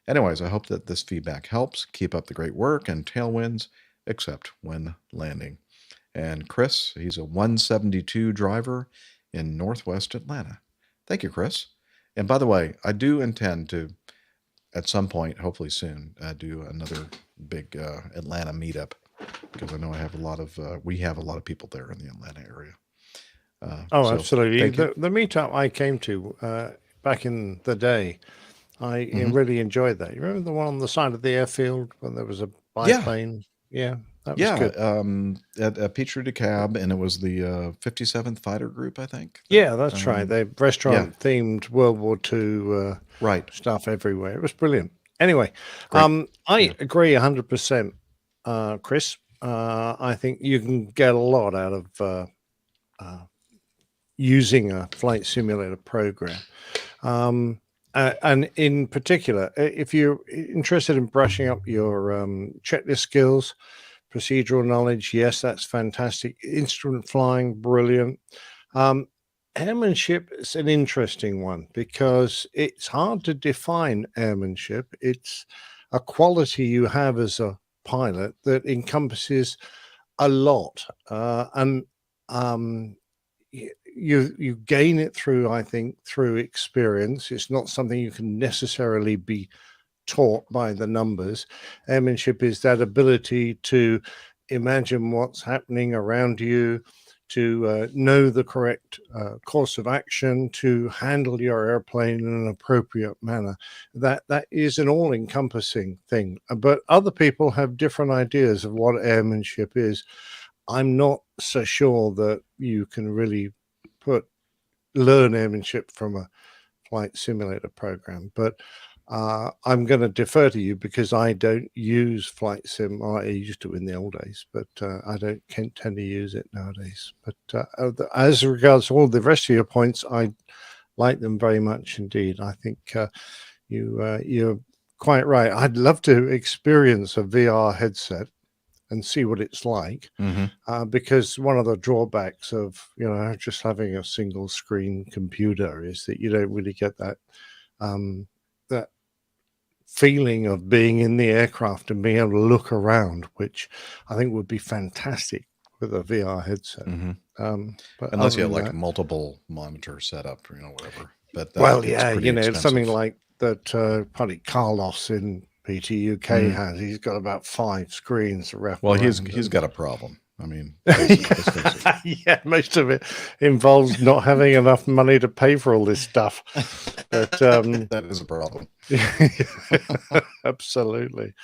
Anyways, I hope that this feedback helps. Keep up the great work, and tailwinds, except when landing. And Chris, he's a 172 driver in Northwest Atlanta. Thank you, Chris. And by the way, I do intend to, at some point, hopefully soon, do another big Atlanta meetup, because I know we have a lot of people there in the Atlanta area. Absolutely. The meetup I came to back in the day, I really enjoyed that. You remember the one on the side of the airfield when there was a biplane? Yeah, that was good. At Petrie DeKalb, and it was the 57th Fighter Group, I think. Yeah, that's right. They restaurant-themed World War II stuff everywhere. It was brilliant. Anyway, I agree 100%, Chris. I think you can get a lot out of using a flight simulator program. And in particular, if you're interested in brushing up your checklist skills, procedural knowledge, yes, that's fantastic. Instrument flying, brilliant. Airmanship is an interesting one because it's hard to define airmanship. It's a quality you have as a pilot that encompasses a lot. You gain it through experience. It's not something you can necessarily be taught by the numbers. Airmanship is that ability to imagine what's happening around you, to know the correct course of action, to handle your airplane in an appropriate manner. That is an all-encompassing thing. But other people have different ideas of what airmanship is. I'm not so sure that you can really learn airmanship from a flight simulator program, but I'm going to defer to you because I don't use flight sim. I used to in the old days, but I don't tend to use it nowadays. But as regards all the rest of your points, I like them very much indeed. I think you're quite right. I'd love to experience a VR headset and see what it's like, because one of the drawbacks of just having a single screen computer is that you don't really get that that feeling of being in the aircraft and being able to look around, which I think would be fantastic with a VR headset. But unless you have like a multiple monitor setup, whatever. But something like that. Probably Carlos in PT UK has. He's got about 5 screens to wrap. Well, he's got a problem. I mean, yeah, most of it involves not having enough money to pay for all this stuff. But that is a problem. Absolutely.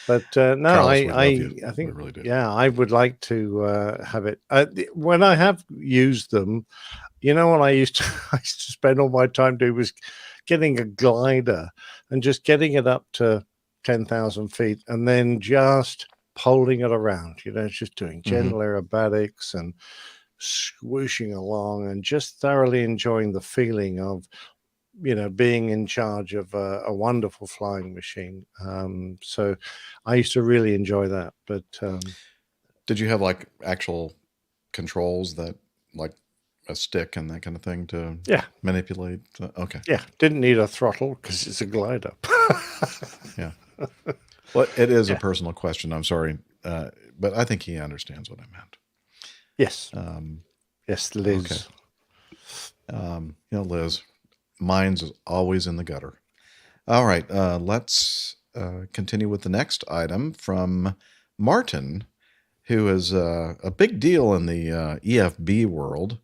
But no, Carlos, I think really do. Yeah, I would like to have it. When I have used them, what I used to spend all my time doing was getting a glider and just getting it up to 10,000 feet and then just poling it around, just doing gentle aerobatics and swooshing along and just thoroughly enjoying the feeling of, being in charge of a wonderful flying machine. So I used to really enjoy that. But did you have like actual controls that like a stick and that kind of thing to manipulate? Okay. Yeah. Didn't need a throttle because it's a glider. Yeah. Well, it is a personal question. I'm sorry. But I think he understands what I meant. Yes. Yes, Liz. Liz, mine's always in the gutter. All right, let's continue with the next item from Martin, who is a big deal in the EFB world.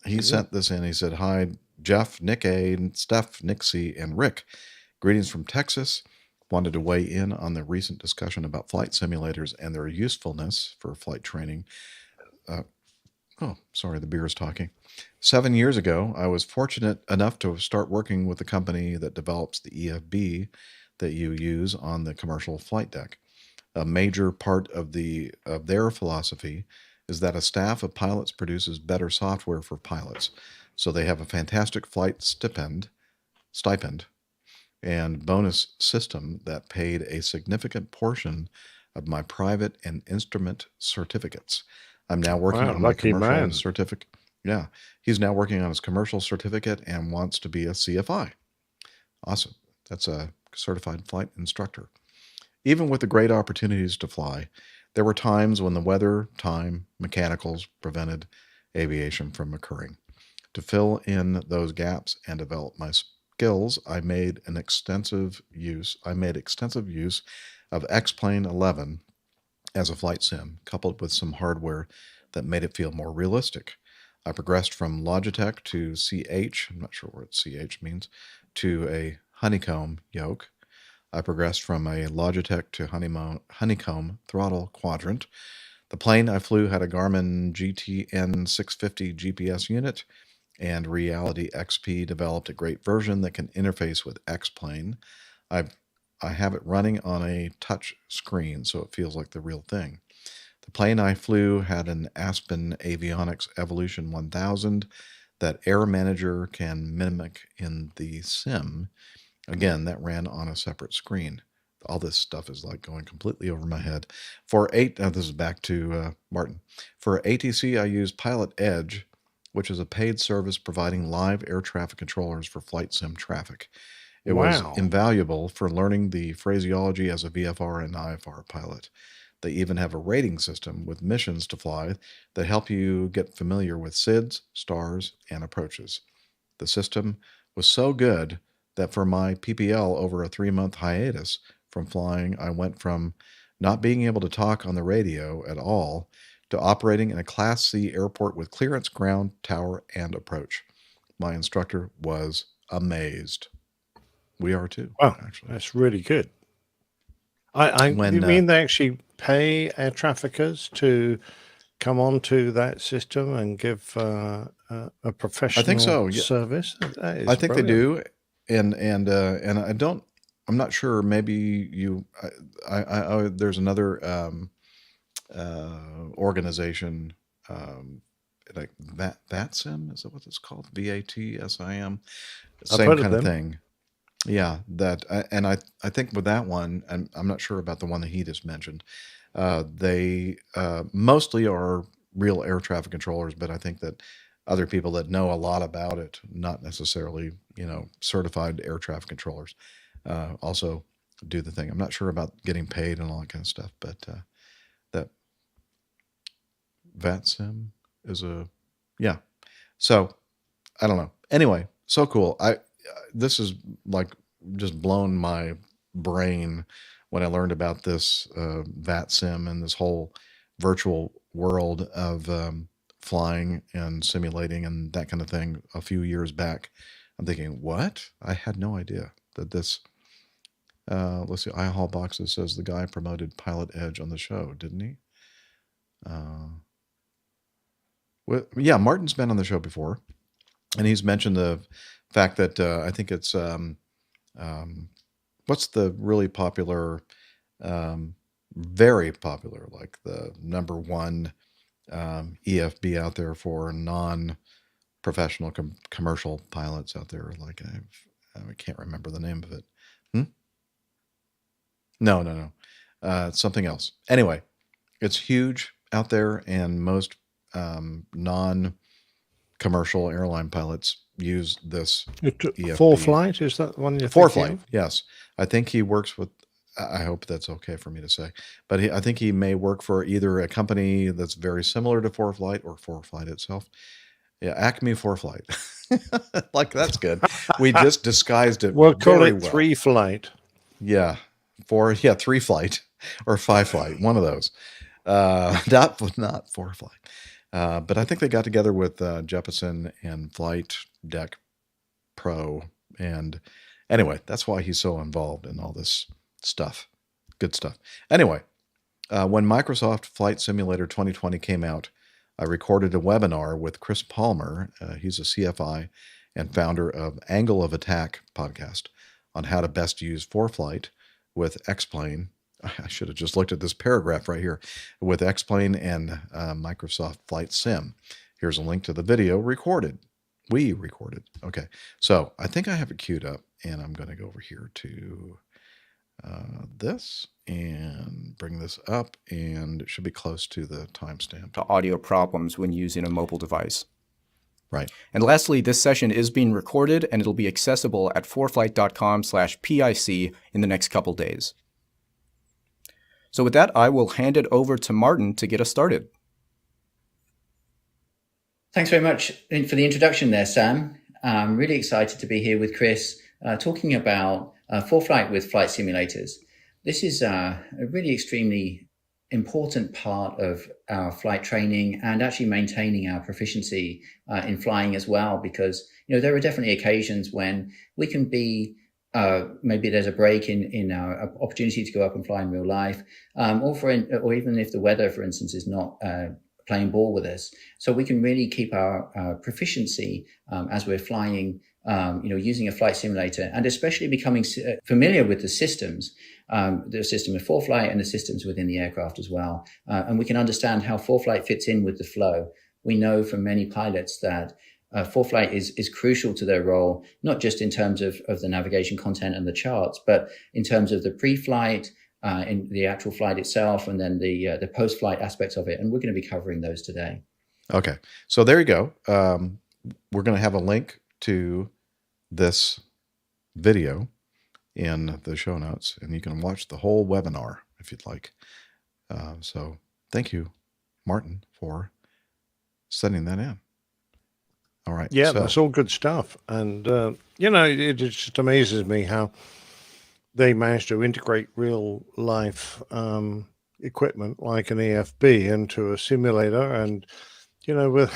He sent this in. He said, "Hi, Jeff, Nick A, Steph, Nick C, and Rick. Greetings from Texas. Wanted to weigh in on the recent discussion about flight simulators and their usefulness for flight training." Oh, sorry, the beer is talking. 7 years ago, I was fortunate enough to start working with the company that develops the EFB that you use on the commercial flight deck. A major part of their philosophy is that a staff of pilots produces better software for pilots. So they have a fantastic flight stipend and bonus system that paid a significant portion of my private and instrument certificates. I'm now working Wow, on my lucky commercial man. certificate. Yeah, he's now working on his commercial certificate and wants to be a CFI. Awesome. That's a certified flight instructor. Even with the great opportunities to fly, there were times when the weather, time, mechanicals prevented aviation from occurring. To fill in those gaps and develop my skills, I made extensive use of X-Plane 11 as a flight sim, coupled with some hardware that made it feel more realistic. I progressed from Logitech to CH, I'm not sure what CH means, to a honeycomb yoke. I progressed from a Logitech to honeycomb throttle quadrant. The plane I flew had a Garmin GTN 650 GPS unit, and Reality XP developed a great version that can interface with X-Plane. I have it running on a touch screen, so it feels like the real thing. The plane I flew had an Aspen Avionics Evolution 1000 that Air Manager can mimic in the sim. Again, that ran on a separate screen. All this stuff is like going completely over my head. This is back to Martin. For ATC, I use Pilot Edge, which is a paid service providing live air traffic controllers for flight sim traffic. It was Wow. invaluable for learning the phraseology as a VFR and IFR pilot. They even have a rating system with missions to fly that help you get familiar with SIDS, stars, and approaches. The system was so good that for my PPL over a 3-month hiatus from flying, I went from not being able to talk on the radio at all to operating in a Class C airport with clearance, ground, tower, and approach. My instructor was amazed. We are too. Wow, actually. that's really good. You mean they actually pay air traffickers to come onto that system and give a professional I think so. Yeah. service? That is I think brilliant. they do, and I don't. I'm not sure. Maybe you. There's another organization, like VATSIM. Is that what it's called? VATSIM. I've Same heard of kind of them. thing. Yeah, and I think with that one, and I'm not sure about the one that he just mentioned. They mostly are real air traffic controllers, but I think that other people that know a lot about it, not necessarily certified air traffic controllers, also do the thing. I'm not sure about getting paid and all that kind of stuff, but that VATSIM is yeah. So I don't know. Anyway, so cool. This is like just blown my brain when I learned about this VATSIM and this whole virtual world of flying and simulating and that kind of thing a few years back. I'm thinking, what? I had no idea that this. Let's see. iHall Boxes says the guy promoted Pilot Edge on the show, didn't he? Well, yeah, Martin's been on the show before, and he's mentioned the fact that I think it's what's the really popular, very popular, like the number one EFB out there for non-professional commercial pilots out there. Like I can't remember the name of it. No. It's something else. Anyway, it's huge out there, and most non-commercial airline pilots use this EFB. ForeFlight, is that one you're ForeFlight, thinking of? yes. I think he works with I hope that's okay for me to say. But I think he may work for either a company that's very similar to ForeFlight or ForeFlight itself. Yeah, Acme ForeFlight. Like, that's good. We just disguised it We'll call very it well. 3-flight. Yeah. 3-flight or 5-flight, one of those. Not 4-flight. But I think they got together with Jeppesen and Flight Deck Pro. And anyway, that's why he's so involved in all this stuff. Good stuff. Anyway, when Microsoft Flight Simulator 2020 came out, I recorded a webinar with Chris Palmer. He's a CFI and founder of Angle of Attack podcast on how to best use ForeFlight with X-Plane. I should have just looked at this paragraph right here with X-Plane and Microsoft Flight Sim. Here's a link to the video recorded. We recorded. Okay. So I think I have it queued up, and I'm going to go over here to this and bring this up, and it should be close to the timestamp. Audio problems when using a mobile device. Right. And lastly, this session is being recorded, and it'll be accessible at foreflight.com/PIC in the next couple days. So with that, I will hand it over to Martin to get us started. Thanks very much for the introduction there, Sam. I'm really excited to be here with Chris talking about ForeFlight with flight simulators. This is a really extremely important part of our flight training and actually maintaining our proficiency in flying as well, because there are definitely occasions when we can be maybe there's a break in our opportunity to go up and fly in real life, or even if the weather, for instance, is not playing ball with us. So we can really keep our proficiency as we're flying, using a flight simulator, and especially becoming familiar with the system of ForeFlight and the systems within the aircraft as well. And we can understand how ForeFlight fits in with the flow. We know from many pilots that ForeFlight is crucial to their role, not just in terms of the navigation content and the charts, but in terms of the pre-flight, in the actual flight itself, and then the post-flight aspects of it. And we're going to be covering those today. Okay. So there you go. We're going to have a link to this video in the show notes, and you can watch the whole webinar if you'd like. So thank you, Martin, for sending that in. All right. Yeah, so, that's all good stuff. And, it just amazes me how they managed to integrate real life equipment like an EFB into a simulator. And, with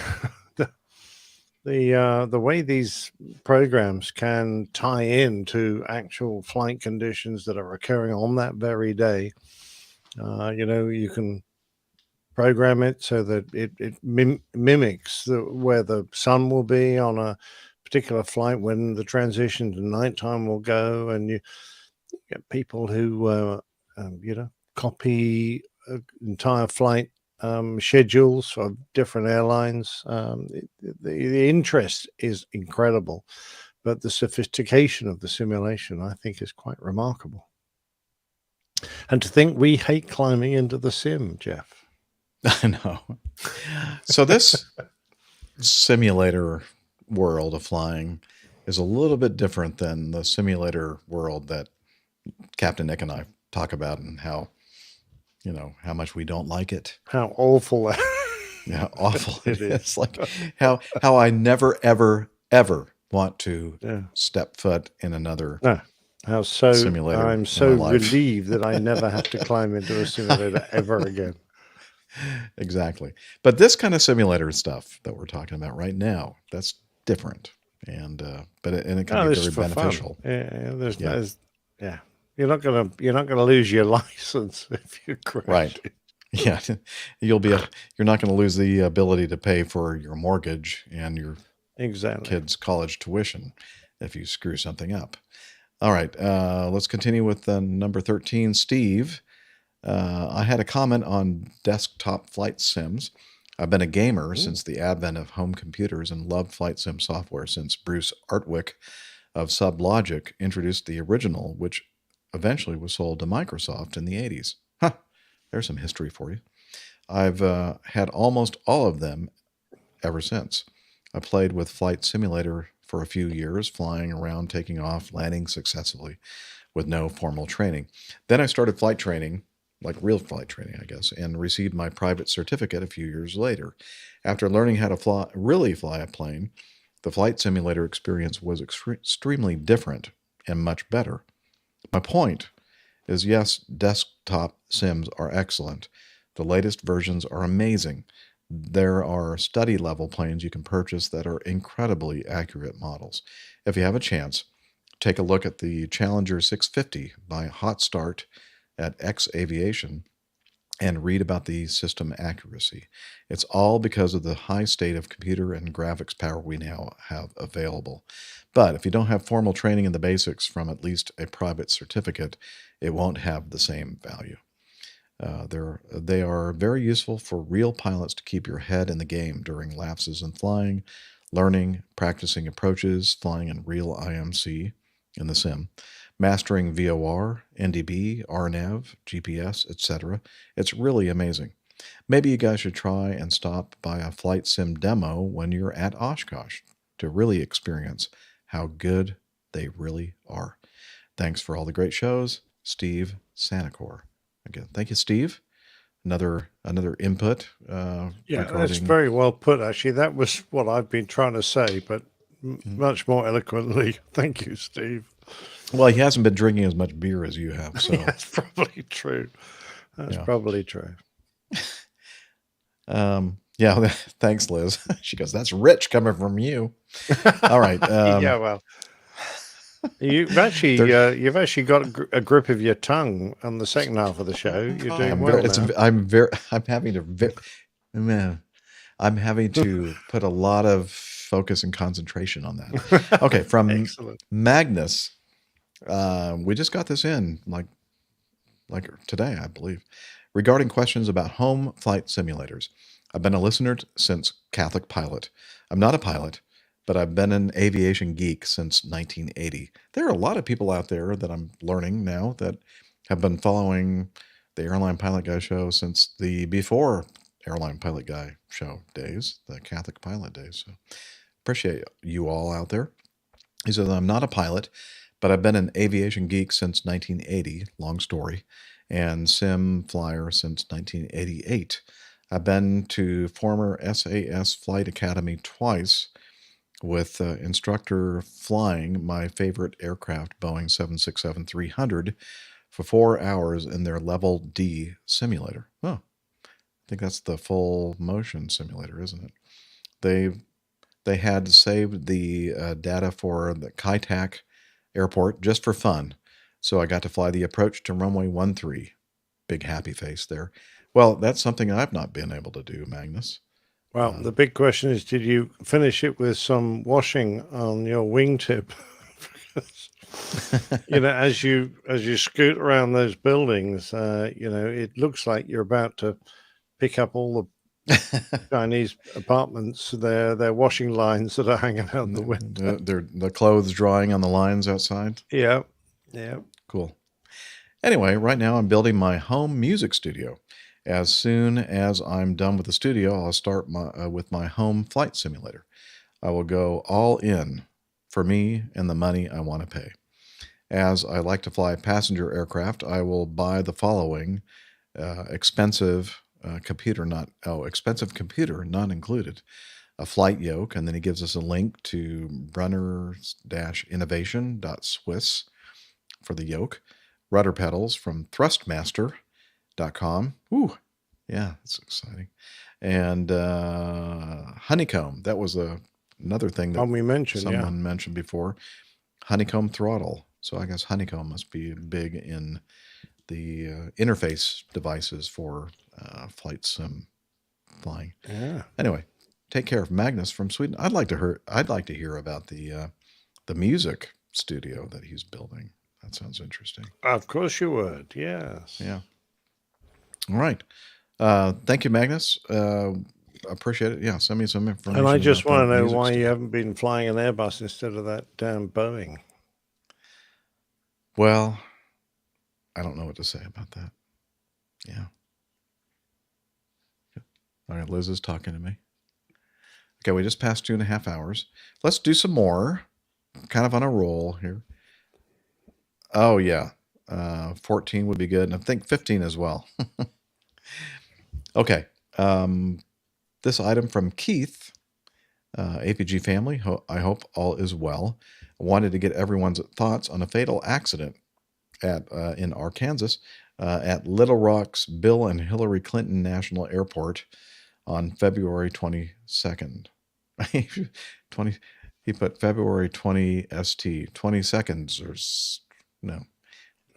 the way these programs can tie in actual flight conditions that are occurring on that very day, you can program it so that it mimics where the sun will be on a particular flight when the transition to nighttime will go. And you get people who, copy entire flight schedules of different airlines. The interest is incredible, but the sophistication of the simulation, I think, is quite remarkable. And to think we hate climbing into the sim, Jeff. I know. So this simulator world of flying is a little bit different than the simulator world that Captain Nick and I talk about, and how much we don't like it. How awful. Yeah, awful it is. Like how I never, ever, ever want to step foot in another simulator. I'm so relieved that I never have to climb into a simulator ever again. Exactly. But this kind of simulator stuff that we're talking about right now, that's different. And but it can be very beneficial. Yeah, you're not gonna lose your license if you crash. Right. Yeah, you're not going to lose the ability to pay for your mortgage and your kids' college tuition if you screw something up. All right, let's continue with number 13, Steve. I had a comment on desktop flight sims. I've been a gamer since the advent of home computers and loved flight sim software since Bruce Artwick of SubLogic introduced the original, which eventually was sold to Microsoft in the 80s. Huh, there's some history for you. I've had almost all of them ever since. I played with Flight Simulator for a few years, flying around, taking off, landing successfully with no formal training. Then I started flight training, like real flight training, I guess, and received my private certificate a few years later. After learning how to really fly a plane, the flight simulator experience was extremely different and much better. My point is, yes, desktop sims are excellent. The latest versions are amazing. There are study level planes you can purchase that are incredibly accurate models. If you have a chance, take a look at the Challenger 650 by Hot Start at X Aviation and read about the system accuracy. It's all because of the high state of computer and graphics power we now have available. But if you don't have formal training in the basics from at least a private certificate, it won't have the same value. They are very useful for real pilots to keep your head in the game during lapses in flying, learning, practicing approaches, flying in real IMC in the sim, mastering VOR, NDB, RNAV, GPS, etc. It's really amazing. Maybe you guys should try and stop by a flight sim demo when you're at Oshkosh to really experience how good they really are. Thanks for all the great shows, Steve Sanacor. Again, thank you, Steve. Another input. Yeah, that's regarding very well put, actually. That was what I've been trying to say, but much more eloquently. Thank you, Steve. Well, he hasn't been drinking as much beer as you have, so That's probably true. That's Yeah. probably true. Yeah, thanks, Liz. She goes, "That's rich coming from you." All right. Yeah, well, you've actually got a grip of your tongue on the second half of the show. You're doing well now. I'm having to put a lot of focus and concentration on that. Okay, from Excellent. Magnus. We just got this in like today, I believe, regarding questions about home flight simulators. I've been a listener since Catholic Pilot. I'm not a pilot, but I've been an aviation geek since 1980. There are a lot of people out there that I'm learning now that have been following the Airline Pilot Guy show since the before Airline Pilot Guy show days, the Catholic Pilot days. So appreciate you all out there. He says, I'm not a pilot, but I've been an aviation geek since 1980, long story, and sim flyer since 1988. I've been to former SAS Flight Academy twice with instructor flying my favorite aircraft, Boeing 767-300, for 4 hours in their Level D simulator. Oh, I think that's the full motion simulator, isn't it? They had saved the data for the Kai-Tak airport just for fun. So I got to fly the approach to runway 13. Big happy face there. Well, that's something I've not been able to do, Magnus. Well, the big question is, did you finish it with some washing on your wingtip? Because, as you scoot around those buildings, it looks like you're about to pick up all the Chinese apartments, their washing lines that are hanging out the window. The clothes drying on the lines outside. Yeah. Cool. Anyway, right now I'm building my home music studio. As soon as I'm done with the studio, I'll start with my home flight simulator. I will go all in for me and the money I want to pay. As I like to fly passenger aircraft, I will buy the following expensive computer not included. A flight yoke, and then he gives us a link to runner-innovation.swiss for the yoke. Rudder pedals from thrustmaster.com. Ooh, yeah, that's exciting. And honeycomb. That was another thing that we mentioned. Someone mentioned before. Honeycomb throttle. So I guess honeycomb must be big in the interface devices for flight sim flying. Yeah. Anyway, take care of Magnus from Sweden. I'd like to hear about the music studio that he's building. That sounds interesting. Of course you would. Yes. Yeah. All right. Thank you, Magnus. Appreciate it. Yeah, send me some information. And I just about want that to know music why studio. you haven't been flying an Airbus instead of that damn Boeing. Well, I don't know what to say about that. Yeah. All right, Liz is talking to me. Okay, we just passed 2.5 hours. Let's do some more. Kind of on a roll here. Oh, yeah. 14 would be good. And I think 15 as well. Okay. This item from Keith, APG family. I hope all is well. I wanted to get everyone's thoughts on a fatal accident in Arkansas at Little Rock's Bill and Hillary Clinton National Airport on February 22nd. 20. He put February 20 ST, 20 seconds or no,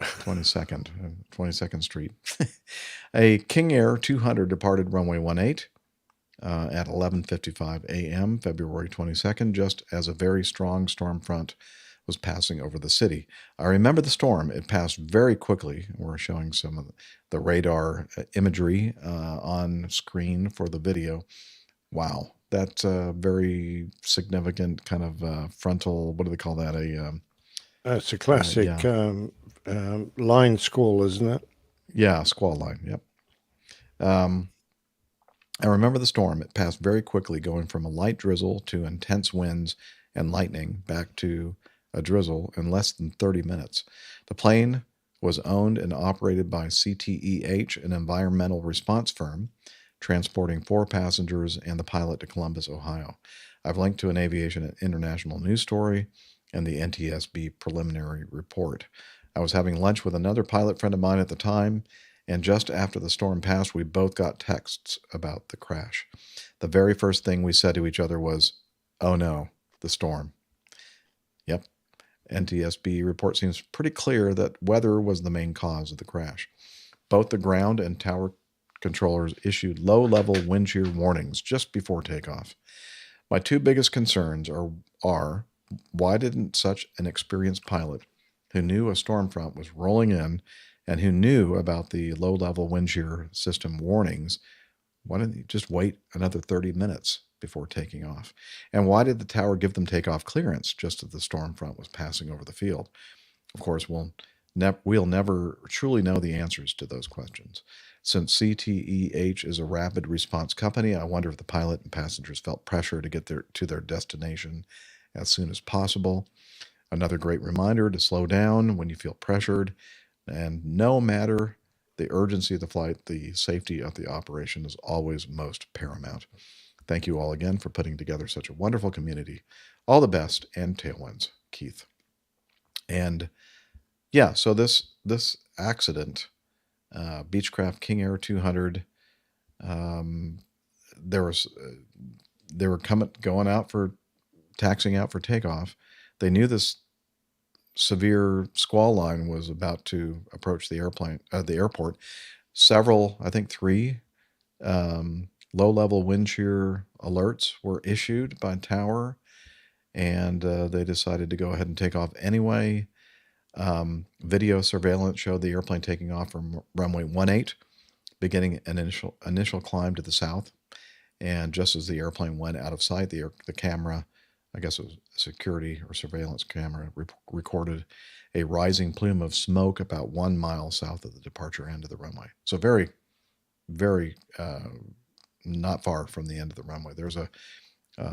22nd, 22nd Street. A King Air 200 departed runway 18 at 11:55 a.m. February 22nd, just as a very strong storm front was passing over the city. I remember the storm. It passed very quickly. We're showing some of the radar imagery on screen for the video. Wow, that's a very significant kind of frontal, what do they call that? It's a classic yeah. line squall, isn't it? Yeah, squall line, yep. I remember the storm. It passed very quickly, going from a light drizzle to intense winds and lightning back to a drizzle in less than 30 minutes. The plane was owned and operated by CTEH, an environmental response firm, transporting 4 passengers and the pilot to Columbus, Ohio. I've linked to an Aviation International news story and the NTSB preliminary report. I was having lunch with another pilot friend of mine at the time, and just after the storm passed, we both got texts about the crash. The very first thing we said to each other was, "Oh no, the storm." Yep. NTSB report seems pretty clear that weather was the main cause of the crash. Both the ground and tower controllers issued low-level wind shear warnings just before takeoff. My 2 biggest concerns are why didn't such an experienced pilot who knew a storm front was rolling in and who knew about the low-level wind shear system warnings, why didn't he just wait another 30 minutes before taking off? And why did the tower give them takeoff clearance just as the storm front was passing over the field? Of course, we'll never truly know the answers to those questions. Since CTEH is a rapid response company, I wonder if the pilot and passengers felt pressure to get to their destination as soon as possible. Another great reminder to slow down when you feel pressured, and no matter the urgency of the flight, the safety of the operation is always most paramount. Thank you all again for putting together such a wonderful community. All the best and tailwinds, Keith. And yeah, so this accident, Beechcraft King Air 200, they were going out for taxiing out for takeoff. They knew this severe squall line was about to approach the airport. Several, I think 3, low-level wind shear alerts were issued by tower, and they decided to go ahead and take off anyway. Video surveillance showed the airplane taking off from runway 18, beginning an initial climb to the south. And just as the airplane went out of sight, the camera, I guess it was a security or surveillance camera, recorded a rising plume of smoke about 1 mile south of the departure end of the runway. So very, very not far from the end of the runway. There's a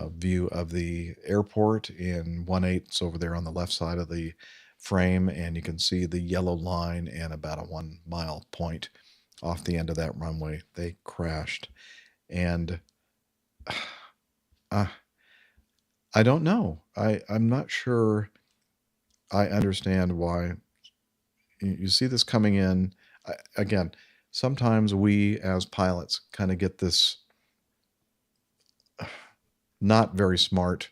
view of the airport in 18. It's over there on the left side of the frame, and you can see the yellow line and about a 1 mile point off the end of that runway. They crashed. And I don't know. I'm not sure I understand why. You see this coming in. Again, sometimes we as pilots kind of get this not very smart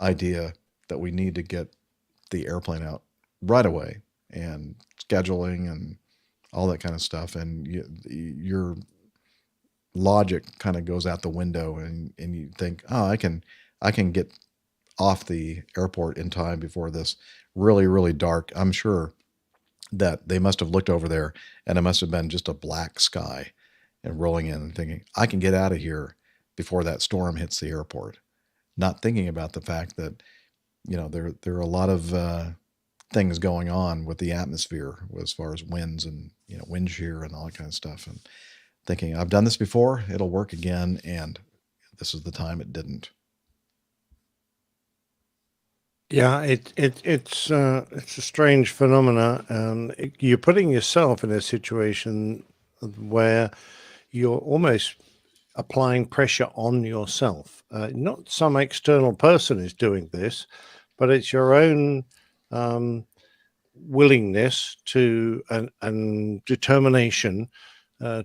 idea that we need to get the airplane out right away, and scheduling and all that kind of stuff. And your logic kind of goes out the window, and you think, oh, I can get off the airport in time before this really, really dark. I'm sure that they must have looked over there and it must have been just a black sky and rolling in and thinking, I can get out of here before that storm hits the airport. Not thinking about the fact that, there are a lot of things going on with the atmosphere as far as winds and, wind shear and all that kind of stuff. And thinking, I've done this before, it'll work again. And this is the time it didn't. Yeah, it's a strange phenomena. You're putting yourself in a situation where you're almost applying pressure on yourself. Not some external person is doing this, but it's your own willingness to and determination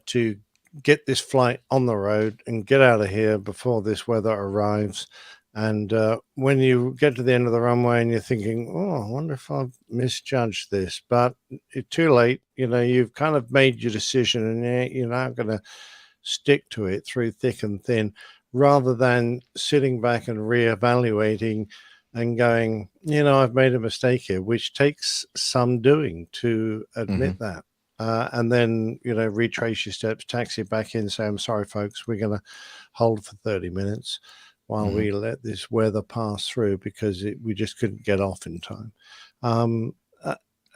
to get this flight on the road and get out of here before this weather arrives. And when you get to the end of the runway and you're thinking, oh, I wonder if I've misjudged this, but it's too late. You've kind of made your decision and you're now going to stick to it through thick and thin, rather than sitting back and reevaluating and going, I've made a mistake here, which takes some doing to admit that. And then, retrace your steps, taxi back in, say, I'm sorry, folks, we're going to hold for 30 minutes while we let this weather pass through because we just couldn't get off in time.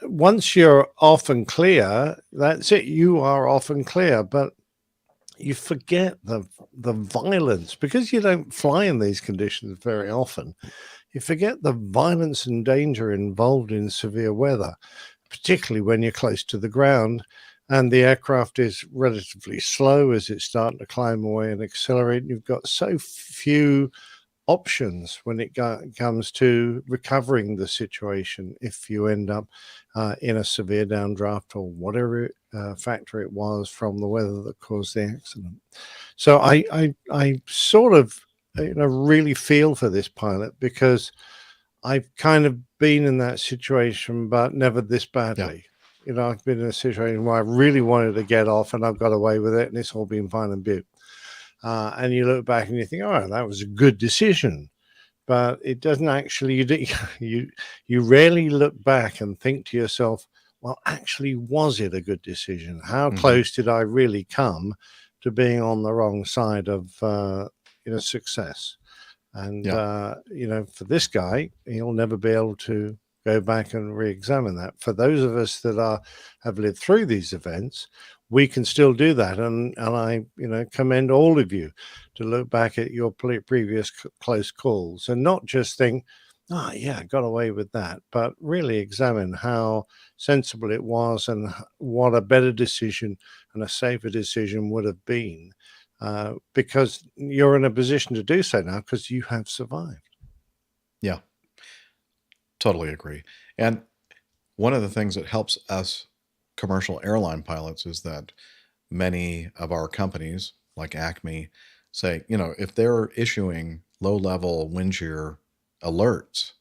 Once you're off and clear, that's it. You are off and clear, but you forget the violence because you don't fly in these conditions very often. You forget the violence and danger involved in severe weather, particularly when you're close to the ground and the aircraft is relatively slow as it's starting to climb away and accelerate. You've got so few options when it comes to recovering the situation if you end up in a severe downdraft or whatever factor it was from the weather that caused the accident. So I sort of really feel for this pilot because I've kind of been in that situation, but never this badly. I've been in a situation where I really wanted to get off and I've got away with it and it's all been fine and beautiful. And you look back and you think, oh, that was a good decision. But it doesn't actually, you rarely look back and think to yourself, well, actually, was it a good decision? How close did I really come to being on the wrong side of, success? And, for this guy, he'll never be able to go back and re-examine that. For those of us that have lived through these events, we can still do that. And I, commend all of you to look back at your previous close calls and not just think, oh, yeah, I got away with that, but really examine how sensible it was and what a better decision and a safer decision would have been, because you're in a position to do so now because you have survived. Yeah, totally agree. And one of the things that helps us commercial airline pilots is that many of our companies, like Acme, say, if they're issuing low-level wind shear alerts,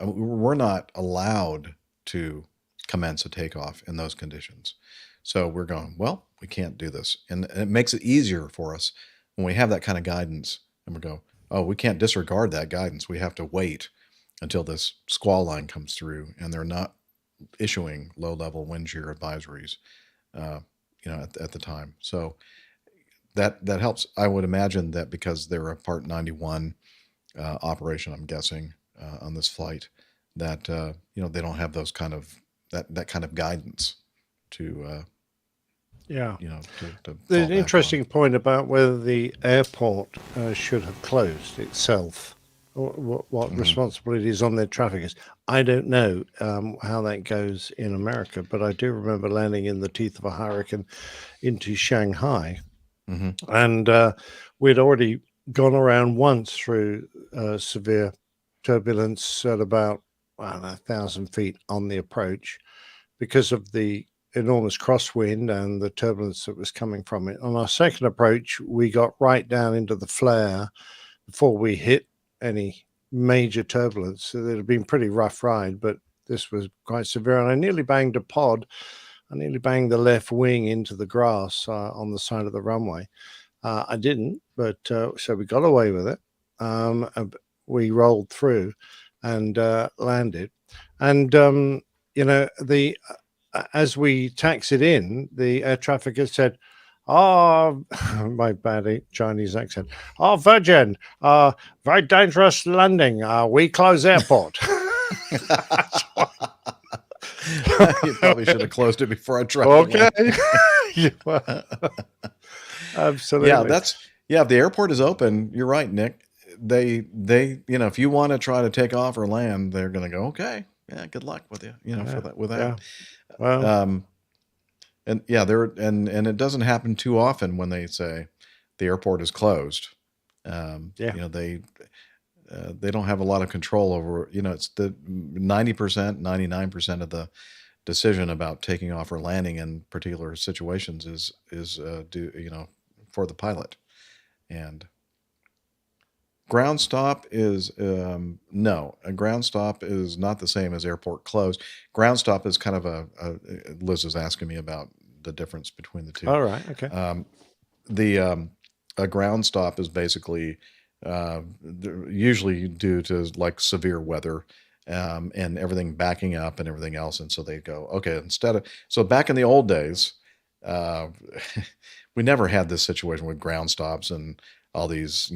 we're not allowed to commence a takeoff in those conditions. So we're going, well, we can't do this. And it makes it easier for us when we have that kind of guidance and we go, oh, we can't disregard that guidance. We have to wait until this squall line comes through and they're not issuing low-level wind shear advisories, at the time. So that helps. I would imagine that because they're a Part 91 operation, I'm guessing, on this flight, that they don't have those kind of that kind of guidance to There's an interesting point about whether the airport should have closed itself. What responsibility is on their traffic is. I don't know how that goes in America, but I do remember landing in the teeth of a hurricane into Shanghai, and we'd already gone around once through severe turbulence at about 1,000 feet on the approach because of the enormous crosswind and the turbulence that was coming from it. On our second approach, we got right down into the flare before we hit any major turbulence. So it had been a pretty rough ride, but this was quite severe. And I nearly banged a pod. I nearly banged the left wing into the grass on the side of the runway. I didn't, but so we got away with it. We rolled through and landed. And, as we taxied in, the air traffic had said, oh, my bad Chinese accent. Oh, Virgin, very dangerous landing. We close airport. You probably should have closed it before I tried. Okay. Absolutely. Yeah, if the airport is open, you're right, Nick. they if you want to try to take off or land, they're going to go, okay, yeah, good luck with you, for that with that. Yeah. Well, and yeah, and it doesn't happen too often when they say the airport is closed. They don't have a lot of control over. It's the 90%, 99% of the decision about taking off or landing in particular situations is for the pilot. And ground stop is no, a ground stop is not the same as airport closed. Ground stop is kind of Liz is asking me about the difference between the two. All right, okay. A ground stop is basically usually due to like severe weather and everything backing up and everything else. And so they go, okay, so back in the old days, we never had this situation with ground stops and all these,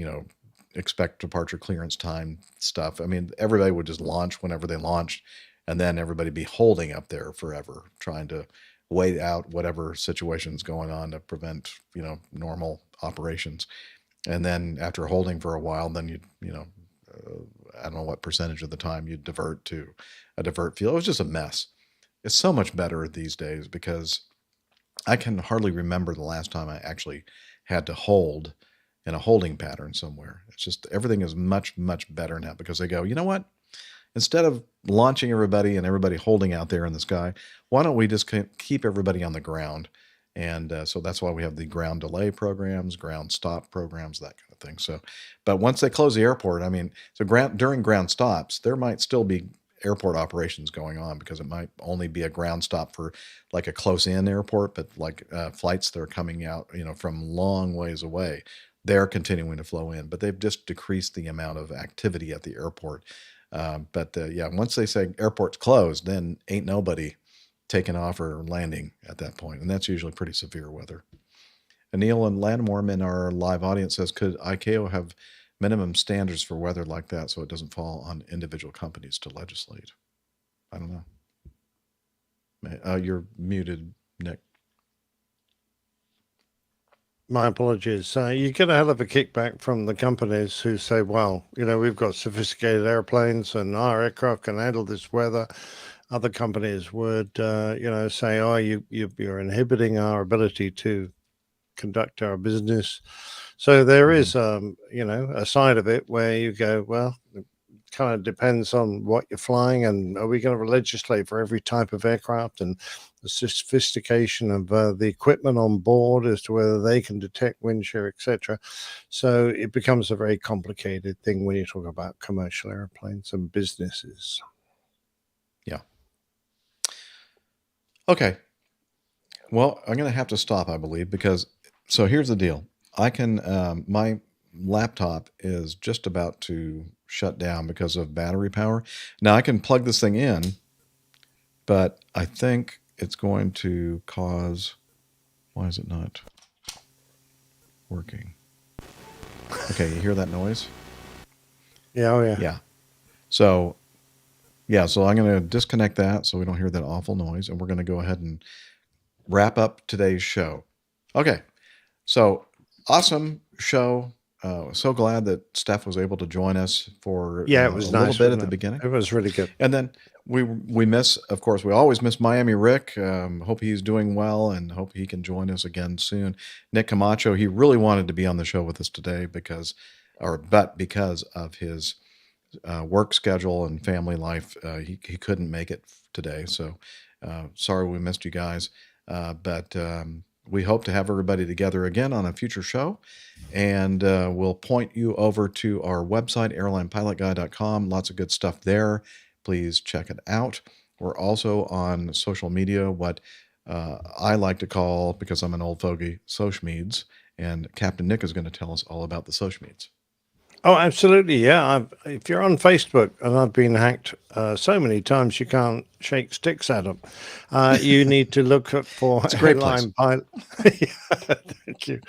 expect departure clearance time stuff. I mean, everybody would just launch whenever they launched, and then everybody be holding up there forever, trying to wait out whatever situation's going on to prevent, normal operations. And then after holding for a while, then I don't know what percentage of the time you'd divert to a divert field. It was just a mess. It's so much better these days because I can hardly remember the last time I actually had to hold in a holding pattern somewhere. It's just everything is much, much better now because they go, you know what? Instead of launching everybody and everybody holding out there in the sky, why don't we just keep everybody on the ground? And so that's why we have the ground delay programs, ground stop programs, that kind of thing. So, but once they close the airport, I mean, so during ground stops, there might still be airport operations going on because it might only be a ground stop for like a close-in airport, but like flights that are coming out, from long ways away, they're continuing to flow in. But they've just decreased the amount of activity at the airport. Once they say airport's closed, then ain't nobody taking off or landing at that point, and that's usually pretty severe weather. Anil and Landworm in our live audience says, could ICAO have minimum standards for weather like that so it doesn't fall on individual companies to legislate? I don't know. You're muted, Nick. My apologies. You get a hell of a kickback from the companies who say, well, we've got sophisticated airplanes and our aircraft can handle this weather. Other companies would, say, oh, you're inhibiting our ability to conduct our business. So there is, a side of it where you go, well, it kind of depends on what you're flying, and are we going to legislate for every type of aircraft and the sophistication of the equipment on board as to whether they can detect wind shear, etc. So it becomes a very complicated thing when you talk about commercial airplanes and businesses. Yeah. Okay. Well, I'm going to have to stop, I believe, because so here's the deal. I can, my laptop is just about to shut down because of battery power. Now I can plug this thing in, but I think it's going to cause, why is it not working? Okay, you hear that noise? Yeah, oh yeah. Yeah. So I'm going to disconnect that so we don't hear that awful noise, and we're going to go ahead and wrap up today's show. Okay, so awesome show. So glad that Steph was able to join us for it was a nice, little bit at the beginning. It was really good. And then we miss, of course, we always miss Miami Rick. Hope he's doing well and hope he can join us again soon. Nick Camacho, he really wanted to be on the show with us today because of his work schedule and family life, he couldn't make it today. So sorry we missed you guys. But we hope to have everybody together again on a future show. And we'll point you over to our website, airlinepilotguy.com. Lots of good stuff there. Please check it out. We're also on social media, what I like to call, because I'm an old fogey, Sochmeads. And Captain Nick is going to tell us all about the Sochmeads. Oh, absolutely. Yeah. If you're on Facebook, and I've been hacked so many times you can't shake sticks at them, you need to look for Airline Pilot. Yeah, thank you.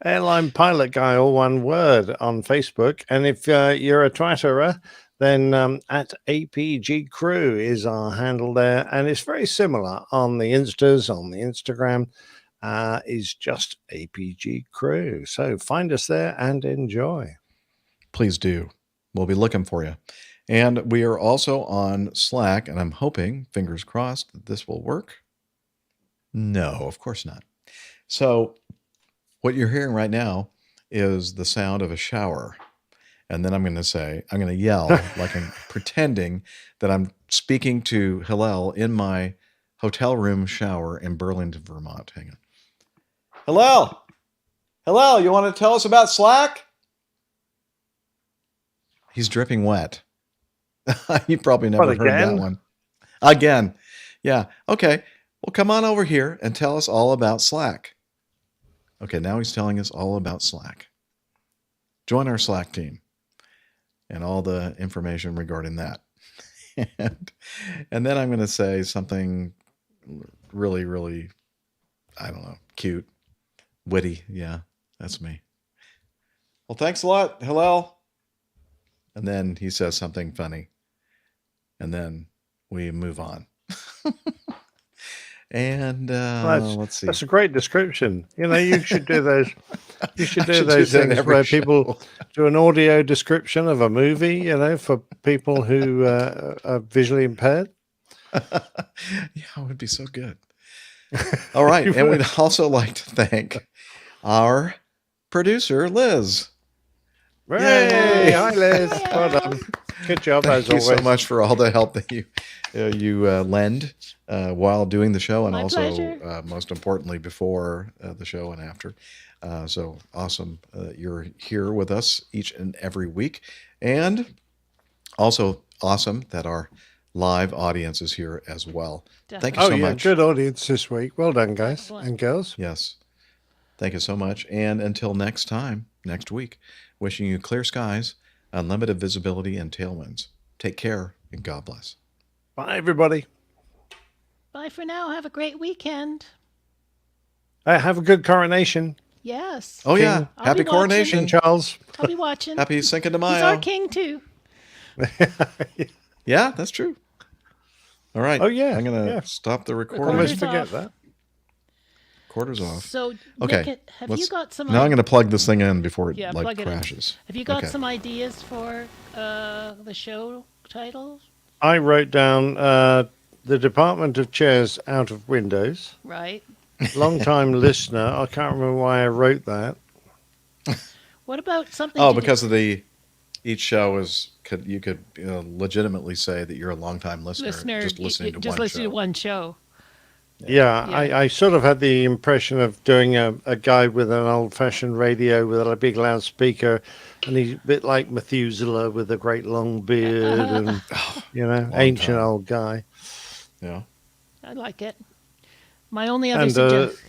Airline Pilot Guy, all one word, on Facebook. And if you're a Twitterer, then at APG Crew is our handle there. And it's very similar on the Instas, on the Instagram. Is just APG Crew. So find us there and enjoy. please do. We'll be looking for you. And we are also on Slack, and I'm hoping, fingers crossed, that this will work. No, of course not. So what you're hearing right now is the sound of a shower. And then I'm going to yell like I'm pretending that I'm speaking to Hillel in my hotel room shower in Burlington, Vermont. Hang on. Hillel, you want to tell us about Slack? He's dripping wet. You probably never heard that one. Again. Yeah. Okay. Well, come on over here and tell us all about Slack. Okay, now he's telling us all about Slack. Join our Slack team and all the information regarding that. and then I'm going to say something really, really, I don't know, cute, witty. Yeah, that's me. Well, thanks a lot, Hillel. And then he says something funny. And then we move on. And let's see. That's a great description. You should do those. You should do those things where people do an audio description of a movie. For people who are visually impaired. Yeah, it would be so good. All right, and we'd also like to thank our producer, Liz. Yay! Hi, Liz. Well done. Good job, as always. Thank you so much for all the help that you lend while doing the show, and My also, pleasure. most importantly, before the show and after. So awesome that you're here with us each and every week. And also awesome that our live audience is here as well. Thank you so much. Good audience this week. Well done, guys and girls. Yes. Thank you so much. And until next time, next week, wishing you clear skies, unlimited visibility, and tailwinds. Take care, and God bless. Bye, everybody. Bye for now. Have a great weekend. Have a good coronation. Yes. Oh, King. yeah. I'll Happy be coronation, watching. Charles. I'll be watching. Happy Cinco de Mayo. He's our king, too. Yeah, that's true. All right. Oh, yeah. I'm going to Yeah. stop the recording. Almost forget that. Quarters off. So, okay. Nick, have you got some... Now I'm going to plug this thing in before it plug it crashes. In. Have you got Okay. some ideas for the show titles? I wrote down the Department of Chairs Out of Windows. Right. Long-time listener. I can't remember why I wrote that. What about something... Oh, to because of each show you could legitimately say that you're a longtime listener just listening to one show. Yeah, I sort of had the impression of doing a guy with an old-fashioned radio with a big loudspeaker, and he's a bit like Methuselah with a great long beard and, ancient old guy. Yeah. I like it. My only other And suggestion...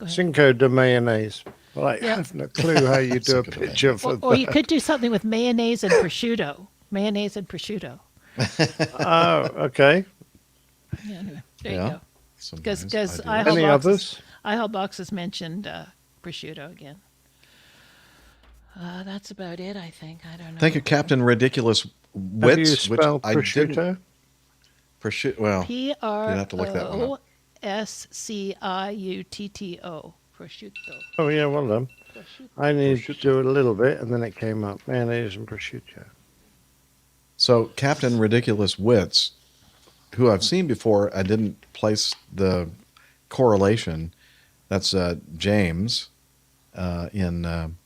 Cinco de Mayonnaise. Well, I Yeah. have no clue how you do a picture for that. Or you could do something with mayonnaise and prosciutto. Mayonnaise and prosciutto. Oh, okay. Yeah, anyway, there you go. Sometimes Because I do. Any others? IHL has mentioned prosciutto again. That's about it, I think. I don't know. Thank you, Captain Ridiculous Wits. Have you spelled prosciutto? Prosciutto. Well, you'd have to look that one up. PROSCIUTTO. Prosciutto. Oh, yeah, well done. I needed to do a little bit, and then it came up. Mayonnaise and prosciutto. So, Captain Ridiculous Wits, who I've seen before, I didn't place the correlation. That's James in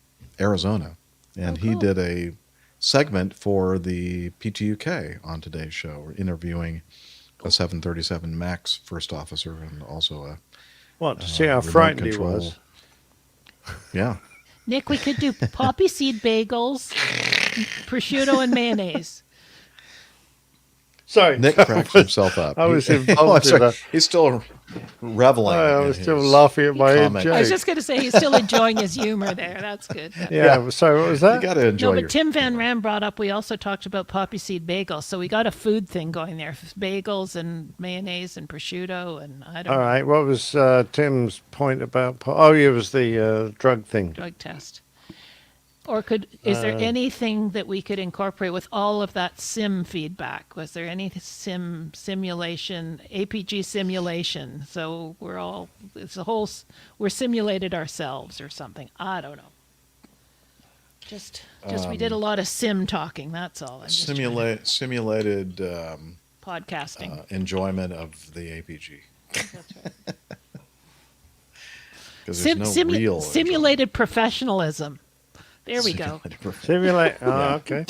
Arizona. And he did a segment for the PTUK on today's show, interviewing a 737 MAX first officer and also a What, to see how remote frightened control. he was? Yeah. Nick, we could do poppy seed bagels, prosciutto, and mayonnaise. Sorry. Nick cracks himself up. I was He- involved in sorry. that. He's still reveling. I in was still his laughing at my own comment. joke. I was just going to say he's still enjoying his humor there. That's good. Yeah, sorry, what was that? You got to enjoy No, but your... Tim Van Ram brought up, we also talked about poppy seed bagels. So we got a food thing going there. Bagels and mayonnaise and prosciutto and I don't All know. right, what was Tim's point about... Oh, it was the drug thing. Drug test. Or is there anything that we could incorporate with all of that sim feedback? Was there any simulation, APG simulation? So we're simulated ourselves or something. I don't know. Just we did a lot of sim talking. That's all. I'm just simulated podcasting enjoyment of the APG. That's right. Because there's no real simulated professionalism. There we go. Simulate. Oh, okay.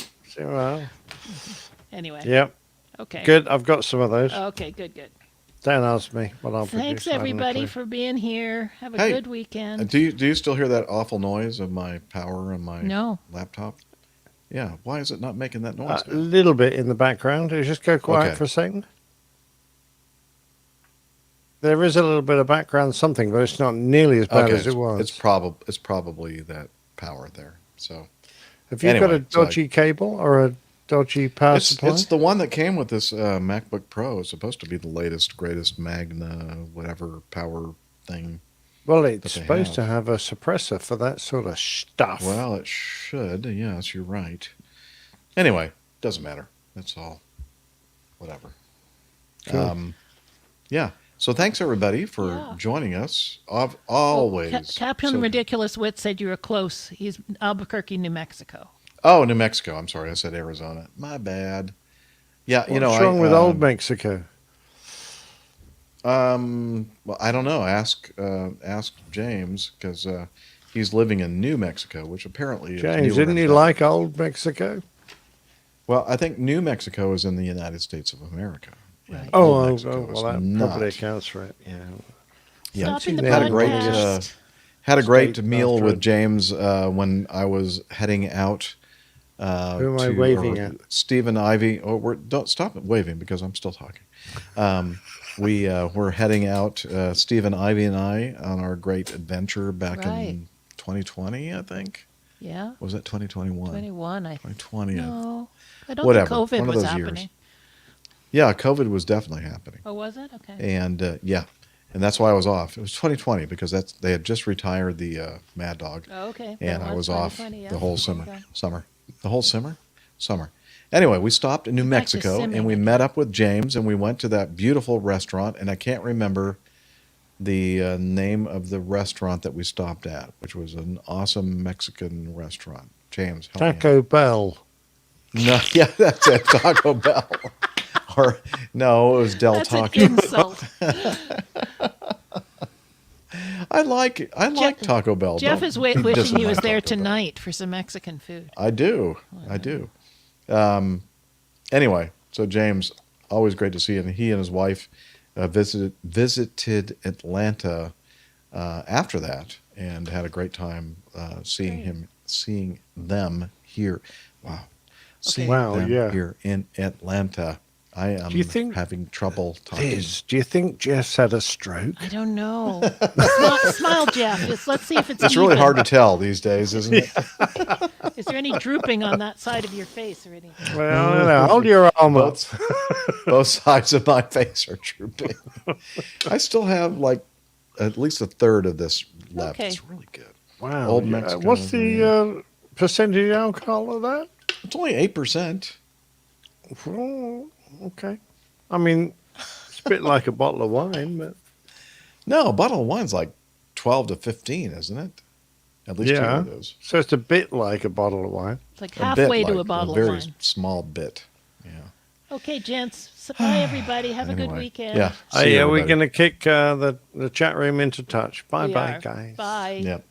Anyway. Yep. Okay. Good. I've got some of those. Okay. Good. Don't ask me what I'll produce. Thanks everybody for being here. Have a good weekend. Do you still hear that awful noise of my power on my laptop? Yeah. Why is it not making that noise? A little bit in the background. It'll just go quiet for a second. There is a little bit of background something, but it's not nearly as bad as it was. It's probably that power there. So, have you got a dodgy cable or a dodgy power supply? It's the one that came with this MacBook Pro. It's supposed to be the latest, greatest Magna, whatever power thing. Well, it's supposed to have a suppressor for that sort of stuff. Well, it should. Yes, you're right. Anyway, doesn't matter. That's all. Whatever. Cool. Yeah. So thanks everybody for joining us. Always. Captain Ridiculous Wit said you were close. He's Albuquerque, New Mexico. Oh, New Mexico. I'm sorry. I said Arizona. My bad. Yeah, What's wrong with old Mexico? Well, I don't know. Ask James, because he's living in New Mexico, which apparently James, is didn't you like old Mexico? Well, I think New Mexico is in the United States of America. Right. Well, that probably accounts for it. Yeah. Stopping the had a great meal with James when I was heading out. Who am I waving at? Steve and Ivy. Oh, don't stop waving because I'm still talking. We're heading out, Steve and Ivy and I, on our great adventure back in 2020, I think. Yeah. Was that 2021? 21, I think. 2020. No, I don't think COVID was happening. Years. Yeah, COVID was definitely happening. Oh, was it? Okay. And and that's why I was off. It was 2020 because they had just retired the Mad Dog. Oh, okay. And I was off the whole summer. The whole summer. Anyway, we stopped in New Mexico and we met up with James and we went to that beautiful restaurant, and I can't remember the name of the restaurant that we stopped at, which was an awesome Mexican restaurant. James, help me out. Taco Bell. No, yeah, that's it. Taco Bell. Or no, it was Del Taco. An insult. I like Taco Bell. Jeff is wishing he was there tonight for some Mexican food. I do. Anyway, so James, always great to see you. And he and his wife visited Atlanta after that and had a great time seeing them here. Wow. Seeing them here in Atlanta. I am having trouble talking. Do you think Jeff's had a stroke? I don't know. Smile, Jeff. Let's see if it's It's really hard to tell these days, isn't it? Is there any drooping on that side of your face or anything? Well, hold your arm up. Both sides of my face are drooping. I still have at least a third of this left. Okay. It's really good. Wow. Old Mexico. What's the percentage alcohol of that? It's only 8%. Oh, okay. I mean, it's a bit like a bottle of wine, but... No, a bottle of wine's like 12 to 15, isn't it? At least two of those. So it's a bit like a bottle of wine. It's like halfway to a bottle of wine. A very small bit, yeah. Okay, gents. Bye, everybody. Have a good weekend. Yeah. We're going to kick the chat room into touch. Bye-bye, guys. Bye. Yep.